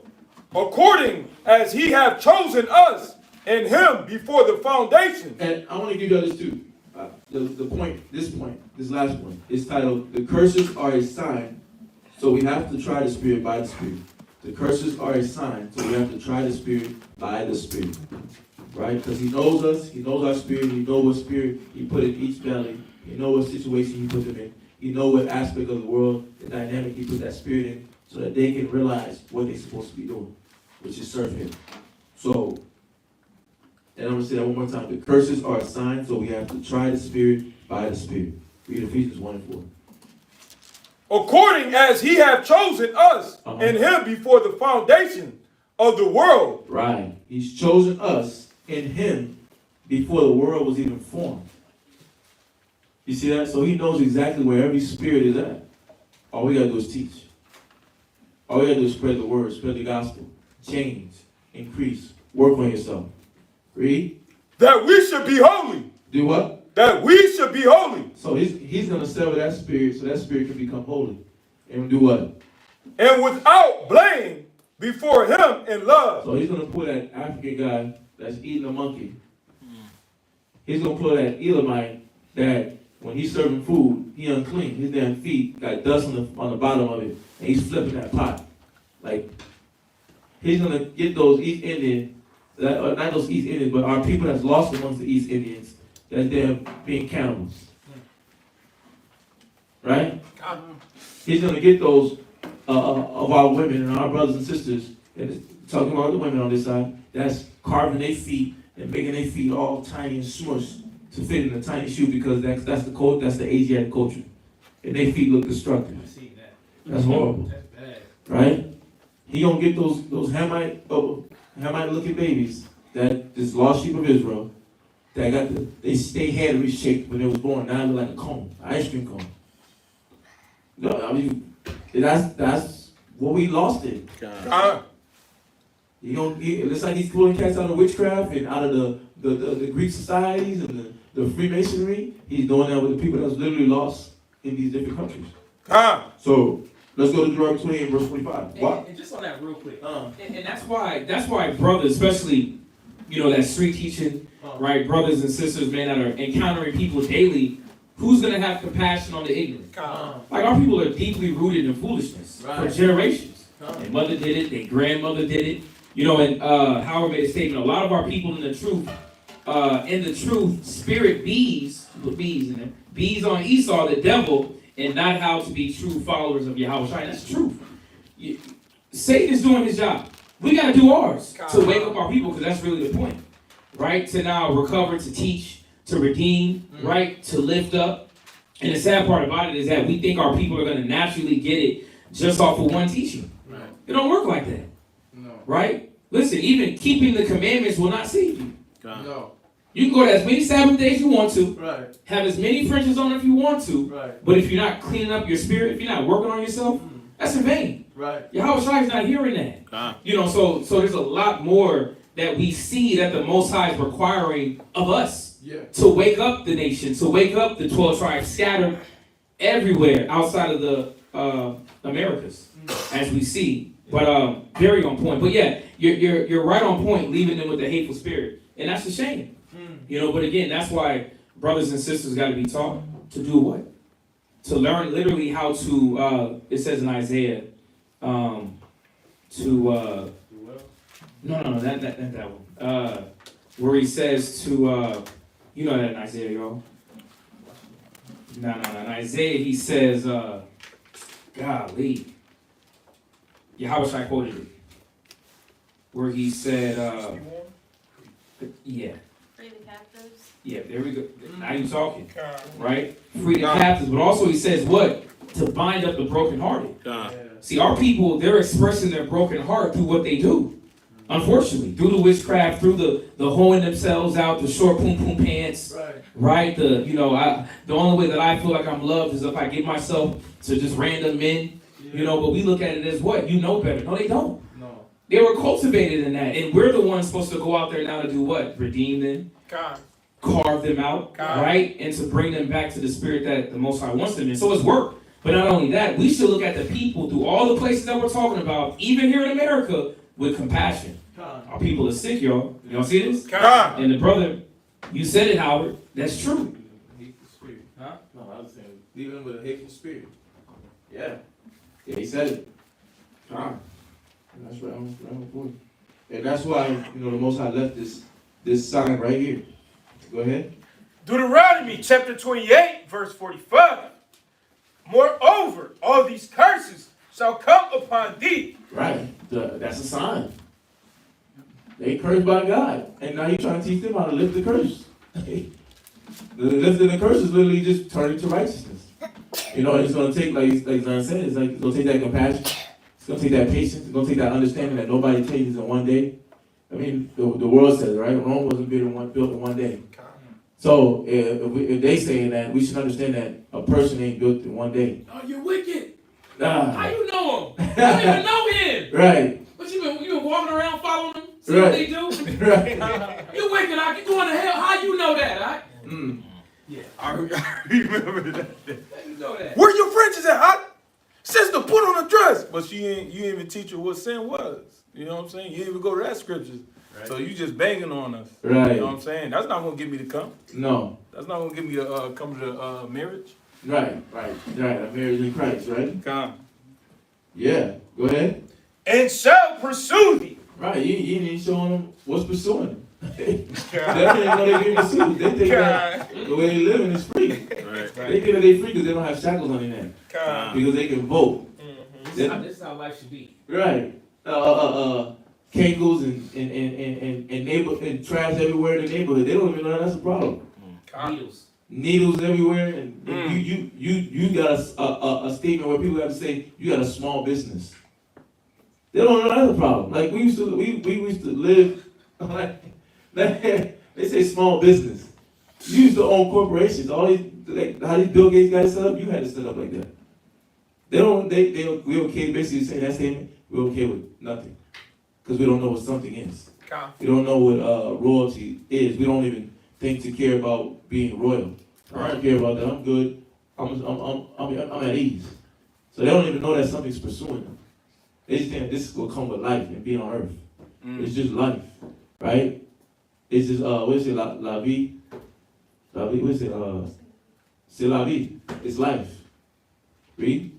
According as he hath chosen us in him before the foundation. And I want to give you this too. This last point, is titled, The Curses Are a Sign, so we have to try the Spirit by the Spirit. The curses are a sign, so we have to try the Spirit by the Spirit. Right? Because he knows us, he knows our spirit, he knows what spirit he put in each belly, he knows what situation he put them in, he knows what aspect of the world, the dynamic he put that spirit in, so that they can realize what they're supposed to be doing, which is serve him. So, and I'm going to say that one more time. The curses are a sign, so we have to try the Spirit by the Spirit. Read Ephesians 1 and 4. According as he hath chosen us in him before the foundation of the world. Right. He's chosen us in him before the world was even formed. You see that? So he knows exactly where every spirit is at. All we got to do is teach. All we got to do is spread the word, spread the gospel, change, increase, work on yourself. Read. That we should be holy. Do what? That we should be holy. So he's going to sever that spirit so that spirit can become holy. And do what? And without blame before him in love. So he's going to put that African guy that's eating a monkey. He's going to put that Elamite that when he's serving food, he unclean. His damn feet got dust on the bottom of it. And he's flipping that pot. Like, he's going to get those East Indians, not those East Indians, but our people that's lost amongst the East Indians, that they're being cannibals. Right? He's going to get those of our women and our brothers and sisters and it's talking about the women on this side, that's carving their feet and making their feet all tiny and smushed to fit in a tiny shoe because that's the code, that's the Asiatic culture. And their feet look destructive. I see that. That's horrible. That's bad. Right? He gonna get those Hamite looking babies, that this lost sheep of Israel, that got they had reshaped when they was born. Now they look like a cone, an ice cream cone. No, I mean that's what we lost it. It's like he's pulling cats out of witchcraft and out of the Greek societies and the Freemasonry. He's doing that with the people that's literally lost in these different countries. So let's go to Deuteronomy 28, verse 25. And just on that real quick, and that's why brothers, especially, that street teaching, right, brothers and sisters, man, that are encountering people daily, who's gonna have compassion on the ignorant? Like our people are deeply rooted in foolishness for generations. Their mother did it, their grandmother did it, and Howard made a statement. A lot of our people in the truth, spirit bees, put bees in there, bees on Esau, the devil, and not how to be true followers of Yahweh. That's truth. Satan is doing his job. We got to do ours to wake up our people, because that's really the point, right? To now recover, to teach, to redeem, right? To lift up. And the sad part about it is that we think our people are going to naturally get it just off of one teaching. Right. It don't work like that, right? Listen, even keeping the commandments will not save you. No. You can go to as many Sabbath days you want to, Right. have as many fringes on if you want to, Right. but if you're not cleaning up your spirit, if you're not working on yourself, that's in vain. Right. Yahweh Shai is not hearing that. So there's a lot more that we see that the Most High is requiring of us to wake up the nation, to wake up the 12 tribes scattered everywhere outside of the Americas, as we see. But very on point. But yeah, you're right on point, leaving them with the hateful spirit, and that's a shame. But again, that's why brothers and sisters got to be taught to do what? To learn literally how to, it says in Isaiah, not that one. Where he says to, that in Isaiah, y'all. No. In Isaiah, he says, golly. Yahweh Shai quoted it. Where he said, yeah. Free the captives. Yeah, there we go. Now you're talking, right? Free the captives, but also he says what? To bind up the brokenhearted. See, our people, they're expressing their broken heart through what they do. Unfortunately, through the witchcraft, through the hoeing themselves out, the short poom poom pants, right? The only way that I feel like I'm loved is if I give myself to just random men, But we look at it as what? You know better. No, they don't. No. They were cultivated in that, and we're the ones supposed to go out there now to do what? Redeem them. Carve them out, right? And to bring them back to the spirit that the Most High wants them in. So it's work. But not only that, we should look at the people through all the places that we're talking about, even here in America, with compassion. Our people are sick, y'all. You don't see this? And the brother, you said it, Howard. That's true. Hateful spirit. Huh? No, I was saying, leave them with a hateful spirit. Yeah, he said it. That's right on point. And that's why, the Most High left this sign right here. Go ahead. Deuteronomy chapter 28, verse 45. Moreover, all these curses shall come upon thee. Right. That's a sign. They cursed by God. And now you're trying to teach them how to lift the curse. Lifting the curse is literally just turning to righteousness. It's going to take, like Zion said, it's going to take that compassion. It's going to take that patience. It's going to take that understanding that nobody changes in one day. I mean, the world says it, right? Rome wasn't built in one day. So if they saying that, we should understand that a person ain't built in one day. Oh, you're wicked. How you know him? You don't even know him. Right. But you been walking around following them? See what they do? Right. You wicked. You going to hell? How you know that? Yeah, I remember that. How you know that? Where your fringes at, huh? Sister, put on a dress. But you ain't even teach her what sin was. You know what I'm saying? You didn't even go to that scripture. Right. So you just banging on us. Right. You know what I'm saying? That's not going to get me to come. No. That's not going to get me to come to marriage. Right. A marriage in Christ, right? Come. Yeah. Go ahead. And shall pursue thee. Right. You ain't showing them what's pursuing them. They ain't know they getting pursued. They think that the way they living is free. Right. They think that they free because they don't have shackles on their neck. Because they can vote. This is how life should be. Right. chemicals and trash everywhere in the neighborhood. They don't even know that's a problem. Needles everywhere, and you got a statement where people have to say you got a small business. They don't know that's a problem. Like we used to live like they say small business. You used to own corporations. All these how these Bill Gates guys set up, you had to set up like that. We okay basically saying that statement. We're okay with nothing because we don't know what something is. We don't know what royalty is. We don't even think to care about being royal. I don't care about that. I'm good. I'm at ease. So they don't even know that something's pursuing them. They just think this will come with life and being on earth. It's just life, right? It's just what is it? La vie. What is it? C'est la vie. It's life. Read.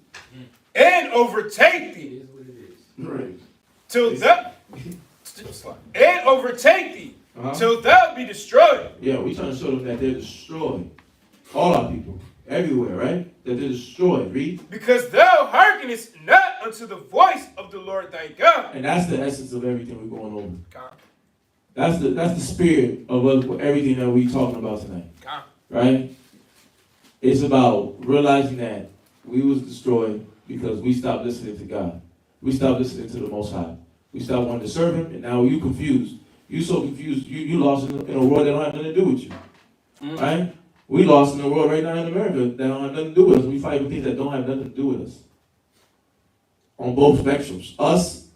And overtake thee. It is what it is. Right. Till thou and overtake thee. Till thou be destroyed. Yeah, we trying to show them that they're destroyed. All our people. Everywhere, right? That they're destroyed. Read. Because thou hearkenest not unto the voice of the Lord thy God. And that's the essence of everything we're going over. God. That's the spirit of everything that we're talking about tonight. God. Right? It's about realizing that we was destroyed because we stopped listening to God. We stopped listening to the Most High. We stopped wanting to serve Him, and now you confused. You so confused. You lost in a world that don't have nothing to do with you. Right? We lost in a world right now in America that don't have nothing to do with us. We fight with things that don't have nothing to do with us. On both spectrums. Us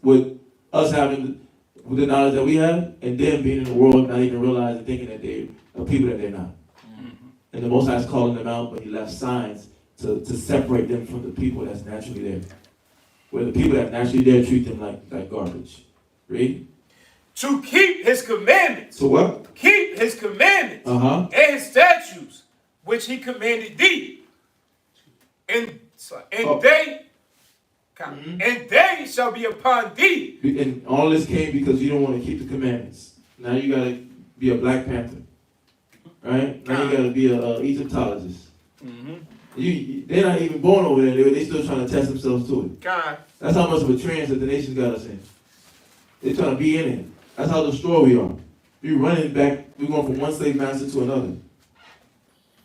having the knowledge that we have, and them being in the world not even realizing, thinking that they're people that they're not. And the Most High is calling them out, but He left signs to separate them from the people that's naturally there. Where the people that naturally there treat them like garbage. Read. To keep His commandments. To what? Keep His commandments. And His statutes, which He commanded thee. And they shall be upon thee. And all this came because you don't want to keep the commandments. Now you got to be a Black Panther. Right? Now you got to be a Egyptologist. They're not even born over there. They're still trying to test themselves to it. God. That's how much of a trance that the nations got us in. They're trying to be in it. That's how destroyed we are. We're running back. We're going from one slave master to another.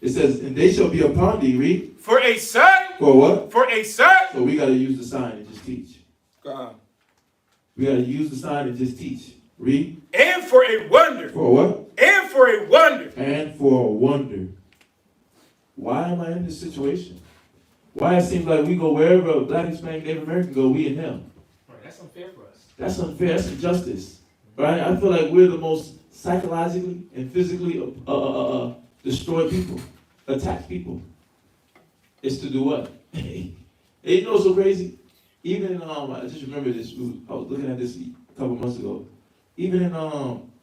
It says, and they shall be upon thee, read. For a sign. For what? For a sign. So we got to use the sign and just teach. God. We got to use the sign and just teach. Read. And for a wonder. For what? And for a wonder. And for a wonder. Why am I in this situation? Why it seems like we go wherever a Black, Hispanic, Native American go, we in him. Right, that's unfair for us. That's unfair. That's injustice. Right? I feel like we're the most psychologically and physically destroyed people, attack people. It's to do what? You know what's so crazy? Even I just remember this. I was looking at this a couple months ago. Even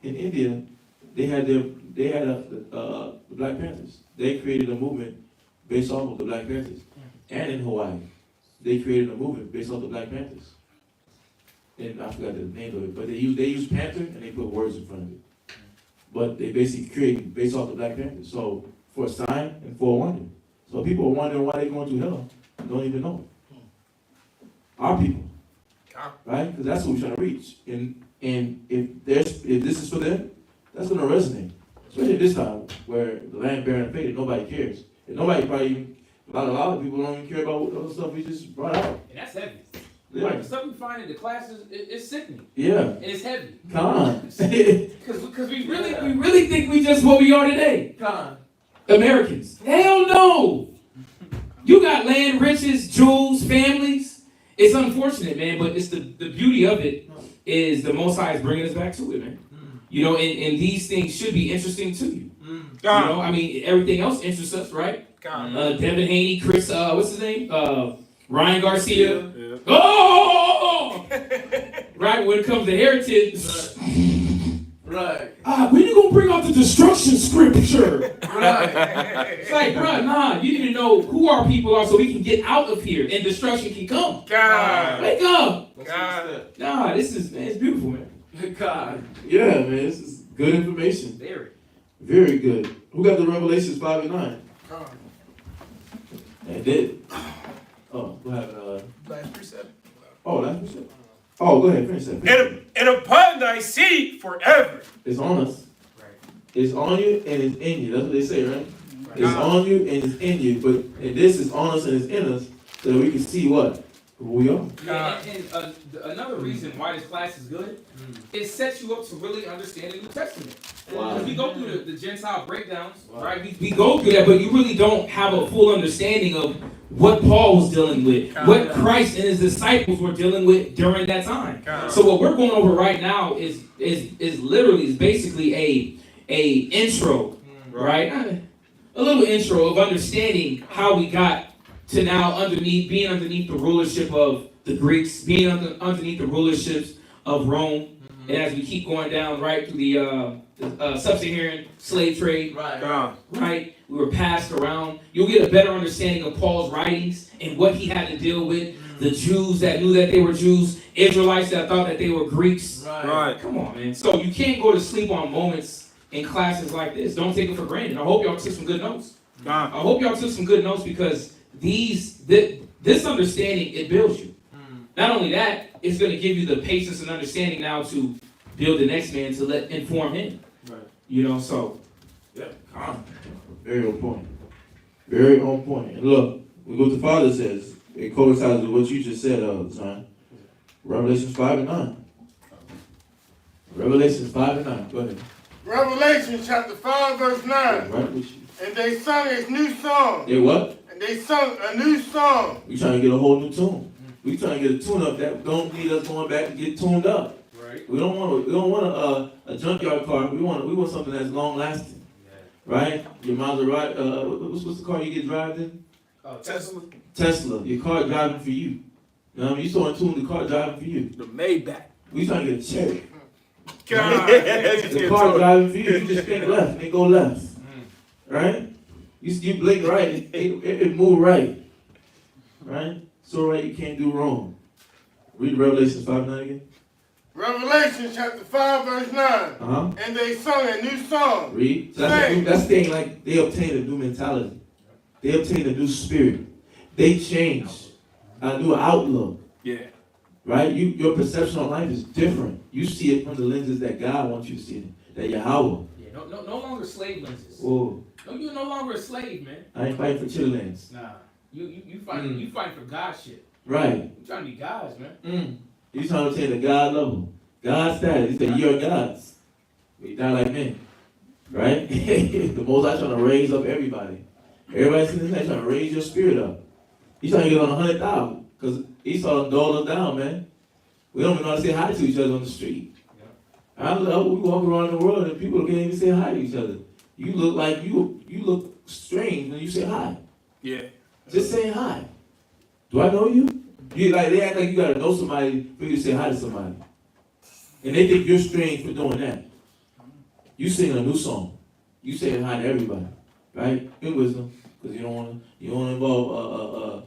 in India, they had the Black Panthers. They created a movement based off of the Black Panthers. And in Hawaii, they created a movement based off the Black Panthers. And I forgot the name of it, but they used Panther and they put words in front of it. But they basically created based off the Black Panthers. So for a sign and for a wonder. So people are wondering why they're going through hell and don't even know it. Our people. Right? Because that's what we're trying to reach. And if this is for them, that's going to resonate. Especially this time where the land barren and faded, nobody cares. And nobody probably even, a lot of people don't even care about what other stuff we just brought out. And that's heavy. Yeah. Like the stuff we find in the classes, it's sickening. Yeah. And it's heavy. Come on. Because we really think we just what we are today. Come on. Americans. Hell no. You got land, riches, jewels, families. It's unfortunate, man, but it's the beauty of it is the Most High is bringing us back to it, man. You know, and these things should be interesting to you. You know, I mean, everything else interests us, right? Devin Haney, Chris, what's his name? Ryan Garcia. Yeah. Oh! Right, when it comes to heritage. Right. When you gonna bring out the destruction scripture? Right. It's like, bro, nah, you need to know who our people are so we can get out of here and destruction can come. God. Wake up. God. Nah, this is, man, it's beautiful, man. God. Yeah, man, this is good information. Very. Very good. Who got the Revelations 5 and 9? God. They did. Oh, what happened? Last precept. Oh, that's what's up. Oh, go ahead, finish that. And upon thy seed forever. It's on us. Right. It's on you and it's in you. That's what they say, right? It's on you and it's in you. And this is on us and it's in us so that we can see what? Who we are. Yeah, and another reason why this class is good, it sets you up to really understand the New Testament. Wow. Because we go through the Gentile breakdowns, right? We go through that, but you really don't have a full understanding of what Paul was dealing with, what Christ and his disciples were dealing with during that time. So what we're going over right now is basically a intro, right? A little intro of understanding how we got to now being underneath the rulership of the Greeks, being underneath the rulerships of Rome, and as we keep going down right through the sub-Saharan slave trade, right? We were passed around. You'll get a better understanding of Paul's writings and what he had to deal with. The Jews that knew that they were Jews, Israelites that thought that they were Greeks. Right. Come on, man. So you can't go to sleep on moments in classes like this. Don't take it for granted. I hope y'all took some good notes. I hope y'all took some good notes because this understanding, it builds you. Not only that, it's going to give you the patience and understanding now to build the next man to inform him. Right. You know, so Yeah. Very on point. Very on point. And look, what the Father says, it coincides with what you just said, son. Revelations 5 and 9. Revelations 5 and 9. Go ahead. Revelation chapter 5, verse 9. Right with you. And they sung a new song. They what? And they sung a new song. We trying to get a whole new tune. We trying to get a tune up that don't need us going back to get tuned up. Right. We don't want a junkyard car. We want something that's long lasting. Right? Your Maserati, what's the car you get driving? Tesla. Tesla. Your car driving for you. You know what I mean? You so in tune, the car driving for you. The Maybach. We trying to get a cherry. The The car driving for you. You just think left and they go left. Right? You blink right, it move right. Right? So right you can't do wrong. Read Revelation 5:9 again. Revelation chapter 5, verse 9. Uh-huh. And they sung a new song. Read. So that's saying like they obtained a new mentality. They obtained a new spirit. They changed a new outlook. Yeah. Right? Your perception on life is different. You see it from the lenses that God wants you to see it. That Yahweh. yeah, no longer slave lenses. Whoa. No, you're no longer a slave, man. I ain't fighting for chilllands. Nah, you fight for God shit. Right. You trying to be gods, man. He's trying to obtain the God level. God status. He said, you're gods. We die like men. Right? The Most High trying to raise up everybody. Everybody's in this night trying to raise your spirit up. He's trying to get on 100,000. Because Esau dulled us down, man. We don't even know how to say hi to each other on the street. Yeah. We walk around the world and people can't even say hi to each other. You look like you look strange when you say hi. Yeah. Just saying hi. Do I know you? They act like you gotta know somebody for you to say hi to somebody. And they think you're strange for doing that. You sing a new song. You saying hi to everybody. Right? In wisdom. Because you don't want to involve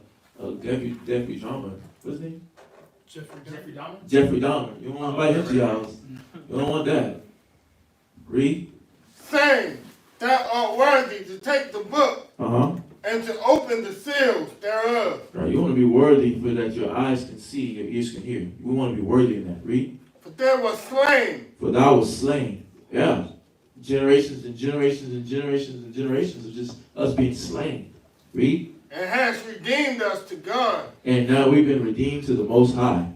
Jeffrey Dahmer. What's his name? Jeffrey Dahmer. Jeffrey Dahmer. You don't want to invite him to your house. You don't want that. Read. Saying, thou art worthy to take the book Uh-huh. and to open the seals thereof. Right. You want to be worthy for that your eyes can see, your ears can hear. We want to be worthy in that. Read. For there was slain. For thou was slain. Yeah. Generations and generations and generations and generations of just us being slain. Read. And hast redeemed us to God. And now we've been redeemed to the Most High.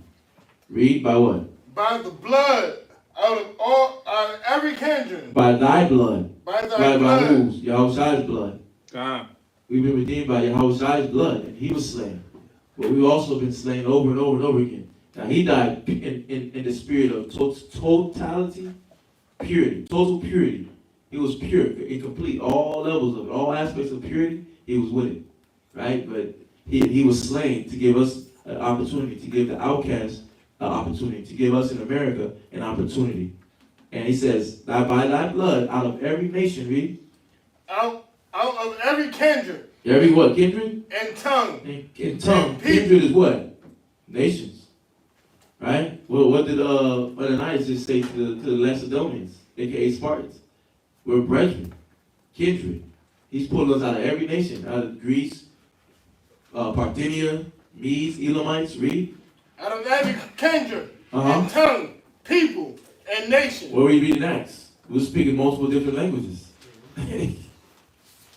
Read by what? By the blood out of every kindred. By thy blood. By thy blood. By whose? Yahweh's blood. God. We've been redeemed by Yahweh's blood, and he was slain. But we've also been slain over and over and over again. Now he died in the spirit of totality, purity, total purity. He was pure and complete, all levels of it, all aspects of purity, he was with it. Right? But he was slain to give us an opportunity, to give the outcast an opportunity, to give us in America an opportunity. And he says, by thy blood, out of every nation, read. Out of every kindred. Every what? Kindred? And tongue. And tongue. Kindred is what? Nations. Right? Well, what did Ananias just say to the Macedonians, aka Spartans? We're brethren. Kindred. He's pulling us out of every nation, out of Greece, Parthenia, Medes, Elamites, read. Out of every kindred. and tongue, people, and nation. What were you reading next? We were speaking multiple different languages.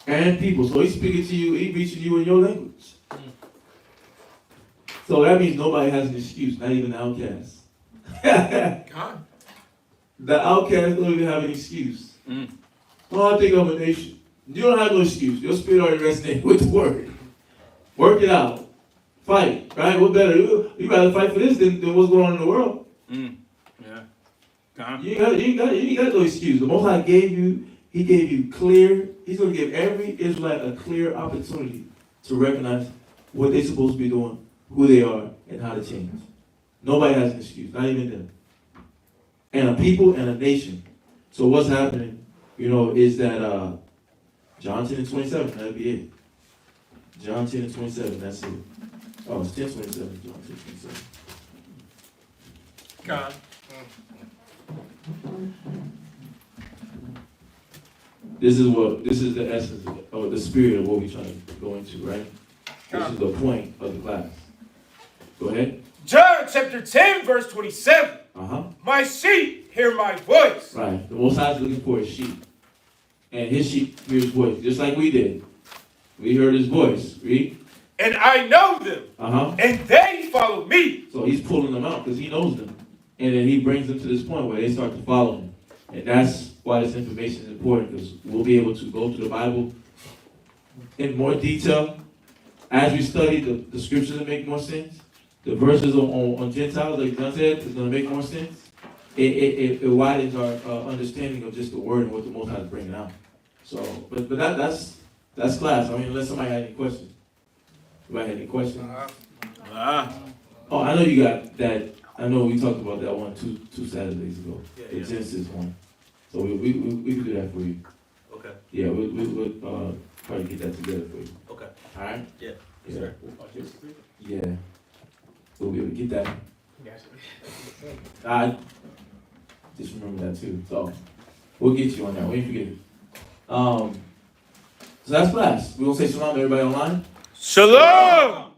And people. So he's speaking to you, he's reaching you in your language. So that means nobody has an excuse, not even the outcast. God. The outcast don't even have an excuse. Oh, I think I'm a nation. You don't have no excuse. Your spirit already resonated with the word. Work it out. Fight, right? What better? You rather fight for this than what's going on in the world. Yeah. You ain't got no excuse. The Most High gave you, He gave you clear, He's going to give every Israelite a clear opportunity to recognize what they're supposed to be doing, who they are, and how to change. Nobody has an excuse, not even them. And a people and a nation. So what's happening, is that John 10 and 27, that'll be it. John 10 and 27, that's it. Oh, it's 10:27, John 10:27. God. This is the essence of the spirit of what we're trying to go into, right? This is the point of the class. Go ahead. John chapter 10, verse 27. My sheep hear my voice. Right. The Most High is looking for his sheep. And his sheep hear his voice, just like we did. We heard his voice. Read. And I know them. And they follow me. So he's pulling them out because he knows them. And then he brings them to this point where they start to follow him. And that's why this information is important, because we'll be able to go through the Bible in more detail as we study the scriptures that make more sense. The verses on Gentiles, like John said, is going to make more sense. It widens our understanding of just the word and what the Most High is bringing out. So, but that's class. I mean, unless somebody had any questions. Anybody had any questions? Oh, I know you got that. I know we talked about that one two Saturdays ago. The Genesis one. So we can do that for you. Okay. Yeah, we'll probably get that together for you. Okay. All right? Yeah. Yeah. Yeah. So we'll be able to get that. I just remember that too. So we'll get you on that. We ain't forget it. So that's class. We're gonna say shalom to everybody online. Shalom!